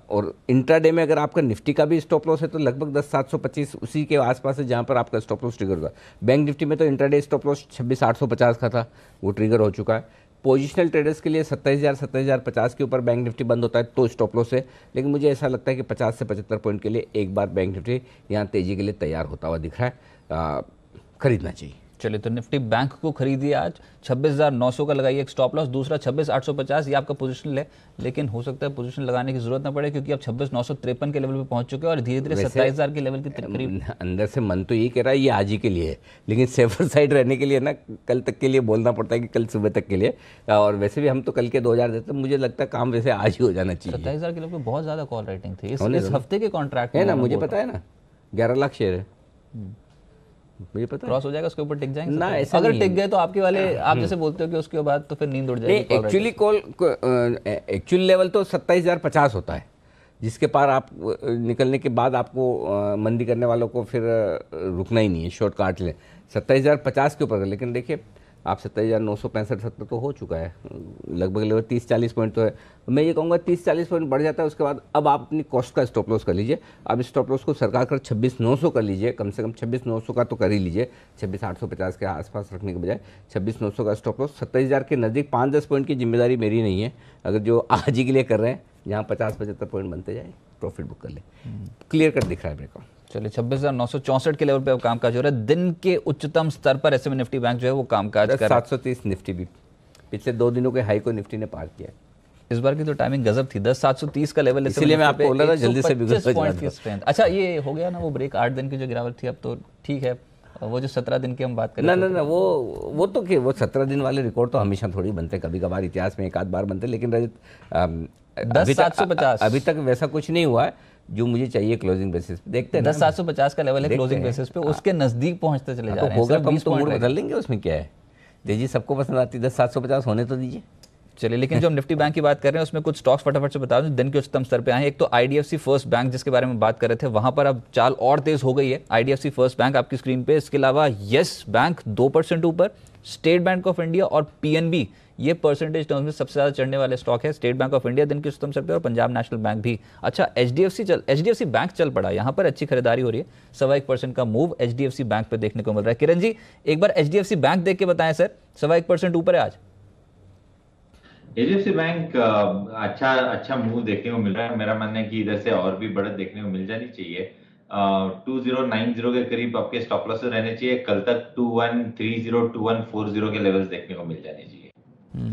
और इंट्राडे में अगर आपका निफ्टी का भी स्टॉप लॉस है तो लगभग 10,725 उसी के आसपास है जहाँ पर आपका स्टॉप लॉस ट्रिगर होगा। बैंक निफ्टी में तो इंट्राडे स्टॉप लॉस 26,850 का था, वो ट्रिगर हो चुका है। पोजिशनल ट्रेडर्स के लिए 27,050 के ऊपर बैंक निफ्टी बंद होता है तो स्टॉप लॉस है, लेकिन मुझे ऐसा लगता है कि 50 से 75 पॉइंट के लिए एक बार बैंक निफ्टी यहाँ तेज़ी के लिए तैयार होता हुआ दिख रहा है, खरीदना चाहिए। चलिए, तो निफ्टी बैंक को खरीदिए आज, 26,900 का लगाइए एक स्टॉप लॉस, दूसरा 26,850 ये आपका पोजीशन ले, लेकिन हो सकता है पोजीशन लगाने की जरूरत ना पड़े क्योंकि अब 26,953 के लेवल पे पहुंच चुके हैं और धीरे धीरे 27,000 के लेवल के करीब। अंदर से मन तो यही कह रहा है ये आज ही के लिए है, लेकिन सेफर साइड रहने के लिए ना कल तक के लिए बोलना पड़ता है कि कल सुबह तक के लिए। और वैसे भी हम तो कल के 2000 देते, मुझे लगता है काम वैसे आज ही हो जाना चाहिए। 27,000 के लेवल पे बहुत ज्यादा कॉल राइटिंग थी इस हफ्ते के कॉन्ट्रैक्ट है ना, मुझे पता है ना 11 लाख शेयर है, मुझे पता क्रॉस हो जाएगा, उसके ऊपर टिक जाएंगे ना। अगर टिक गए तो आपके वाले आप जैसे बोलते हो कि उसके बाद तो फिर नींद उड़ जाएगी। एक्चुअली एक्चुअल लेवल तो 27,050 होता है, जिसके पार आप निकलने के बाद आपको मंदी करने वालों को फिर रुकना ही नहीं है, शॉर्ट काट लें 27,050 के ऊपर। लेकिन देखिए आप 27,965 तो हो चुका है, लगभग लगभग 30-40 पॉइंट तो है। मैं ये कहूँगा 30-40 पॉइंट बढ़ जाता है, उसके बाद अब आप अपनी कॉस्ट का स्टॉप लॉस कर लीजिए। अब स्टॉप लॉस को सरकार कर 26,900 कर लीजिए, कम से कम 26,900 का तो कर ही लीजिए, 26,850 के आसपास रखने के बजाय 26,900 का स्टॉप लॉस। 27,000 के नज़दीक 5-10 पॉइंट की जिम्मेदारी मेरी नहीं है, अगर जो आज ही के लिए कर रहे हैं जहाँ 50-75 पॉइंट बनते जाए प्रॉफिट बुक कर ले। क्लियर कट दिख रहा है मेरे को। चलिए, 26,964 के लेवल पे अब कामकाज हो रहा है। दिन के उच्चतम स्तर पर ऐसे में निफ्टी बैंक जो है वो कामकाज कर रहा है। 730 निफ्टी भी पिछले 2 दिनों के हाई को निफ्टी ने पार किया है। इस बार की तो टाइमिंग गजब थी, 10,730 का लेवल, इसलिए मैं आपको बोल रहा था जल्दी से पॉइंट की स्ट्रेंथ। अच्छा, ये हो गया ना वो ब्रेक, 8 दिन की जो गिरावट थी अब तो ठीक है। वो जो 17 दिन की हम बात करें ना वो तो कि वो 17 दिन वाले रिकॉर्ड तो हमेशा थोड़ी बनते, कभी कभार इतिहास में एक आध बार बनते, लेकिन 10,750 अभी तक वैसा कुछ नहीं हुआ है। जो मुझे चाहिए क्लोजिंग बेसिस पे। देखते हैं 10,750 का लेवल है क्लोजिंग बेसिस पे, उसके नजदीक पहुंचते चले जा रहे हैं। होगा तो हम तो मूड बदल लेंगे, उसमें क्या है। तेजी सबको पसंद आती है, 10,750 होने तो दीजिए। चलिए, लेकिन जो हम निफ्टी बैंक की बात कर रहे हैं उसमें कुछ स्टॉक्स फटाफट से बता दूं दिन के उच्चतम स्तर पे आए हैं। एक तो आईडीएफसी फर्स्ट बैंक जिसके बारे में बात कर रहे थे, वहां पर अब चाल और तेज हो गई है। आईडीएफसी फर्स्ट बैंक आपकी स्क्रीन पे, इसके अलावा यस बैंक 2% ऊपर, स्टेट बैंक ऑफ इंडिया और पीएनबी ये परसेंटेज टर्म्स में सबसे ज्यादा चढ़ने वाले स्टॉक है। स्टेट बैंक ऑफ इंडिया दिन के उच्चतम स्तर पे और पंजाब नेशनल बैंक भी। अच्छा, एचडीएफसी बैंक चल पड़ा, यहाँ पर अच्छी खरीदारी हो रही है, 1.25% का मूव एचडीएफसी बैंक पे देखने को मिल रहा है। किरण जी, एक बार एचडीएफसी बैंक देख के बताएं सर, 1.25% ऊपर है आज। एचडीएफसी बैंक अच्छा मूव देखने को मिल रहा है। मेरा मानना है कि इधर से और भी बढ़त देखने को मिल जानी चाहिए। 2090 के करीब आपके स्टॉप लॉस रहने चाहिए। कल तक 2130 2140 के लेवल्स देखने को मिल जाने चाहिए।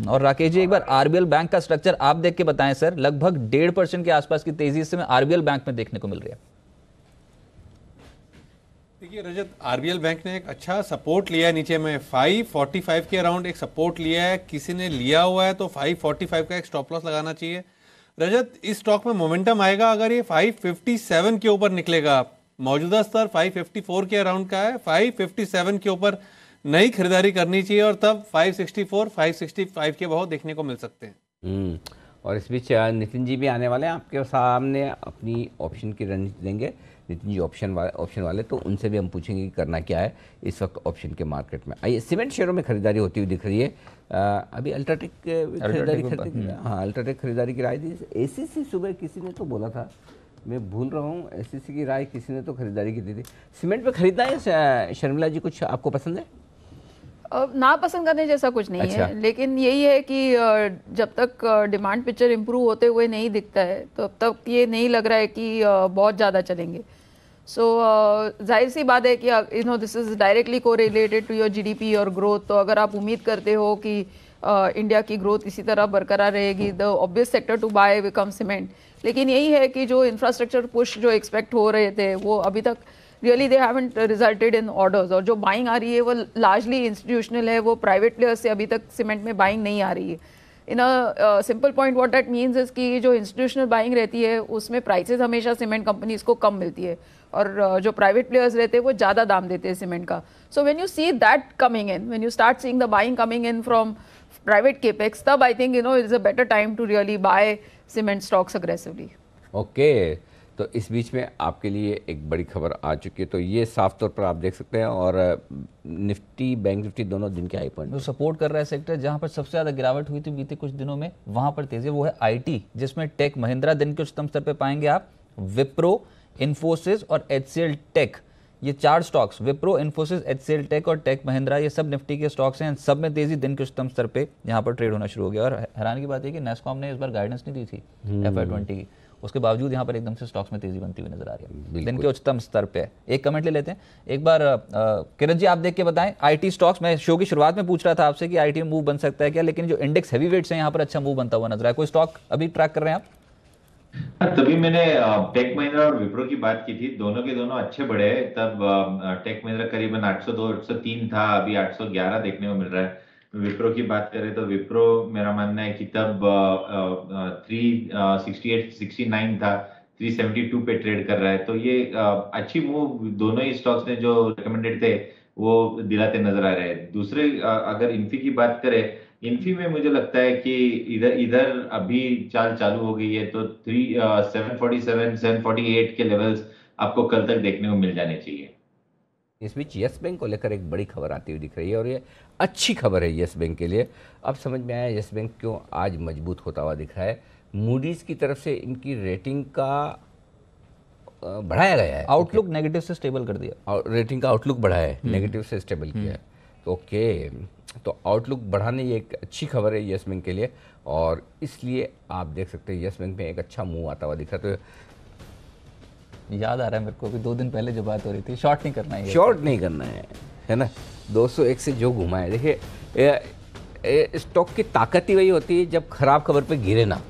और राकेश जी, एक बार आरबीएल बैंक का स्ट्रक्चर आप देख के बताएं सर, लगभग 1.5% के आसपास की तेजी इस समय आरबीएल बैंक में देखने को मिल रही है। देखिए रजत, आरबीएल बैंक ने एक अच्छा सपोर्ट लिया है नीचे में, 545 के अराउंड एक सपोर्ट लिया है। किसी ने लिया हुआ है तो 545 का एक स्टॉप लॉस लगाना चाहिए। रजत, इस स्टॉक में मोमेंटम आएगा अगर ये 557 के ऊपर निकलेगा। मौजूदा स्तर 554 के अराउंड का है, 557 के ऊपर नई खरीदारी करनी चाहिए और तब 564 565 के भाव देखने को मिल सकते हैं। और इस बीच नितिन जी भी आने वाले हैं आपके सामने, अपनी ऑप्शन की रणनीति देंगे। नितिन जी ऑप्शन वाले, तो उनसे भी हम पूछेंगे कि करना क्या है इस वक्त ऑप्शन के मार्केट में। आइए, सीमेंट शेयरों में खरीदारी होती हुई दिख रही है। अभी अल्ट्राटेक अल्ट्राटेक खरीदारी की राय दी। एसीसी सुबह किसी ने तो बोला था, मैं भूल रहा हूँ, एसीसी की राय किसी ने तो खरीदारी की थी। सीमेंट पे खरीदना है शर्मिला जी, कुछ आपको पसंद है? ना पसंद करने जैसा कुछ नहीं है, लेकिन यही है कि जब तक डिमांड पिक्चर इम्प्रूव होते हुए नहीं दिखता है तो अब तक ये नहीं लग रहा है कि बहुत ज़्यादा चलेंगे। सो जाहिर सी बात है कि this is directly correlated to your GDP और ग्रोथ। तो अगर आप उम्मीद करते हो कि इंडिया की ग्रोथ इसी तरह बरकरार रहेगी, the obvious sector to buy become cement. लेकिन यही है कि जो इंफ्रास्ट्रक्चर पुश जो एक्सपेक्ट हो रहे थे वो अभी तक really they haven't resulted in orders. और जो बाइंग आ रही है वो लार्जली इंस्टीट्यूशनल है, वो प्राइवेट प्लेयर्स से अभी तक सीमेंट में बाइंग नहीं आ रही है। In a simple point what that means is कि जो इंस्टीट्यूशनल बाइंग रहती है उसमें प्राइसेस हमेशा सीमेंट कंपनीज को कम मिलती है और जो प्राइवेट प्लेयर्स रहते हैं वो ज़्यादा दाम देते हैं सीमेंट का। So when you see that coming in, when you start seeing the buying coming in from private capex, तब I think it is a better time to really buy cement stocks aggressively. Okay, तो इस बीच में आपके लिए एक बड़ी खबर आ चुकी है, तो ये साफ तौर पर आप देख सकते हैं। और निफ्टी, बैंक निफ्टी दोनों दिन के हाई पॉइंट जो सपोर्ट कर रहा है सेक्टर, जहां पर सबसे ज़्यादा गिरावट हुई थी बीते कुछ दिनों में, वहां पर तेजी, वो है आईटी, जिसमें टेक महिंद्रा दिन के उच्चतम स्तर पर पाएंगे आप, विप्रो, इन्फोसिस और एचसीएल टेक, ये 4 stocks, Wipro, Infosys, HCL tech और टेक महिंद्रा, ये सब निफ्टी के स्टॉक्स हैं। सब में तेजी दिन के उच्चतम स्तर पे यहाँ पर ट्रेड होना शुरू हो गया। और हैरान की बात है कि नेस्कॉम ने इस बार गाइडेंस नहीं दी थी FY20 की, उसके बावजूद यहाँ पर एकदम से स्टॉक्स में तेजी बनती हुई नजर आ रही है, दिन के उच्चतम स्तर पे। एक कमेंट ले लेते हैं एक बार, किरण जी आप देख के बताएं आईटी स्टॉक्स। मैं शो की शुरुआत में पूछ रहा था आपसे कि आईटी में मूव बन सकता है क्या, लेकिन जो इंडेक्स हैवी वेट्स हैं यहाँ पर अच्छा मूव बनता हुआ नजर आ रहा है। कोई स्टॉक अभी ट्रैक कर रहे हैं आप? तभी मैंने टेक महिंद्रा और विप्रो की बात की थी, दोनों के दोनों अच्छे बढ़े। तब टेक महिंद्रा करीबन 802 803 था, अभी 811 देखने को मिल रहा है। विप्रो की बात करें तो विप्रो मेरा मानना है कि तब 368 69 था, 372 पे ट्रेड कर रहा है। तो ये अच्छी मूव दोनों ही स्टॉक्स ने जो रिकमेंडेड थे वो दिलाते नजर आ रहे हैं। दूसरे अगर इन्फी की बात करें, इन्फी में मुझे लगता है कि इधर अभी चाल चालू हो गई है, तो 747 748 के लेवल्स आपको कल तक देखने को मिल जाने चाहिए। इस बीच यस बैंक को लेकर एक बड़ी खबर आती हुई दिख रही है और ये अच्छी खबर है यस बैंक के लिए। अब समझ में आया यस बैंक क्यों आज मजबूत होता हुआ दिख रहा है। मूडीज की तरफ से इनकी रेटिंग का बढ़ाया गया है, आउटलुक नेगेटिव से स्टेबल कर दिया, रेटिंग का आउटलुक बढ़ा है, नेगेटिव से स्टेबल किया है। तो ओके, तो आउटलुक बढ़ाने ये एक अच्छी खबर है यस बैंक के लिए और इसलिए आप देख सकते हैं यस बैंक में एक अच्छा मूव आता हुआ दिख रहा है। तो याद आ रहा है मेरे को, अभी 2 दिन पहले जो बात हो रही थी, शॉर्ट नहीं करना है, शॉर्ट नहीं करना है ना। 201 से जो घुमा है, देखिए स्टॉक की ताकत ही वही होती है जब खराब खबर पे गिरे ना,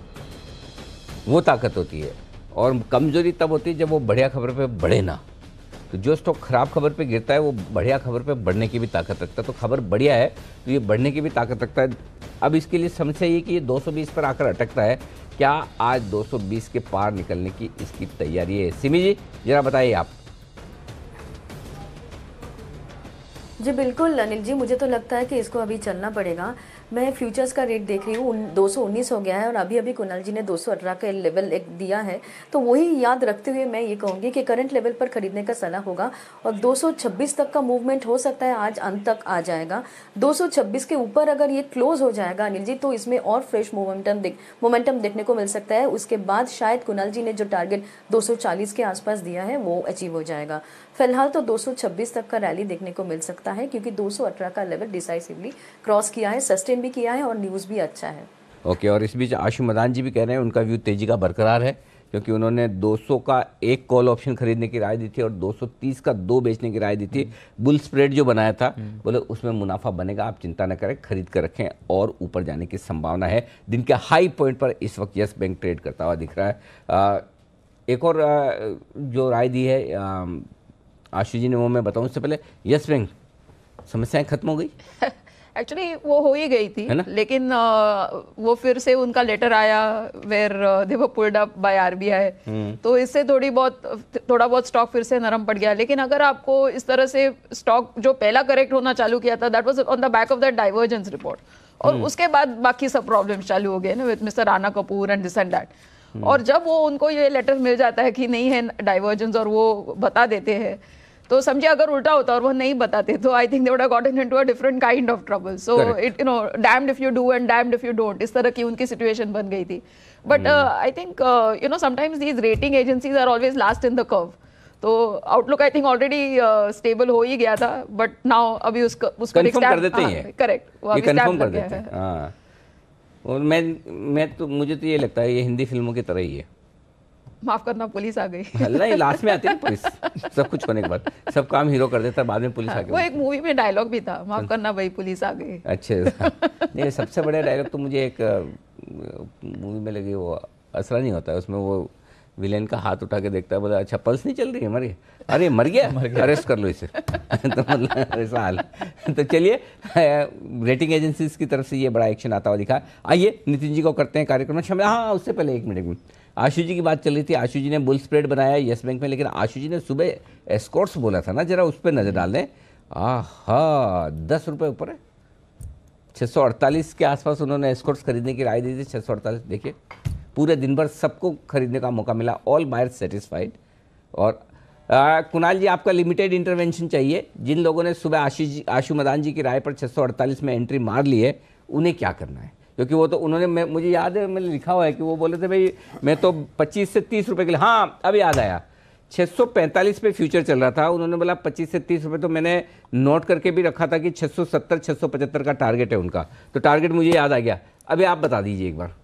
वो ताकत होती है। और कमजोरी तब होती है जब वो बढ़िया खबर पे बढ़े ना। तो जो स्टॉक खराब खबर पे गिरता है वो बढ़िया खबर पे बढ़ने की भी ताकत रखता है। तो खबर बढ़िया है तो ये बढ़ने की भी ताकत रखता है। अब इसके लिए समस्या ये कि ये 220 पर आकर अटकता है, क्या आज 220 के पार निकलने की इसकी तैयारी है? सिमी जी जरा बताइए आप। जी बिल्कुल अनिल जी, मुझे तो लगता है कि इसको अभी चलना पड़ेगा। मैं फ्यूचर्स का रेट देख रही हूँ 219 हो गया है और अभी अभी कुणाल जी ने 218 का लेवल एक दिया है, तो वही याद रखते हुए मैं ये कहूँगी कि करंट लेवल पर खरीदने का सलाह होगा और 226 तक का मूवमेंट हो सकता है आज अंत तक आ जाएगा। 226 के ऊपर अगर ये क्लोज हो जाएगा अनिल जी तो इसमें और फ्रेश मोमेंटम देखने को मिल सकता है। उसके बाद शायद कुणाल जी ने जो टारगेट 240 के आसपास दिया है वो अचीव हो जाएगा। फिलहाल तो 226 तक का रैली देखने को मिल सकता है क्योंकि 218 का लेवल डिसाइसिवली क्रॉस किया है, सस्टेन भी किया है और न्यूज़ भी अच्छा है। ओके, और इस बीच आशु मदान जी भी कह रहे हैं उनका व्यू तेजी का बरकरार है क्योंकि उन्होंने 200 का एक कॉल ऑप्शन खरीदने की राय दी थी और 230 का 2 बेचने की राय दी थी। बुल स्प्रेड जो बनाया था बोले उसमें मुनाफा बनेगा, आप चिंता न करें, खरीद कर रखें और ऊपर जाने की संभावना है। दिन के हाई पॉइंट पर इस वक्त यस बैंक ट्रेड करता हुआ दिख रहा है। एक और जो राय दी है आशु जी ने वो मैं बताऊं उससे पहले, यस बैंक समस्याएं खत्म हो गई? एक्चुअली वो हो ही गई थी, लेकिन वो फिर से उनका लेटर आया where they were pulled up by RBI, तो इससे थोड़ा बहुत स्टॉक फिर से नरम पड़ गया। लेकिन अगर आपको इस तरह से स्टॉक जो पहला करेक्ट होना चालू किया था that was on the back of that divergence report, और उसके बाद बाकी सब प्रॉब्लम्स चालू हो गए ना with mister Rana Kapoor and this and that. और जब वो उनको ये लेटर मिल जाता है कि नहीं है डाइवर्जेंस और वो बता देते हैं, तो समझिए अगर उल्टा होता और वो नहीं बताते तो I think they would have gotten into a different kind of trouble. So it damned if you do and damned if you don't, इस तरह की उनकी सिचुएशन बन गई थी। But I think sometimes these rating agencies are always last in the curve, तो outlook I think already stable हो ही गया था, बट नाउ अभी उसको कंफर्म कर देते हैं। करेक्ट, वो अभी कंफर्म कर देते हैं। हां, और मैं तो मुझे तो ये लगता है ये हिंदी फिल्मों की तरह ही है। माफ करना, पुलिस आ गई। नहीं, लास्ट में आती है पुलिस, सब कुछ होने के बाद सब काम हीरो कर देता है, बाद में पुलिस आ गई। वो एक मूवी में डायलॉग भी था, माफ करना भाई पुलिस आ गई। अच्छा, नहीं सबसे बड़ा डायलॉग तो मुझे एक मूवी में लगी, वो असरा नहीं होता है उसमें, वो विलेन का हाथ उठा के देखता है, बोला अच्छा पल्स नहीं चल रही है हमारी, अरे मर गया, अरेस्ट कर लो इसे। तो मतलब ऐसा हाल। तो चलिए, रेटिंग एजेंसीज की तरफ से ये बड़ा एक्शन आता हुआ दिखा। आइए नितिन जी को करते हैं कार्यक्रम में शामिल। हाँ, उससे पहले एक मिनट, आशु जी की बात चल रही थी। आशु जी ने बुल स्प्रेड बनाया यस बैंक में, लेकिन आशु जी ने सुबह एस्कॉर्ट्स बोला था ना, जरा उस पर नजर डाल दें। आहा, 10 रुपये ऊपर है, 648 के आसपास उन्होंने एस्कॉर्ट्स खरीदने की राय दी थी। 648 देखिए, पूरे दिन भर सबको खरीदने का मौका मिला, ऑल बायर्स सेटिस्फाइड। और कुणाल जी, आपका लिमिटेड इंटरवेंशन चाहिए। जिन लोगों ने सुबह आशु मदान जी की राय पर 648 में एंट्री मार ली है, उन्हें क्या करना है? क्योंकि वो तो उन्होंने, मुझे याद है मैंने लिखा हुआ है कि वो बोले थे भाई मैं तो 25 से 30 रुपए के लिए, हाँ अब याद आया, 645 पे फ्यूचर चल रहा था, उन्होंने बोला 25 से 30 रुपए, तो मैंने नोट करके भी रखा था कि 670 675 का टारगेट है उनका, तो टारगेट मुझे याद आ गया। अभी आप बता दीजिए एक बार।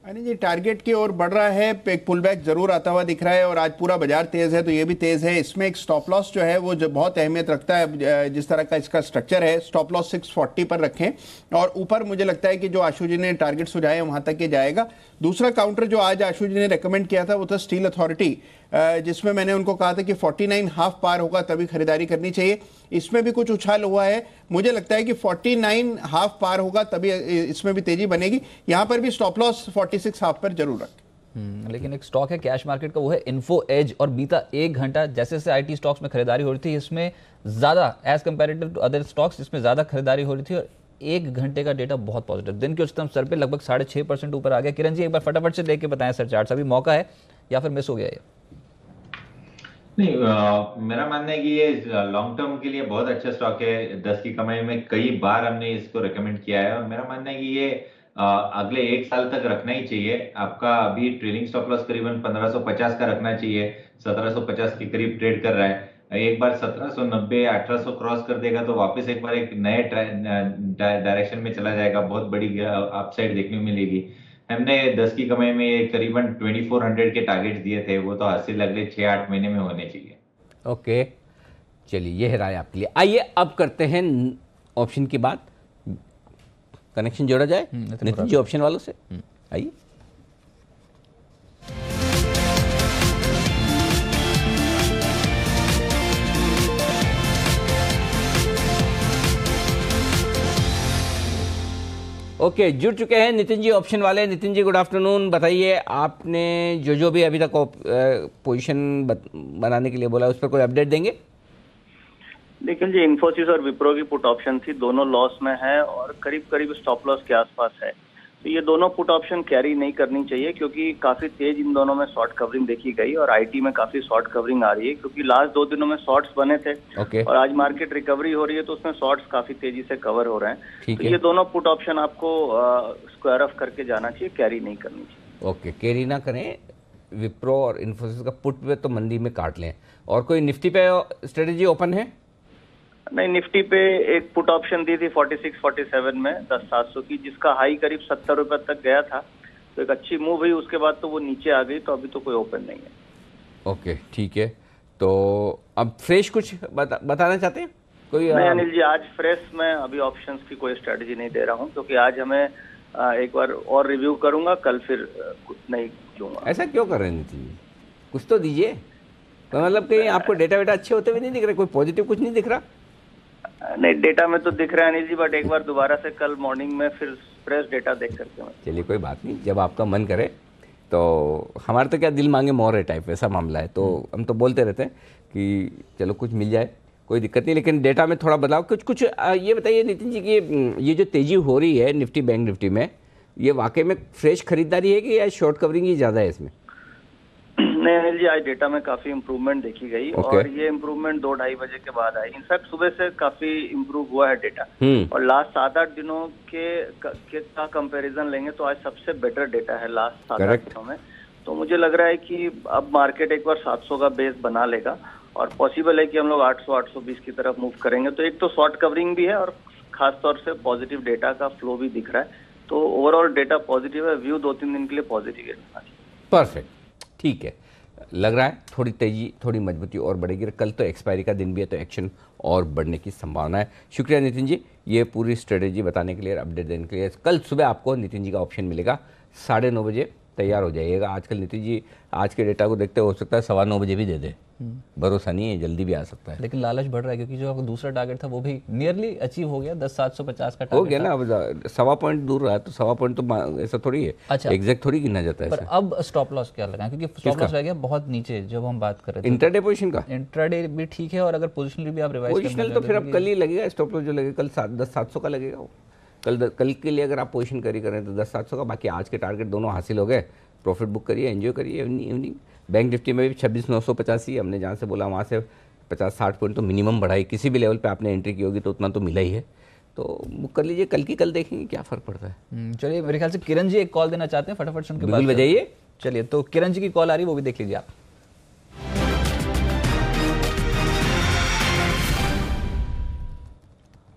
अनिल जी, टारगेट की ओर बढ़ रहा है, एक पुल बैक जरूर आता हुआ दिख रहा है और आज पूरा बाजार तेज है तो ये भी तेज है। इसमें एक स्टॉप लॉस जो है वो जो बहुत अहमियत रखता है, जिस तरह का इसका स्ट्रक्चर है, स्टॉप लॉस 640 पर रखें और ऊपर मुझे लगता है कि जो आशु जी ने टारगेट सुझाए वहां तक ये जाएगा। दूसरा काउंटर जो आज आशु जी ने रेकमेंड किया था वो था स्टील अथॉरिटी, जिसमें मैंने उनको कहा था कि 49 हाफ पार होगा तभी खरीदारी करनी चाहिए। इसमें भी कुछ उछाल हुआ है, मुझे लगता है कि 49 हाफ पार होगा तभी इसमें भी तेजी बनेगी। यहां पर भी स्टॉप लॉस 46 हाफ पर जरूर रखें। लेकिन एक स्टॉक है कैश मार्केट का, वो है इन्फो एज, और बीता 1 घंटा जैसे जैसे आईटी स्टॉक्स में खरीदारी हो रही थी, इसमें ज्यादा as comparative to other stocks इसमें ज्यादा खरीदारी हो रही थी और 1 घंटे का डेटा बहुत पॉजिटिव। दिन के उच्चतम स्तर पे लगभग 6.5% ऊपर आ गया। किरण जी, एक बार फटाफट से देख के बताएं सर चार्ट, अभी मौका है या फिर मिस हो गया ये? नहीं, मेरा मानना है कि ये लॉन्ग टर्म के लिए बहुत अच्छा स्टॉक है। 10 की कमाई में कई बार हमने इसको रेकमेंड किया है और मेरा मानना है कि ये अगले 1 साल तक रखना ही चाहिए। आपका अभी ट्रेलिंग स्टॉप लॉस करीबन 1550 का रखना चाहिए, 1750 के करीब ट्रेड कर रहा है। एक बार 1790 1800 क्रॉस कर देगा तो वापस एक बार एक नए डायरेक्शन में चला जाएगा, बहुत बड़ी अपसाइड देखने को मिलेगी। हमने 10 की कमाई में करीबन 2400 के टारगेट दिए थे, वो तो हासिल अगले 6-8 महीने में होने चाहिए। ओके, चलिए ये है राय आपके लिए। आइए अब करते हैं ऑप्शन की बात। कनेक्शन जोड़ा जाए नितिन जी ऑप्शन वालों से, आइए। ओके, जुड़ चुके हैं नितिन जी ऑप्शन वाले। नितिन जी गुड आफ्टरनून, बताइए आपने जो भी अभी तक पोजीशन बनाने के लिए बोला उस पर कोई अपडेट देंगे? लेकिन जी इन्फोसिस और विप्रो की पुट ऑप्शन थी, दोनों लॉस में है और करीब करीब स्टॉप लॉस के आसपास है। तो ये दोनों पुट ऑप्शन कैरी नहीं करनी चाहिए क्योंकि काफी तेज इन दोनों में शॉर्ट कवरिंग देखी गई और आईटी में काफी शॉर्ट कवरिंग आ रही है क्योंकि लास्ट 2 दिनों में शॉर्ट्स बने थे और आज मार्केट रिकवरी हो रही है तो उसमें शॉर्ट्स काफी तेजी से कवर हो रहे हैं। तो ये दोनों पुट ऑप्शन आपको स्क्वायर ऑफ करके जाना चाहिए, कैरी नहीं करनी चाहिए। ओके, कैरी ना करें। विप्रो और इन्फोसिस का पुट पे तो मंदी में काट लें। और कोई निफ्टी पे स्ट्रेटेजी ओपन है? नहीं, निफ्टी पे एक पुट ऑप्शन दी थी 46-47 में 10,700 की, जिसका हाई करीब 70 रुपए तक गया था। तो एक अच्छी मूव हुई, उसके बाद तो वो नीचे आ गई, तो अभी तो कोई ओपन नहीं है। ओके, ठीक है। तो अब फ्रेश कुछ बताना चाहते हैं कोई? नहीं अनिल जी, आज फ्रेश में अभी ऑप्शंस की कोई स्ट्रेटजी नहीं दे रहा हूँ क्योंकि आज हमें एक बार और रिव्यू करूंगा, कल फिर कुछ नहीं दूंगा। ऐसा क्यों कर रहे हैं नितिन जी? कुछ तो दीजिए। मतलब कहीं आपको डेटा वेटा अच्छे होते हुए नहीं दिख रहे? कोई पॉजिटिव कुछ नहीं दिख रहा? नहीं, डेटा में तो दिख रहा है अनिल जी, बट एक बार दोबारा से कल मॉर्निंग में फिर फ्रेश डेटा देख करके। चलिए कोई बात नहीं, जब आपका मन करे। तो हमारे तो क्या दिल मांगे मोर है टाइप वैसा मामला है, तो हम तो बोलते रहते हैं कि चलो कुछ मिल जाए, कोई दिक्कत नहीं, लेकिन डेटा में थोड़ा बदलाव कुछ ये बताइए नितिन जी कि ये जो तेजी हो रही है निफ्टी बैंक निफ्टी में, ये वाकई में फ्रेश खरीदारी है कि या शॉर्ट कवरिंग ही ज़्यादा है इसमें? नहीं अनिल जी, आज डेटा में काफी इम्प्रूवमेंट देखी गई और ये इम्प्रूवमेंट 2-2:30 बजे के बाद आई। इनफैक्ट सुबह से काफी इम्प्रूव हुआ है डेटा और लास्ट 7-8 दिनों का कंपैरिजन लेंगे तो आज सबसे बेटर डेटा है लास्ट 7-8 दिनों में। तो मुझे लग रहा है कि अब मार्केट एक बार 700 का बेस बना लेगा और पॉसिबल है कि हम लोग 800-820 की तरफ मूव करेंगे। तो एक तो शॉर्ट कवरिंग भी है और खासतौर से पॉजिटिव डेटा का फ्लो भी दिख रहा है, तो ओवरऑल डेटा पॉजिटिव है, व्यू 2-3 दिन के लिए पॉजिटिव है। परफेक्ट, ठीक है। लग रहा है थोड़ी तेजी, थोड़ी मजबूती और बढ़ेगी। कल तो एक्सपायरी का दिन भी है, तो एक्शन और बढ़ने की संभावना है। शुक्रिया नितिन जी, ये पूरी स्ट्रेटेजी बताने के लिए, अपडेट देने के लिए। कल सुबह आपको नितिन जी का ऑप्शन मिलेगा 9:30 बजे, तैयार हो जाइएगा। आजकल नितिन जी आज के डेटा को देखते हो सकता है 9:15 बजे भी दे दे, भरोसा नहीं है, जल्दी भी आ सकता है। लेकिन लालच बढ़ रहा है क्योंकि जो आपका दूसरा टारगेट था वो भी नियरली अचीव हो गया, 10,750 का टारगेट हो गया ना। अब 1.25 पॉइंट दूर रहा है तो 1.25 पॉइंट तो ऐसा थोड़ी है। अच्छा, एग्जैक्ट थोड़ी गिना जाता है। पर अब स्टॉप लॉस क्या लगाएं क्योंकि स्टॉप लॉस रह गया बहुत नीचे जब हम बात कर रहे थे। इंट्राडे पोजीशन का इंट्राडे भी ठीक है और अगर पोजिशनल भी आप रिवाइज पोजिशनल तो फिर अब कल ही लगेगा स्टॉप लॉस जो लगेगा कल 10,700 का लगेगा वो। कल के लिए अगर आप पोजीशन कैरी करें तो 10,700 का। बाकी आज के टारगेट दोनों हासिल हो गए, प्रॉफिट बुक करिए, एंजॉय करिए इवनिंग। बैंक निफ्टी में भी 26,985 हमने जहाँ से बोला वहाँ से 50-60 पॉइंट तो मिनिमम बढ़ाई। किसी भी लेवल पे आपने एंट्री की होगी तो उतना तो मिला ही है, तो बुक कर लीजिए। कल की कल देखेंगे क्या फ़र्क पड़ता है। चलिए, मेरे ख्याल से किरण जी एक कॉल देना चाहते हैं, फटाफट सुन के बिल्कुल बजाइए। चलिए, तो किरण जी की कॉल आ रही है, वो भी देख लीजिए आप।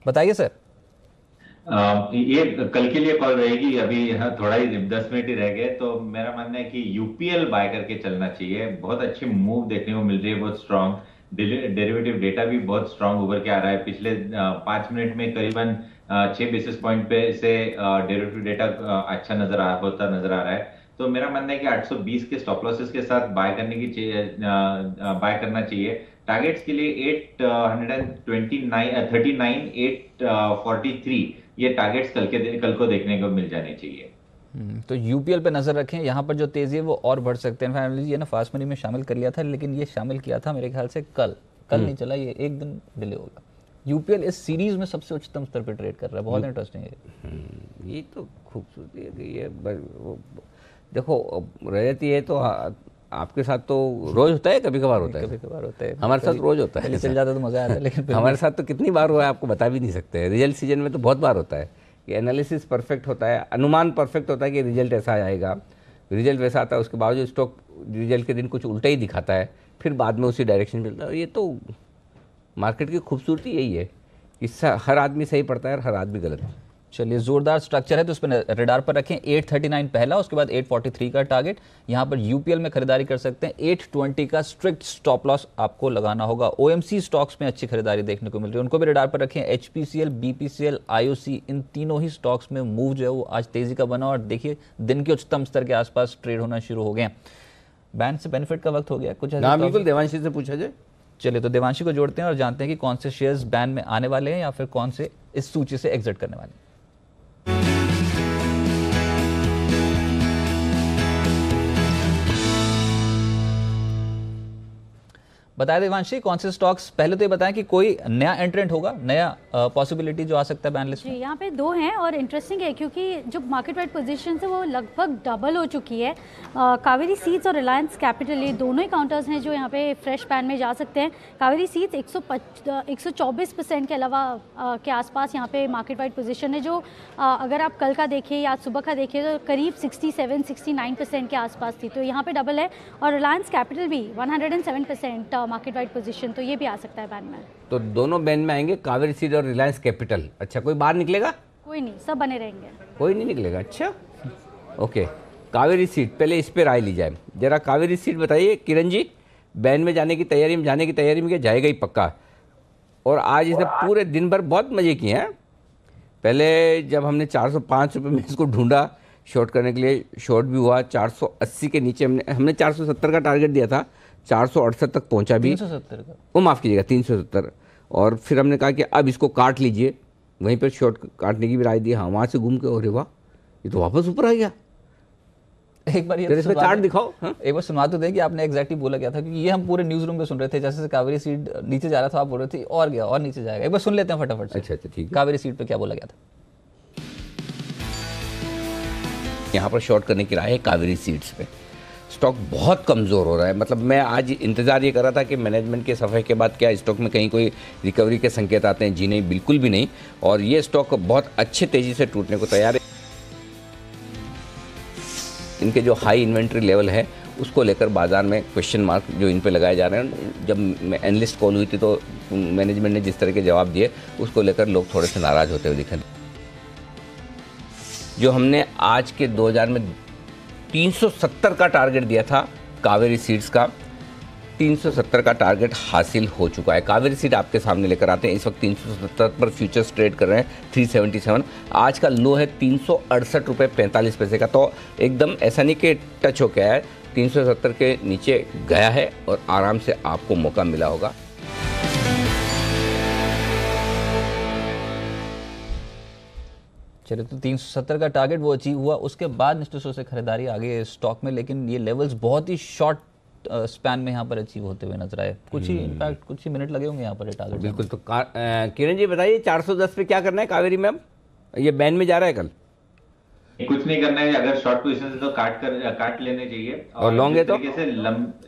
बताइए सर। ये कल के लिए कॉल रहेगी, अभी यहाँ थोड़ा ही 10 मिनट ही रह गए। तो मेरा मानना है कि यूपीएल बाय करके चलना चाहिए। बहुत अच्छी मूव देखने को मिल रही है, बहुत स्ट्रांग डेरिवेटिव डेटा भी बहुत स्ट्रांग उभर के आ रहा है। पिछले 5 मिनट में करीबन 6 बेसिस पॉइंट पे से डेरिवेटिव डेटा अच्छा होता नजर आ रहा है। तो मेरा मानना है कि 820 के स्टॉप लॉसेस के साथ बाय करना चाहिए। टारगेट्स के लिए 839 ये टारगेट्स कल को देखने को मिल जाने चाहिए। तो यूपीएल पे नजर रखें, यहाँ पर जो तेजी है वो और बढ़ सकते हैं। फैमिली ये ना फास्ट मनी में शामिल कर लिया था, लेकिन ये शामिल किया था मेरे ख्याल से कल नहीं चला, ये एक दिन डिले होगा। यूपीएल इस सीरीज में सबसे उच्चतम स्तर पे ट्रेड कर रहा है, बहुत इंटरेस्टिंग है। ये तो खूबसूरती है कि ये देखो रजत, ये तो आपके साथ तो रोज होता है, कभी कभार होता है? कभी कभार होता है, हमारे साथ रोज होता है। चल जाता तो मजा आता है, लेकिन हमारे साथ तो कितनी बार हुआ है आपको बता भी नहीं सकते। रिजल्ट सीजन में तो बहुत बार होता है कि एनालिसिस परफेक्ट होता है, अनुमान परफेक्ट होता है कि रिजल्ट ऐसा आएगा, रिजल्ट वैसा आता है, उसके बावजूद स्टॉक रिजल्ट के दिन कुछ उल्टा ही दिखाता है, फिर बाद में उसी डायरेक्शन मिलता है। ये तो मार्केट की खूबसूरती यही है कि हर आदमी सही पड़ता है और हर आदमी गलत है। चलिए, जोरदार स्ट्रक्चर है तो उस पर रडार पर रखें। 839 पहला, उसके बाद 843 का टारगेट। यहाँ पर यूपीएल में खरीदारी कर सकते हैं। 820 का स्ट्रिक्ट स्टॉप लॉस आपको लगाना होगा। ओएमसी स्टॉक्स में अच्छी खरीदारी देखने को मिल रही है, उनको भी रडार पर रखें। एचपीसीएल, बीपीसीएल, आईओसी, इन तीनों ही स्टॉक्स में मूव जो है वो आज तेजी का बना और देखिए दिन के उच्चतम स्तर के आसपास ट्रेड होना शुरू हो गए। बैंड से बेनिफिट का वक्त हो गया कुछ। बिल्कुल, देवांशी से पूछा जाए। चलिए, तो देवांशी को जोड़ते हैं और जानते हैं कि कौन से शेयर्स बैन में आने वाले हैं या फिर कौन से इस सूची से एग्जिट करने वाले हैं। बताया देवांशी, कौन से स्टॉक्स, पहले तो ये बताएं कि कोई नया एंट्रेंट होगा, नया पॉसिबिलिटी जो आ सकता है बैन लिस्ट में? यहाँ पे 2 हैं और इंटरेस्टिंग है क्योंकि जो मार्केट वाइड पोजीशन है वो लगभग डबल हो चुकी है। कावेरी सीड्स और रिलायंस कैपिटल, ये दोनों ही काउंटर्स हैं जो यहाँ पे फ्रेश बैन में जा सकते हैं। कावेरी सीड्स 124% के अलावा के आसपास यहाँ पे मार्केट वाइड पोजीशन है, जो अगर आप कल का देखें या सुबह का देखें तो करीब 67-69% के आसपास थी, तो यहाँ पे डबल है। और रिलायंस कैपिटल भी 107% मार्केट वाइड पोजीशन, तो ये भी आ सकता है बैन में। तो दोनों बैन में आएंगे, कावेरी सीड और रिलायंस कैपिटल। अच्छा, कोई बाहर निकलेगा? कोई नहीं, सब बने रहेंगे। कोई नहीं निकलेगा? अच्छा, ओके। कावेरी सीड, पहले इस पे राय ली जाए जरा। कावेरी सीड बताइए किरण जी, बैन में जाने की तैयारी में क्या जाएगा ही पक्का? और आज इसने पूरे दिन भर बहुत मजे किए हैं। पहले जब हमने 405 रुपये में इसको ढूंढा शॉर्ट करने के लिए, शॉर्ट भी हुआ 480 के नीचे। हमने 470 का टारगेट दिया था, 468 तक पहुंचा भी। 370 का, वो माफ़ कीजिएगा 370। और फिर हमने कहा कि अब इसको काट लीजिए, वहीं पर शॉर्ट काटने की भी राय दी। हाँ, वहाँ से घूम के, अरे वाह, ये तो वापस ऊपर आ गया। एक बार ये इसमें चार्ट दिखाओ। हाँ? एक बार सुना तो दें कि आपने एग्जैक्टली बोला क्या था, क्योंकि ये हम पूरे न्यूज रूम में सुन रहे थे, जैसे कावेरी सीड नीचे जा रहा था, आप बोल रहे थे और गया और नीचे जाएगा। एक बार सुन लेते हैं फटाफट से। अच्छा, ठीक है। कावेरी सीड पे क्या बोला गया था? यहाँ पर शॉर्ट करने की राय है कावेरी सीड्स पे। स्टॉक बहुत कमज़ोर हो रहा है। मतलब मैं आज इंतज़ार ये कर रहा था कि मैनेजमेंट के सफ़ाई के बाद क्या स्टॉक में कहीं कोई रिकवरी के संकेत आते हैं। जी नहीं, बिल्कुल भी नहीं। और ये स्टॉक बहुत अच्छे तेज़ी से टूटने को तैयार है। इनके जो हाई इन्वेंट्री लेवल है उसको लेकर बाजार में क्वेश्चन मार्क जो इन पे लगाए जा रहे हैं। जब एनालिस्ट कॉल हुई थी तो मैनेजमेंट ने जिस तरह के जवाब दिए उसको लेकर लोग थोड़े से नाराज़ होते हुए दिखे। जो हमने आज के 2000 में 370 का टारगेट दिया था कावेरी सीड्स का, 370 का टारगेट हासिल हो चुका है। कावेरी सीड आपके सामने लेकर आते हैं। इस वक्त 370 पर फ्यूचर्स ट्रेड कर रहे हैं, 377। आज का लो है 368 रुपये 45 पैसे का। तो एकदम ऐसा नहीं कि टच हो गया है, 370 के नीचे गया है और आराम से आपको मौका मिला होगा। चलिए, तो 370 का टारगेट वो अचीव हुआ, उसके बाद निश्चित रूप से खरीदारी आगे स्टॉक में, लेकिन ये लेवल्स बहुत ही शॉर्ट स्पैन में यहाँ पर अचीव होते हुए नजर आए। कुछ ही इनफैक्ट कुछ ही मिनट लगे होंगे यहाँ पर ये टारगेट। बिल्कुल। तो किरण जी बताइए 410 पे क्या करना है कावेरी में? अब ये बैन में जा रहा है कल? कुछ नहीं करना है। अगर शॉर्ट पोजीशन है तो काट लेने चाहिए। और लॉन्ग है तो से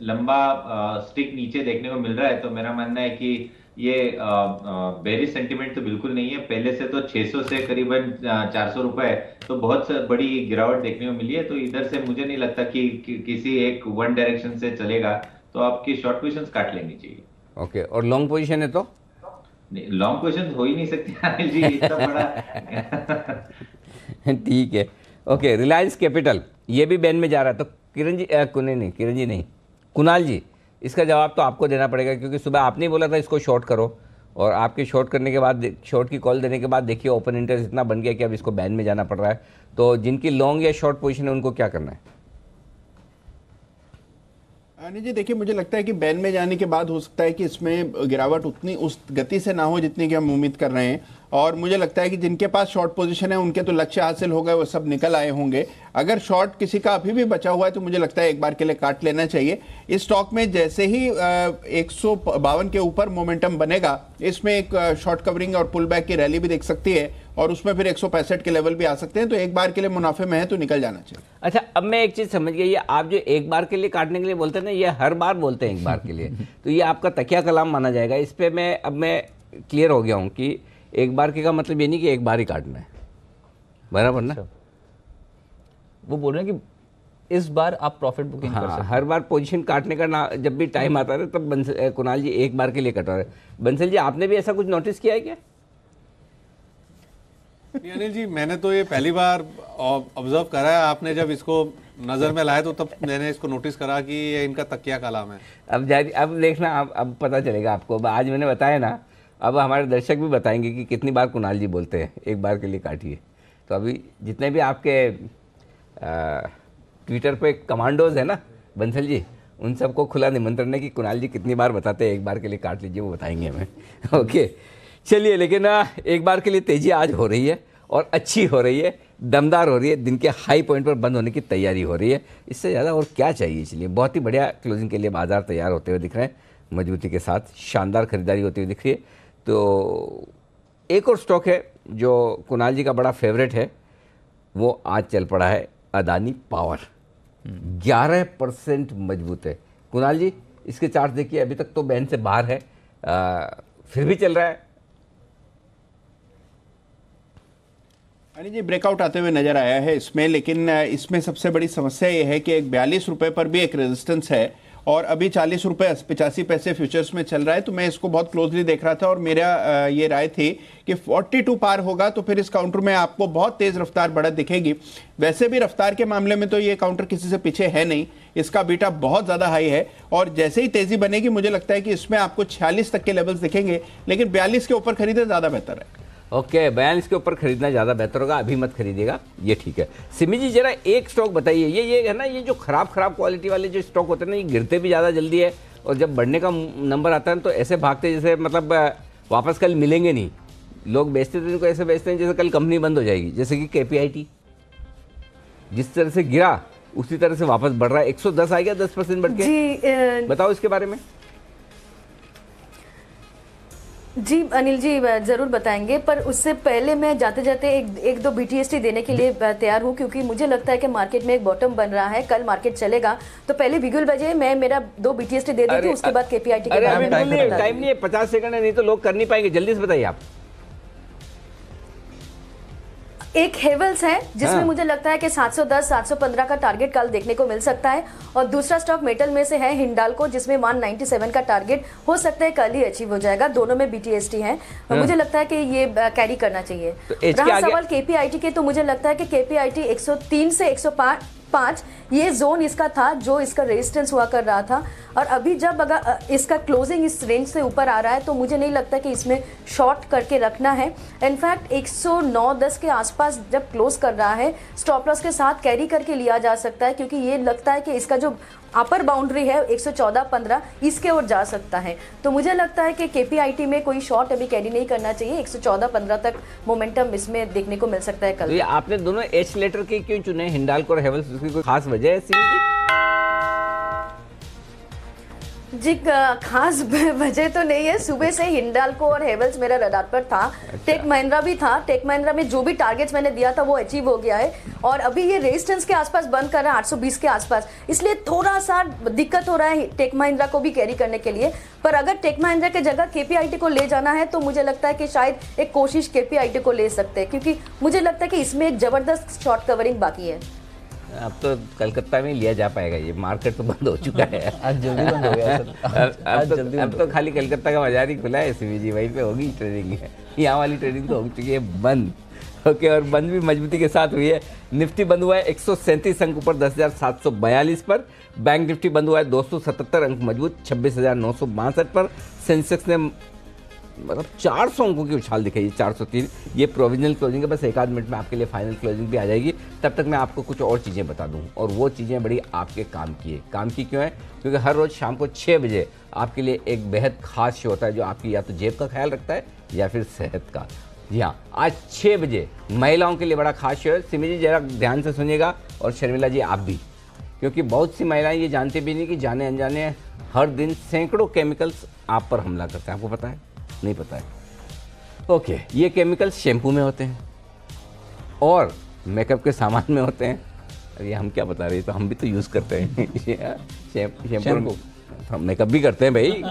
लंबा स्टिक नीचे देखने को मिल रहा है, तो मेरा मानना है कि ये बेरिश सेंटीमेंट तो बिल्कुल नहीं है। पहले से तो 600 से करीबन 400 रुपए तो बहुत बड़ी गिरावट देखने को मिली है। तो इधर से मुझे नहीं लगता कि किसी एक वन डायरेक्शन से चलेगा, तो आपकी शॉर्ट पोजीशंस काट लेनी चाहिए। ओके। और लॉन्ग पोजीशन है तो? लॉन्ग पोजीशन हो ही नहीं सकती अनिल जी, इतना बड़ा। ठीक है, ओके। रिलायंस कैपिटल ये भी बैन में जा रहा है, तो किरण जी किरण जी नहीं, कुणाल जी, इसका जवाब तो आपको देना पड़ेगा, क्योंकि सुबह आपने ही बोला था इसको शॉर्ट करो, और आपके शॉर्ट करने के बाद, शॉर्ट की कॉल देने के बाद देखिए ओपन इंटरेस्ट इतना बन गया कि अब इसको बैन में जाना पड़ रहा है। तो जिनकी लॉन्ग या शॉर्ट पोजीशन है उनको क्या करना है? अनिल जी देखिए, मुझे लगता है कि बैन में जाने के बाद हो सकता है कि इसमें गिरावट उतनी उस गति से ना हो जितनी कि हम उम्मीद कर रहे हैं। और मुझे लगता है कि जिनके पास शॉर्ट पोजीशन है उनके तो लक्ष्य हासिल हो गए, वो सब निकल आए होंगे। अगर शॉर्ट किसी का अभी भी बचा हुआ है तो मुझे लगता है एक बार के लिए काट लेना चाहिए। इस स्टॉक में जैसे ही 152 के ऊपर मोमेंटम बनेगा, इसमें एक शॉर्ट कवरिंग और पुल बैक की रैली भी देख सकती है, और उसमें फिर 165 के लेवल भी आ सकते हैं। तो एक बार के लिए मुनाफे में है तो निकल जाना चाहिए। अच्छा, अब मैं एक चीज समझ गई, ये आप जो एक बार के लिए काटने के लिए बोलते हैं ना, ये हर बार बोलते हैं एक बार के लिए, तो ये आपका तकिया कलाम माना जाएगा। इस पे मैं क्लियर हो गया हूँ कि एक बार के का मतलब ये नहीं कि एक बार ही काटना है, बराबर ना? वो बोल रहे हैं कि इस बार आप प्रॉफिट बुकिंग कर सकते हैं। हर बार पोजीशन काटने का ना, जब भी टाइम आता है तब कुणाल जी एक बार के लिए कटा रहे। बंसल जी, आपने भी ऐसा कुछ नोटिस किया है क्या? अनिल जी, मैंने तो ये पहली बार ऑब्जर्व करा है। आपने जब इसको नजर में लाया तो तब मैंने इसको नोटिस करा कि ये इनका तकिया कलाम है। अब देखना, अब पता चलेगा आपको। आज मैंने बताया ना, अब हमारे दर्शक भी बताएंगे कि कितनी बार कुणाल जी बोलते हैं एक बार के लिए काटिए। तो अभी जितने भी आपके ट्विटर पे कमांडोज है ना बंसल जी, उन सबको खुला निमंत्रण है कि कुणाल जी कितनी बार बताते हैं एक बार के लिए काट लीजिए, वो बताएंगे हमें। ओके, चलिए। लेकिन एक बार के लिए तेजी आज हो रही है और अच्छी हो रही है, दमदार हो रही है, दिन के हाई पॉइंट पर बंद होने की तैयारी हो रही है। इससे ज़्यादा और क्या चाहिए? चलिए, बहुत ही बढ़िया क्लोजिंग के लिए बाजार तैयार होते हुए दिख रहे हैं। मजबूती के साथ शानदार खरीदारी होती हुई दिख रही है। तो एक और स्टॉक है जो कुणाल जी का बड़ा फेवरेट है, वो आज चल पड़ा है अदानी पावर। 11% मजबूत है। कुणाल जी इसके चार्ट देखिए, अभी तक तो बैंड से बाहर है, फिर भी चल रहा है। अनिल जी ब्रेकआउट आते हुए नजर आया है इसमें, लेकिन इसमें सबसे बड़ी समस्या ये है कि एक 42 रुपए पर भी एक रेजिस्टेंस है और अभी 40 रुपए 85 पैसे फ्यूचर्स में चल रहा है। तो मैं इसको बहुत क्लोजली देख रहा था और मेरा ये राय थी कि 42 पार होगा तो फिर इस काउंटर में आपको बहुत तेज रफ्तार बढ़त दिखेगी। वैसे भी रफ्तार के मामले में तो ये काउंटर किसी से पीछे है नहीं, इसका बीटा बहुत ज्यादा हाई है और जैसे ही तेजी बनेगी मुझे लगता है कि इसमें आपको 46 तक के लेवल्स दिखेंगे, लेकिन 42 के ऊपर खरीदे ज्यादा बेहतर है। ओके, 42 के ऊपर खरीदना ज़्यादा बेहतर होगा, अभी मत खरीदिएगा, ये ठीक है। सिमी जी जरा एक स्टॉक बताइए, ये है ना, ये जो खराब क्वालिटी वाले जो स्टॉक होते हैं ना, ये गिरते भी ज़्यादा जल्दी है और जब बढ़ने का नंबर आता है तो ऐसे भागते जैसे मतलब वापस कल मिलेंगे नहीं। लोग बेचते थे इनको ऐसे बेचते हैं जैसे कल कंपनी बंद हो जाएगी, जैसे कि KPIT जिस तरह से गिरा उसी तरह से वापस बढ़ रहा है। 110 आ गया, 10% बढ़ के। बताओ इसके बारे में। जी अनिल जी जरूर बताएंगे, पर उससे पहले मैं जाते जाते एक दो BTST देने के लिए तैयार हूँ, क्योंकि मुझे लगता है कि मार्केट में एक बॉटम बन रहा है, कल मार्केट चलेगा। तो पहले बिगुल बजे मैं मेरा 2 BTST दे देती हूँ, उसके बाद KPIT के बारे में। टाइम नहीं है, 50 सेकंड है, नहीं तो लोग कर नहीं पाएंगे, जल्दी से बताइए आप। एक हेवल्स है जिसमें मुझे लगता है कि 710 715 का टारगेट कल देखने को मिल सकता है, और दूसरा स्टॉक मेटल में से है हिंडाल्को जिसमें 197 का टारगेट हो सकता है कल ही अचीव हो जाएगा। दोनों में BTST है, मुझे लगता है कि ये कैरी करना चाहिए। रहा सवाल KPIT के, तो मुझे लगता है कि KPIT 103 से 105 ये जोन इसका था जो इसका रेजिस्टेंस हुआ कर रहा था, और अभी जब अगर इसका क्लोजिंग इस रेंज से ऊपर आ रहा है तो मुझे नहीं लगता कि इसमें शॉर्ट करके रखना है। इनफैक्ट 109.10 के आसपास जब क्लोज कर रहा है स्टॉप लॉस के साथ कैरी करके लिया जा सकता है, क्योंकि ये लगता है कि इसका जो अपर बाउंड्री है 114.15 इसके ओर जा सकता है। तो मुझे लगता है कि KPIT में कोई शॉर्ट अभी कैरी नहीं करना चाहिए, 114.15 तक मोमेंटम इसमें देखने को मिल सकता है कल। तो ये आपने दोनों H लेटर के क्यों चुने, हिंडाल्को और हेवल्स, उसकी कोई खास वजह है जी? खास वजह तो नहीं है, सुबह से हिंडाल्को और हेवल्स मेरा रडार पर था। टेक महिंद्रा भी था, टेक महिंद्रा में जो भी टारगेट्स मैंने दिया था वो अचीव हो गया है, और अभी ये रेजिस्टेंस के आसपास बंद कर रहा है 820 के आसपास, इसलिए थोड़ा सा दिक्कत हो रहा है टेक महिंद्रा को भी कैरी करने के लिए। पर अगर टेक महिंद्रा के जगह KPIT को ले जाना है तो मुझे लगता है कि शायद एक कोशिश KPIT को ले सकते हैं, क्योंकि मुझे लगता है कि इसमें एक जबरदस्त शॉर्ट कवरिंग बाकी है। अब तो कलकत्ता में लिया जा पाएगा, ये मार्केट तो बंद हो चुका है। आज जल्दी बंद हो गया सर। अब तो खाली कलकत्ता का बाजार ही खुला है, सिमी जी वहीं पे होगी ट्रेडिंग, यहाँ वाली ट्रेडिंग तो हो चुकी है बंद। ओके, और बंद भी मजबूती के साथ हुई है। निफ्टी बंद हुआ है 137 अंक ऊपर 10,742 पर। बैंक निफ्टी बंद हुआ है 277 अंक मजबूत 26,962 पर। सेंसेक्स ने मतलब 400 अंकों की उछाल दिखाई, 403। ये प्रोविजनल क्लोजिंग है, बस एक आध मिनट में आपके लिए फाइनल क्लोजिंग भी आ जाएगी। तब तक मैं आपको कुछ और चीज़ें बता दूं, और वो चीज़ें बड़ी आपके काम की है। काम की क्यों है? क्योंकि हर रोज़ शाम को 6 बजे आपके लिए एक बेहद खास शो होता है जो आपकी या तो जेब का ख्याल रखता है या फिर सेहत का। जी हाँ, आज 6 बजे महिलाओं के लिए बड़ा खास शो है। सिमी जी जरा ध्यान से सुनिएगा, और शर्मिला जी आप भी, क्योंकि बहुत सी महिलाएं ये जानती भी नहीं कि जाने अनजाने हर दिन सैकड़ों केमिकल्स आप पर हमला करते हैं। आपको पता है? नहीं पता है? ओके, ये केमिकल्स शैम्पू में होते हैं और मेकअप के सामान में होते हैं। अरे हम क्या बता रहे हैं, तो हम भी तो यूज़ करते हैं शैम्पू, हम मेकअप भी करते हैं भाई,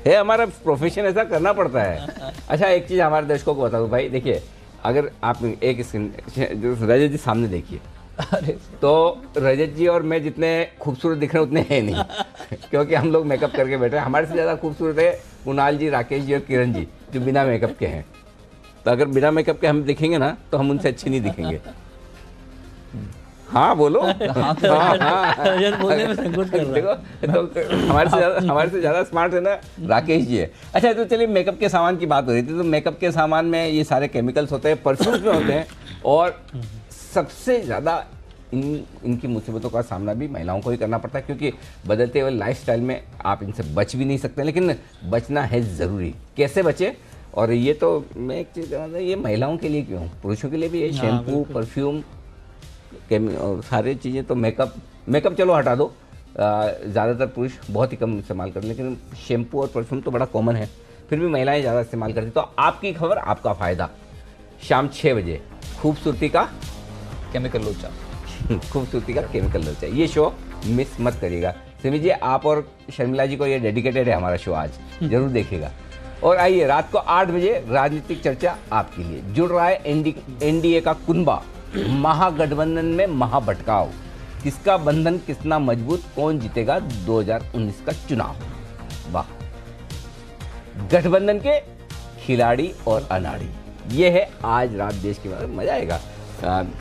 है हमारा प्रोफेशन, ऐसा करना पड़ता है। अच्छा, एक चीज़ हमारे दर्शकों को बता दूँ भाई, देखिए अगर आप एक स्क्रीन रजत जी सामने देखिए, तो रजत जी और मैं जितने खूबसूरत दिख रहे हैं उतने हैं नहीं, क्योंकि हम लोग मेकअप करके बैठे हैं। हमारे से ज़्यादा खूबसूरत है कुणाल जी, राकेश जी और किरण जी, जो बिना मेकअप के हैं। तो अगर बिना मेकअप के हम दिखेंगे ना तो हम उनसे अच्छे नहीं दिखेंगे। हाँ बोलो। तो हमारे से ज़्यादा स्मार्ट है ना राकेश जी है। अच्छा, तो चलिए मेकअप के सामान की बात हो रही थी, तो मेकअप के सामान में ये सारे केमिकल्स होते हैं, परफ्यूम्स में होते हैं, और सबसे ज़्यादा इनकी मुसीबतों का सामना भी महिलाओं को ही करना पड़ता है, क्योंकि बदलते हुए लाइफस्टाइल में आप इनसे बच भी नहीं सकते, लेकिन बचना है ज़रूरी। कैसे बचे? और ये तो मैं एक चीज़ कहना, ये महिलाओं के लिए क्यों, पुरुषों के लिए भी है। शैम्पू, परफ्यूम, और सारी चीज़ें तो मेकअप चलो हटा दो, ज़्यादातर पुरुष बहुत ही कम इस्तेमाल करते हैं, लेकिन शैम्पू और परफ्यूम तो बड़ा कॉमन है, फिर भी महिलाएं ज़्यादा इस्तेमाल करती। तो आपकी खबर, आपका फ़ायदा, शाम 6 बजे खूबसूरती का केमिकल लोचा खूबसूरती का केमिकल लोचा, ये शो मिस मत करिएगा। सिमी जी, आप और शर्मिला जी को ये डेडिकेटेड है हमारा शो, आज जरूर देखिएगा। और आइए, रात को 8 बजे राजनीतिक चर्चा आपके लिए। जुड़ रहा है एनडीए का कुनबा, महागठबंधन में महाभटकाव, किसका बंधन कितना मजबूत, कौन जीतेगा 2019 का चुनाव। वाह, गठबंधन के खिलाड़ी और अनाड़ी, ये है आज रात देश की बात, मजा आएगा।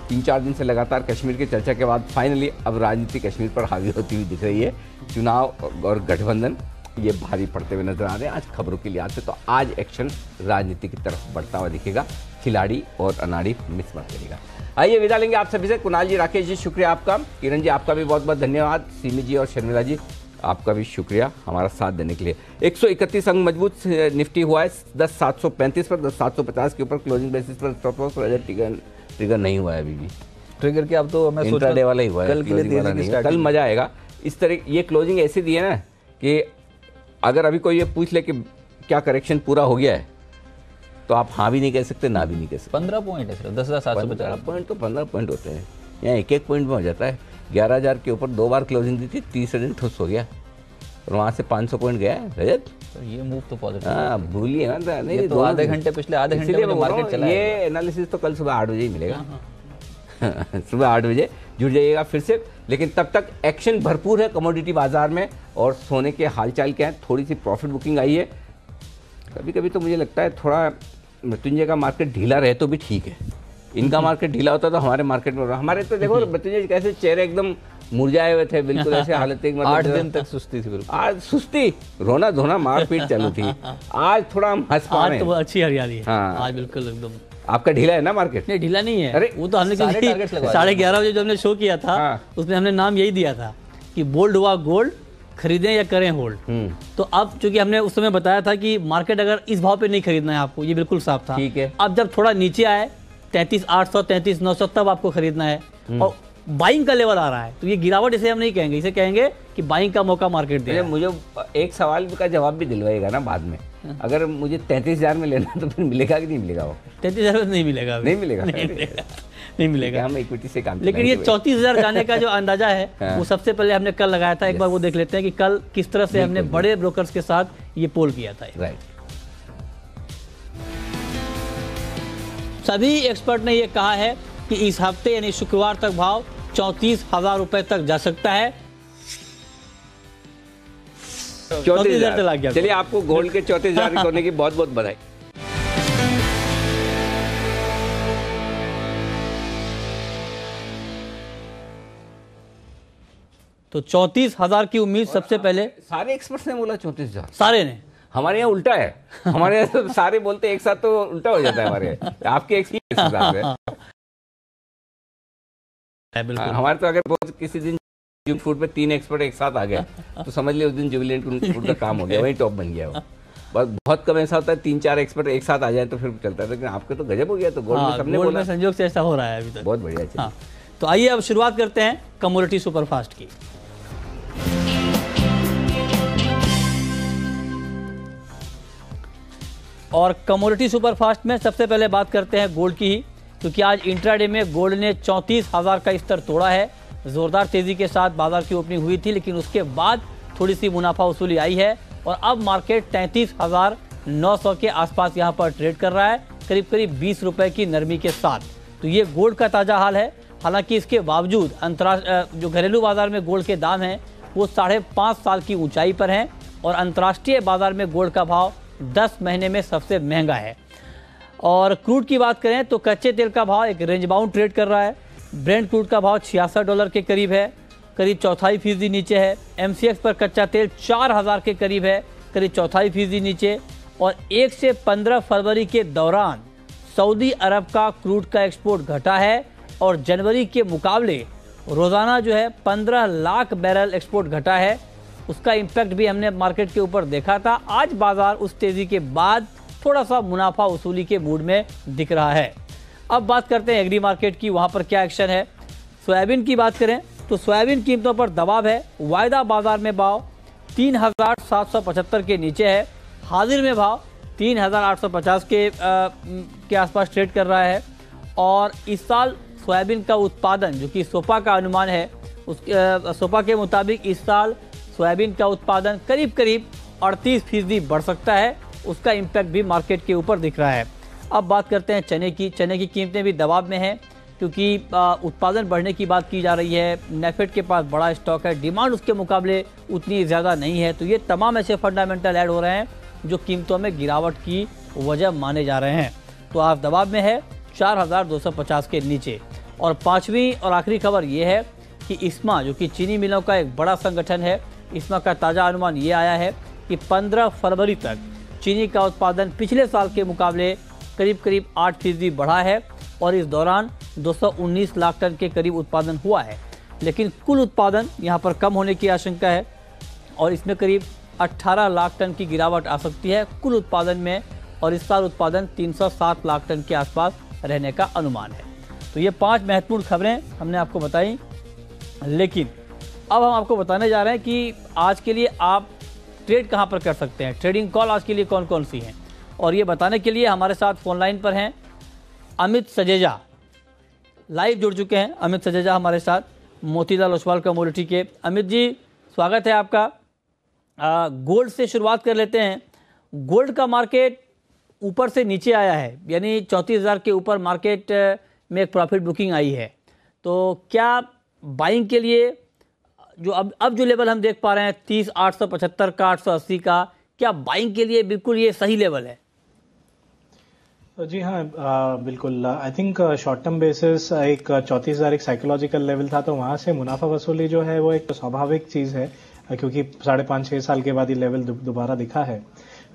3-4 दिन से लगातार कश्मीर की चर्चा के बाद फाइनली अब राजनीति कश्मीर पर हावी होती हुई दिख रही है। चुनाव और गठबंधन ये भारी पड़ते हुए नजर आ रहे हैं आज खबरों के लिहाज से। तो आज एक्शन राजनीति की तरफ बढ़ता हुआ दिखेगा, खिलाड़ी और अनाड़ी मिस मत करेगा। आइए, विदा लेंगे आप सभी से। कुणाल जी, राकेश जी, शुक्रिया आपका। किरण जी, आपका भी बहुत बहुत धन्यवाद। सिमी जी और शर्मिला जी, आपका भी शुक्रिया हमारा साथ देने के लिए। 131 अंक मजबूत निफ्टी हुआ है 10,735 पर, 10,750 के ऊपर क्लोजिंग बेसिस पर स्टॉप लॉस ट्रिगर नहीं हुआ है अभी भी। ट्रिगर क्या, अब तो मैं सोच इंट्राडे वाला ही हुआ है, कल के लिए तेजी की कल मजा आएगा। इस तरह ये क्लोजिंग ऐसी दी है ना कि अगर अभी कोई ये पूछ ले कि क्या करेक्शन पूरा हो गया है, तो आप हाँ भी नहीं कह सकते, ना भी नहीं कह सकते। 15 पॉइंट है सिर्फ, 10,750 पॉइंट, तो 15 पॉइंट होते हैं, यहाँ एक एक पॉइंट में हो जाता है। 11,000 के ऊपर 2 बार क्लोजिंग दी थी, तीसरे दिन ठुस हो गया और वहाँ से 500 पॉइंट गया है रजत। तो ये मूव तो पॉजिटिव, हाँ भूलिए ना, नहीं तो आधे घंटे, पिछले आधे घंटे में मार्केट चला है। ये एनालिसिस तो कल सुबह 8 बजे ही मिलेगा। सुबह 8 बजे जुड़ जाइएगा फिर से। लेकिन तब तक एक्शन भरपूर है कमोडिटी बाजार में, और सोने के हालचाल क्या है, थोड़ी सी प्रॉफिट बुकिंग आई है। कभी कभी तो मुझे लगता है थोड़ा मृत्युंजय का मार्केट ढीला रहे तो भी ठीक है, इनका मार्केट ढीला होता तो हमारे मार्केट में, हमारे तो देखो मृत्युंजय कैसे चेहरे एकदम मुरझाए हुए थे, बिल्कुल ऐसे हालत थी। 8 दिन तक सुस्ती थी बिल्कुल, आज सुस्ती, रोना धोना मारपीट चालू थी। आज थोड़ा हम हंस पा रहे हैं, आज तो अच्छी हरियाली है। हाँ, आज बिल्कुल एकदम। आपका ढीला है ना मार्केट? नहीं, ढीला नहीं है। अरे वो तो हमने 11:30 बजे जो हमने शो किया था, उसमें हमने नाम यही दिया था कि बोल्ड हुआ गोल्ड, खरीदें या करें होल्ड। तो अब चूंकि हमने उस समय बताया था कि मार्केट अगर इस भाव पे नहीं खरीदना है आपको, ये बिल्कुल साफ था। ठीक है, अब जब थोड़ा नीचे आए 33,800 33,900 तब आपको खरीदना है, और बाइंग का लेवल आ रहा है, तो ये गिरावट इसे हम नहीं कहेंगे, इसे कहेंगे कि बाइंग का मौका मार्केट दे। मुझे एक सवाल का जवाब भी दिलवाएगा ना बाद में, अगर मुझे 33,000 में लेना तो फिर मिलेगा कि नहीं मिलेगा? वो 33,000 नहीं मिलेगा, नहीं मिलेगा, नहीं मिलेगा। हम इक्विटी से काम, लेकिन ये 34,000 जाने का जो अंदाजा है वो सबसे पहले हमने कल लगाया था। एक बार वो देख लेते हैं कि कल किस तरह से हमने बड़े ब्रोकर्स के साथ ये पोल किया था। राइट, सभी एक्सपर्ट ने ये कहा है कि इस हफ्ते यानी शुक्रवार तक भाव 34,000 रुपए तक जा सकता है। 34,000 लग गया। चलिए, आपको गोल्ड के 34,000 करने की बहुत बहुत बधाई। तो 34,000 की उम्मीद सबसे पहले सारे एक्सपर्ट्स ने बोला 34,000, सारे ने। हमारे यहाँ उल्टा है, हमारे यहाँ तो सारे बोलते एक साथ तो उल्टा हो जाता है हमारे यहाँ। आपके एक्सपीरियंस हमारे तो अगर किसी दिन जुबिलेंट फूड पे 3 एक्सपर्ट एक साथ आ गया तो समझ लिया उस दिन जुबिलेंट फूड का काम हो गया, वही टॉप बन गया वो। बस बहुत कम ऐसा होता है 3-4 एक्सपर्ट एक साथ आ जाए तो फिर चलता है, लेकिन आपके तो गजब हो गया। तो गोल्ड में सबने बोला, गोल्ड में संयोग से ऐसा हो रहा है अभी तक। बहुत बढ़िया। हाँ, तो आइए अब शुरुआत करते हैं कमोडिटी सुपरफास्ट की। और कमोडिटी सुपरफास्ट में सबसे पहले बात करते हैं गोल्ड की ही, क्योंकि आज इंट्राडे में गोल्ड ने 34,000 का स्तर तोड़ा है। जोरदार तेजी के साथ बाजार की ओपनिंग हुई थी, लेकिन उसके बाद थोड़ी सी मुनाफा वसूली आई है और अब मार्केट 33,900 के आसपास यहां पर ट्रेड कर रहा है, करीब करीब 20 रुपए की नरमी के साथ। तो ये गोल्ड का ताजा हाल है। हालांकि इसके बावजूद अंतर्राष्ट्रीय जो घरेलू बाजार में गोल्ड के दाम हैं वो 5.5 साल की ऊंचाई पर हैं और अंतर्राष्ट्रीय बाजार में गोल्ड का भाव 10 महीने में सबसे महंगा है। और क्रूड की बात करें तो कच्चे तेल का भाव एक रेंज बाउंड ट्रेड कर रहा है। ब्रेंट क्रूड का भाव $66 के करीब है, करीब 0.25% नीचे है। MCX पर कच्चा तेल 4,000 के करीब है, करीब 0.25% नीचे। और 1 से 15 फरवरी के दौरान सऊदी अरब का क्रूड का एक्सपोर्ट घटा है और जनवरी के मुकाबले रोज़ाना जो है 15 लाख बैरल एक्सपोर्ट घटा है। उसका इम्पैक्ट भी हमने मार्केट के ऊपर देखा था। आज बाजार उस तेज़ी के बाद थोड़ा सा मुनाफा वसूली के मूड में दिख रहा है। अब बात करते हैं एग्री मार्केट की, वहाँ पर क्या एक्शन है। सोयाबीन की बात करें तो सोयाबीन कीमतों पर दबाव है। वायदा बाजार में भाव 3,775 के नीचे है। हाजिर में भाव 3,850 के आसपास ट्रेड कर रहा है। और इस साल सोयाबीन का उत्पादन जो कि सोपा का अनुमान है, उस सोपा के मुताबिक इस साल सोयाबीन का उत्पादन करीब करीब 38% बढ़ सकता है। उसका इम्पैक्ट भी मार्केट के ऊपर दिख रहा है। अब बात करते हैं चने की। चने की कीमतें भी दबाव में हैं क्योंकि उत्पादन बढ़ने की बात की जा रही है। नेफेड के पास बड़ा स्टॉक है, डिमांड उसके मुकाबले उतनी ज़्यादा नहीं है। तो ये तमाम ऐसे फंडामेंटल ऐड हो रहे हैं जो कीमतों में गिरावट की वजह माने जा रहे हैं। तो आज दबाव में है 4,250 के नीचे। और पांचवी और आखिरी खबर ये है कि इस्मा जो कि चीनी मिलों का एक बड़ा संगठन है, इस्मा का ताज़ा अनुमान ये आया है कि 15 फरवरी तक चीनी का उत्पादन पिछले साल के मुकाबले करीब करीब 8% बढ़ा है और इस दौरान 219 लाख टन के करीब उत्पादन हुआ है। लेकिन कुल उत्पादन यहाँ पर कम होने की आशंका है और इसमें करीब 18 लाख टन की गिरावट आ सकती है कुल उत्पादन में। और इस साल उत्पादन 307 लाख टन के आसपास रहने का अनुमान है। तो ये 5 महत्वपूर्ण खबरें हमने आपको बताई। लेकिन अब हम आपको बताने जा रहे हैं कि आज के लिए आप ट्रेड कहाँ पर कर सकते हैं, ट्रेडिंग कॉल आज के लिए कौन कौन सी हैं। और ये बताने के लिए हमारे साथ फोन लाइन पर हैं अमित सजेजा, लाइव जुड़ चुके हैं। अमित सजेजा हमारे साथ, मोतीलाल ओसवाल कमोडिटी के। अमित जी, स्वागत है आपका। गोल्ड से शुरुआत कर लेते हैं। गोल्ड का मार्केट ऊपर से नीचे आया है, यानी 34,000 के ऊपर मार्केट में एक प्रॉफिट बुकिंग आई है। तो क्या बाइंग के लिए जो अब जो लेवल हम देख पा रहे हैं 30,875 का, 880 का, क्या बाइंग के लिए बिल्कुल ये सही लेवल है? जी हाँ, बिल्कुल। I think short term basis एक 34,000 एक साइकोलॉजिकल लेवल था, तो वहाँ से मुनाफा वसूली जो है वो एक स्वाभाविक चीज़ है क्योंकि 5.5-6 साल के बाद ये लेवल दोबारा दिखा है।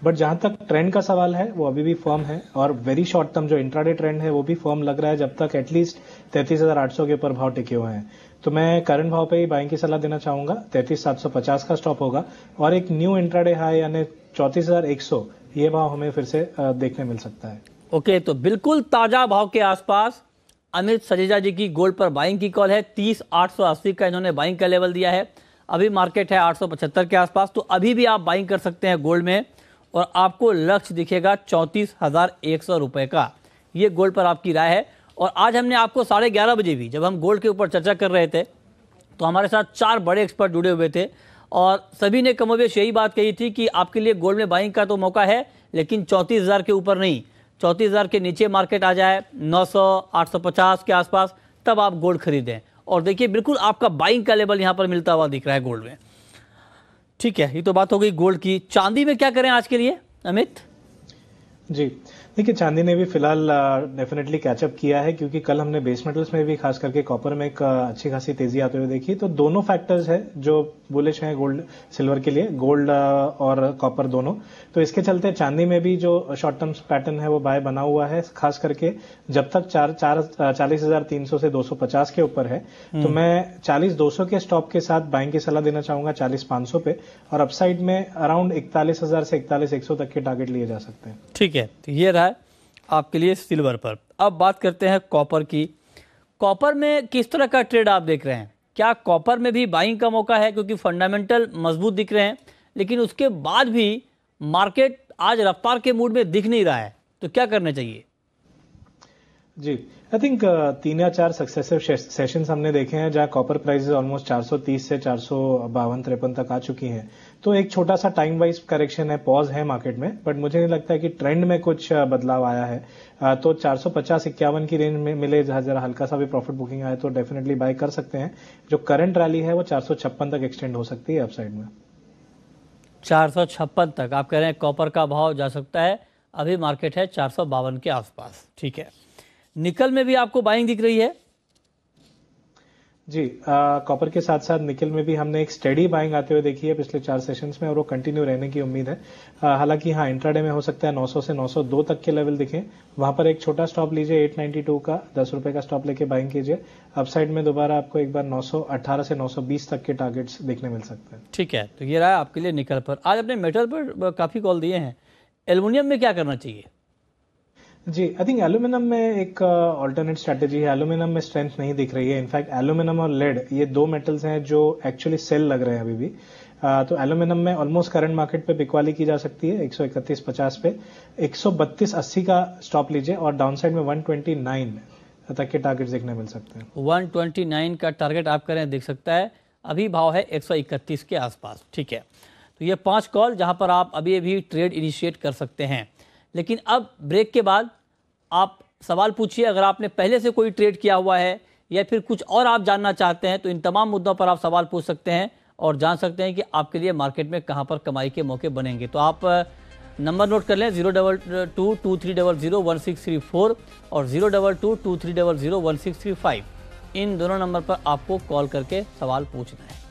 बट जहां तक ट्रेंड का सवाल है वो अभी भी फर्म है और वेरी शॉर्ट टर्म जो इंट्राडे ट्रेंड है वो भी फर्म लग रहा है जब तक एटलीस्ट 33,800 के ऊपर भाव टिके हुए हैं। तो मैं करंट भाव पे ही बाइंग की सलाह देना चाहूंगा। 33,750 का स्टॉप होगा और एक न्यू इंट्राडे हाई यानी 34,100 ये भाव हमें फिर से देखने मिल सकता है। ओके, तो बिल्कुल ताजा भाव के आसपास अमित सजेजा जी की गोल्ड पर बाइंग की कॉल है। 30,880 का इन्होंने बाइंग का लेवल दिया है। अभी मार्केट है 875 के आसपास, तो अभी भी आप बाइंग कर सकते हैं गोल्ड में और आपको लक्ष्य दिखेगा 34,100 रुपए का। ये गोल्ड पर आपकी राय है। और आज हमने आपको 11:30 बजे भी जब हम गोल्ड के ऊपर चर्चा कर रहे थे तो हमारे साथ 4 बड़े एक्सपर्ट जुड़े हुए थे और सभी ने कमोबेश यही बात कही थी कि आपके लिए गोल्ड में बाइंग का तो मौका है, लेकिन 34,000 के ऊपर नहीं। 34,000 के नीचे मार्केट आ जाए 900, 850 के आसपास, तब आप गोल्ड खरीदें। और देखिए बिल्कुल आपका बाइंग का लेवल यहाँ पर मिलता हुआ दिख रहा है गोल्ड में। ठीक है, ये तो बात हो गई गोल्ड की। चांदी में क्या करें आज के लिए अमित? जी देखिए, चांदी ने भी फिलहाल डेफिनेटली कैचअप किया है क्योंकि कल हमने बेस मेटल्स में भी खास करके कॉपर में एक अच्छी खासी तेजी आते हुए देखी। तो दोनों फैक्टर्स है जो बुलिश हैं गोल्ड सिल्वर के लिए, गोल्ड और कॉपर दोनों। तो इसके चलते चांदी में भी जो शॉर्ट टर्म पैटर्न है वो बाय बना हुआ है, खास करके जब तक 40,300 से 250 के ऊपर है। तो मैं 40,200 के स्टॉप के साथ बाइंग की सलाह देना चाहूंगा 40,500 पे, और अपसाइड में अराउंड 41,000 से 41,100 तक के टारगेट लिए जा सकते हैं। ठीक है, तो ये रहा आपके लिए सिल्वर पर। अब बात करते हैं कॉपर की। कॉपर में किस तरह का ट्रेड आप देख रहे हैं? क्या कॉपर में भी बाइंग का मौका है? क्योंकि फंडामेंटल मजबूत दिख रहे हैं, लेकिन उसके बाद भी मार्केट आज रफ्तार के मूड में दिख नहीं रहा है, तो क्या करना चाहिए? जी, आई थिंक 3 या 4 सक्सेसिव सेशंस हमने देखे हैं जहां कॉपर प्राइसेस ऑलमोस्ट 430 से 452-53 तक आ चुकी हैं। तो एक छोटा सा टाइम वाइज करेक्शन है, पॉज है मार्केट में, बट मुझे नहीं लगता है कि ट्रेंड में कुछ बदलाव आया है। तो 450-51 की रेंज में मिले, जरा हल्का सा भी प्रॉफिट बुकिंग आए तो डेफिनेटली बाय कर सकते हैं। जो करंट रैली है वो 456 तक एक्सटेंड हो सकती है अपसाइड में। 456 तक आप कह रहे हैं कॉपर का भाव जा सकता है। अभी मार्केट है 452 के आसपास। ठीक है, निकल में भी आपको बाइंग दिख रही है? जी, कॉपर के साथ साथ निकल में भी हमने एक स्टेडी बाइंग आते हुए देखी है पिछले 4 सेशंस में और वो कंटिन्यू रहने की उम्मीद है। हालांकि हाँ, इंट्राडे में हो सकता है 900 से 902 तक के लेवल दिखे, वहां पर एक छोटा स्टॉप लीजिए 892 का, 10 रुपए का स्टॉप लेके बाइंग कीजिए। अपसाइड में दोबारा आपको एक बार 918 से 920 तक के टारगेट्स देखने मिल सकते हैं। ठीक है, तो ये रहा आपके लिए निकल पर। आज अपने मेटल पर काफी कॉल दिए हैं। एल्युमिनियम में क्या करना चाहिए? जी, आई थिंक एल्यूमिनियम में एक ऑल्टरनेट स्ट्रेटेजी है। एल्यूमिनियम में स्ट्रेंथ नहीं दिख रही है। इनफैक्ट एल्यूमिनियम और लेड ये दो मेटल्स हैं जो एक्चुअली सेल लग रहे हैं अभी भी। तो एल्यूमिनियम में ऑलमोस्ट करंट मार्केट पे बिकवाली की जा सकती है 131.50 पे। 132.80 का स्टॉप लीजिए और डाउनसाइड में 129 तक के टारगेट देखने मिल सकते हैं। 129 का टारगेट आप करें देख सकता है, अभी भाव है 131 के आसपास। ठीक है, तो ये 5 कॉल जहां पर आप अभी अभी ट्रेड इनिशिएट कर सकते हैं। लेकिन अब ब्रेक के बाद आप सवाल पूछिए, अगर आपने पहले से कोई ट्रेड किया हुआ है या फिर कुछ और आप जानना चाहते हैं तो इन तमाम मुद्दों पर आप सवाल पूछ सकते हैं और जान सकते हैं कि आपके लिए मार्केट में कहां पर कमाई के मौके बनेंगे। तो आप नंबर नोट कर लें 02223001634 और 02223001635। इन दोनों नंबर पर आपको कॉल करके सवाल पूछना है।